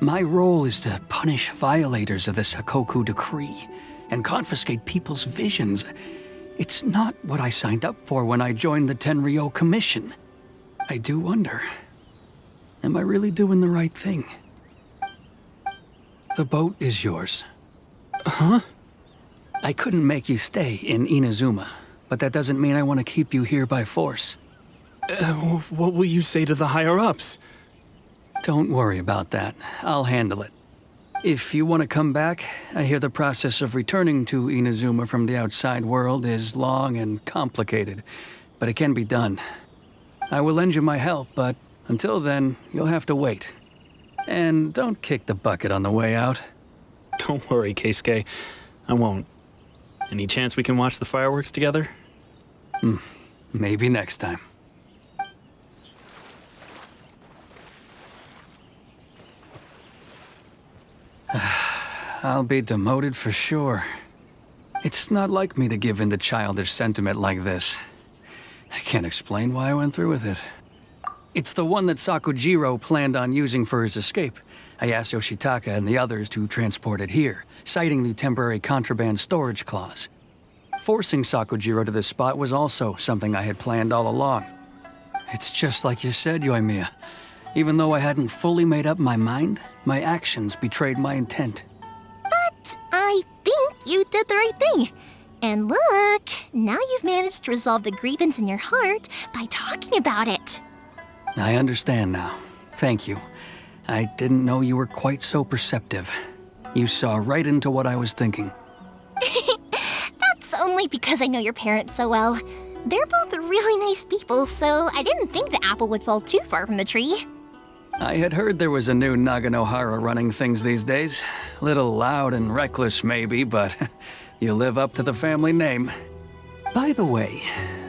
my role is to punish violators of the Sakoku decree and confiscate people's visions. It's not what I signed up for when I joined the Tenryou Commission. I do wonder, am I really doing the right thing? The boat is yours. Huh? I couldn't make you stay in Inazuma, but that doesn't mean I want to keep you here by force. What will you say to the higher-ups? Don't worry about that. I'll handle it. If you want to come back, I hear the process of returning to Inazuma from the outside world is long and complicated, but it can be done. I will lend you my help, but until then, you'll have to wait. And don't kick the bucket on the way out. Don't worry, Keisuke. I won't. Any chance we can watch the fireworks together? Maybe next time. I'll be demoted for sure. It's not like me to give in to childish sentiment like this. I can't explain why I went through with it. It's the one that Sakujiro planned on using for his escape. I asked Yoshitaka and the others to transport it here, citing the temporary contraband storage clause. Forcing Sakujiro to this spot was also something I had planned all along. It's just like you said, Yoimiya. Even though I hadn't fully made up my mind, my actions betrayed my intent. But I think you did the right thing. And look, now you've managed to resolve the grievance in your heart by talking about it. I understand now. Thank you. I didn't know you were quite so perceptive. You saw right into what I was thinking. That's only because I know your parents so well. They're both really nice people, so I didn't think the apple would fall too far from the tree. I had heard there was a new Naganohara running things these days. Little loud and reckless maybe, but you live up to the family name. By the way,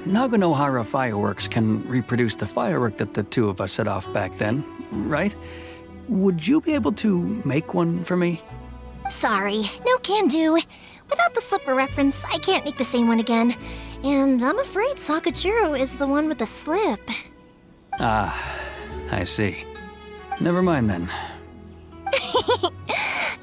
Naganohara fireworks can reproduce the firework that the two of us set off back then, right? Would you be able to make one for me? Sorry, no can do. Without the slipper reference, I can't make the same one again. And I'm afraid Sakujiro is the one with the slip. Ah, I see. Never mind then.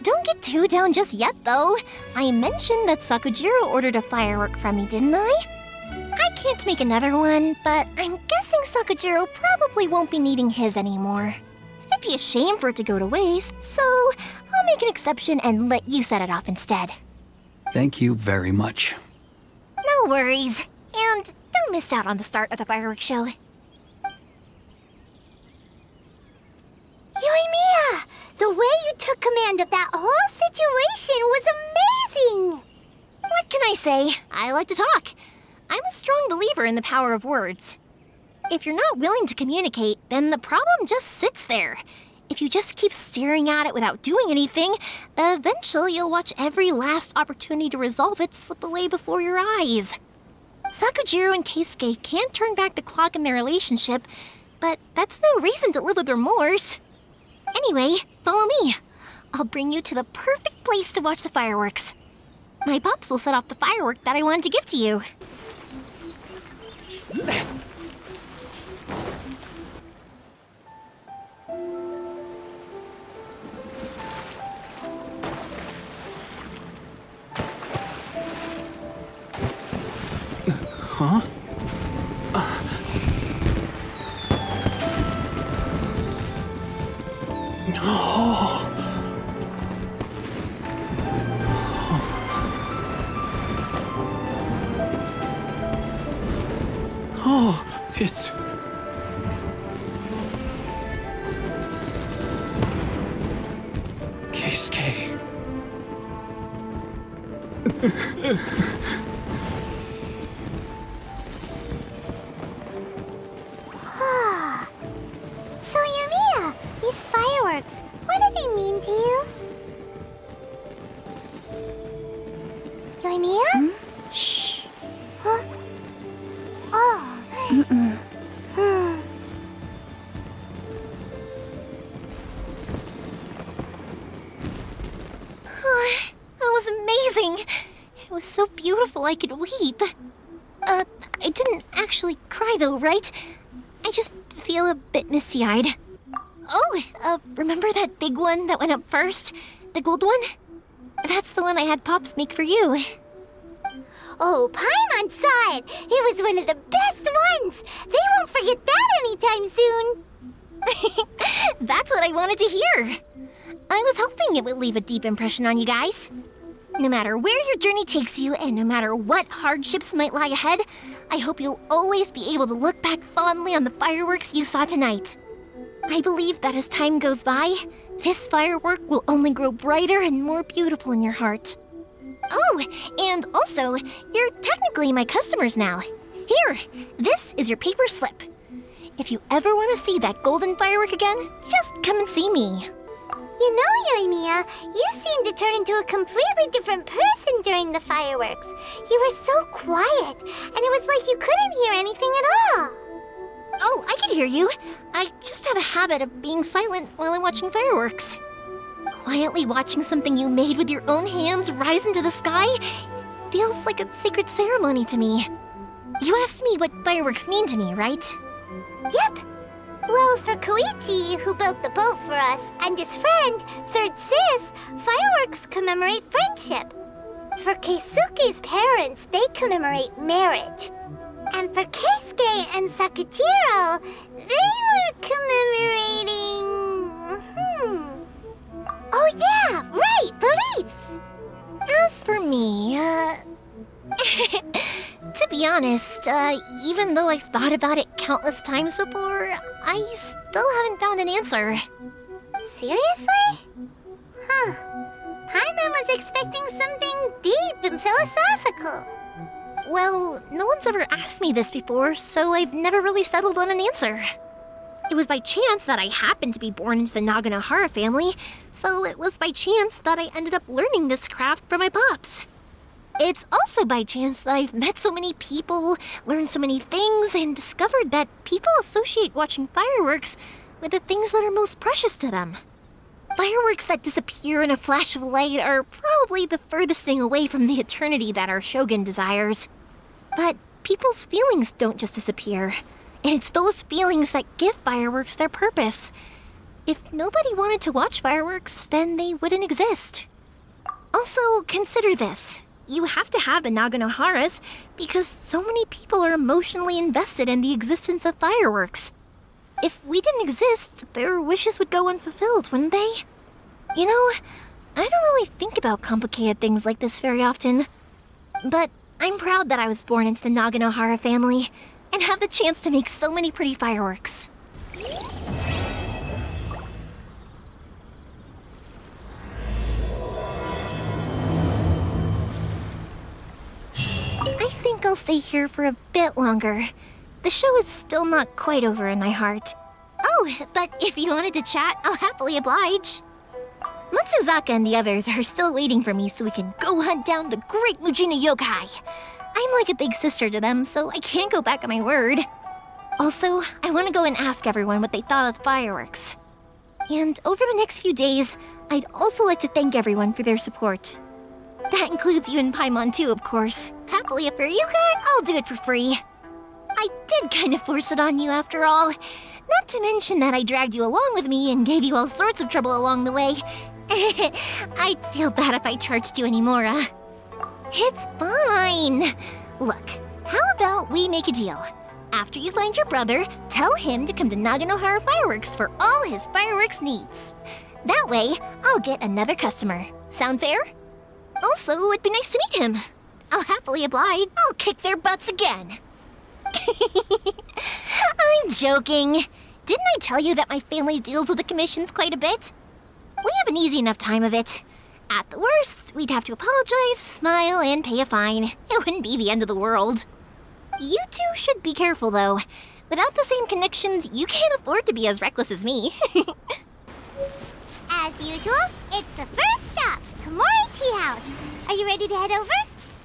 Don't get too down just yet, though. I mentioned that Sakujiro ordered a firework from me, didn't I? I can't make another one, but I'm guessing Sakujiro probably won't be needing his anymore. It'd be a shame for it to go to waste, so I'll make an exception and let you set it off instead. Thank you very much. No worries. And don't miss out on the start of the fireworks show. Yoimiya! The way you took command of that whole situation was amazing! What can I say? I like to talk. I'm a strong believer in the power of words. If you're not willing to communicate, then the problem just sits there. If you just keep staring at it without doing anything, eventually you'll watch every last opportunity to resolve it slip away before your eyes. Sakujiro and Keisuke can't turn back the clock in their relationship, but that's no reason to live with remorse. Anyway, follow me. I'll bring you to the perfect place to watch the fireworks. My pops will set off the firework that I wanted to give to you. Huh? Oh, it's... Keisuke. So, Yoimiya, these fireworks, what do they mean to you? Yoimiya? Shh. Huh? Oh. That was amazing. It was so beautiful I could weep. I didn't actually cry though, right? I just feel a bit misty-eyed. Oh, remember that big one that went up first? The gold one? That's the one I had Pops make for you. Oh, Paimon saw it! It was one of the best ones! They won't forget that anytime soon! That's what I wanted to hear. I was hoping it would leave a deep impression on you guys. No matter where your journey takes you, and no matter what hardships might lie ahead, I hope you'll always be able to look back fondly on the fireworks you saw tonight. I believe that as time goes by, this firework will only grow brighter and more beautiful in your heart. Oh, and also, you're technically my customers now. Here, this is your paper slip. If you ever want to see that golden firework again, just come and see me. You know, Yoimiya, you seemed to turn into a completely different person during the fireworks. You were so quiet, and it was like you couldn't hear anything at all. Oh, I can hear you. I just have a habit of being silent while I'm watching fireworks. Quietly watching something you made with your own hands rise into the sky feels like a sacred ceremony to me. You asked me what fireworks mean to me, right? Yep. Well, for Koichi, who built the boat for us, and his friend, Third Sis, fireworks commemorate friendship. For Keisuke's parents, they commemorate marriage. And for Keisuke and Sakujiro, they were commemorating... Oh yeah, right, beliefs! As for me, to be honest, even though I've thought about it countless times before, I still haven't found an answer. Seriously? Huh. Paimon was expecting something deep and philosophical. Well, no one's ever asked me this before, so I've never really settled on an answer. It was by chance that I happened to be born into the Naganohara family, so it was by chance that I ended up learning this craft from my pops. It's also by chance that I've met so many people, learned so many things, and discovered that people associate watching fireworks with the things that are most precious to them. Fireworks that disappear in a flash of light are probably the furthest thing away from the eternity that our shogun desires. But people's feelings don't just disappear, and it's those feelings that give fireworks their purpose. If nobody wanted to watch fireworks, then they wouldn't exist. Also, consider this. You have to have the Naganoharas because so many people are emotionally invested in the existence of fireworks. If we didn't exist, their wishes would go unfulfilled, wouldn't they? You know, I don't really think about complicated things like this very often. But I'm proud that I was born into the Naganohara family and have the chance to make so many pretty fireworks. I think I'll stay here for a bit longer. The show is still not quite over in my heart. Oh, but if you wanted to chat, I'll happily oblige. Matsuzaka and the others are still waiting for me so we can go hunt down the great Mujina yokai. I'm like a big sister to them, so I can't go back on my word. Also, I want to go and ask everyone what they thought of the fireworks. And over the next few days, I'd also like to thank everyone for their support. That includes you and Paimon too, of course. Happily, if you're Yuka, I'll do it for free. I did kind of force it on you after all. Not to mention that I dragged you along with me and gave you all sorts of trouble along the way. I'd feel bad if I charged you anymore, It's fine. Look, how about we make a deal? After you find your brother, tell him to come to Naganohara Fireworks for all his fireworks needs. That way, I'll get another customer. Sound fair? Also, it'd be nice to meet him. I'll happily oblige. I'll kick their butts again. I'm joking. Didn't I tell you that my family deals with the commissions quite a bit? We have an easy enough time of it. At the worst, we'd have to apologize, smile, and pay a fine. It wouldn't be the end of the world. You two should be careful, though. Without the same connections, you can't afford to be as reckless as me. As usual, it's the first stop, Komori Tea House. Are you ready to head over?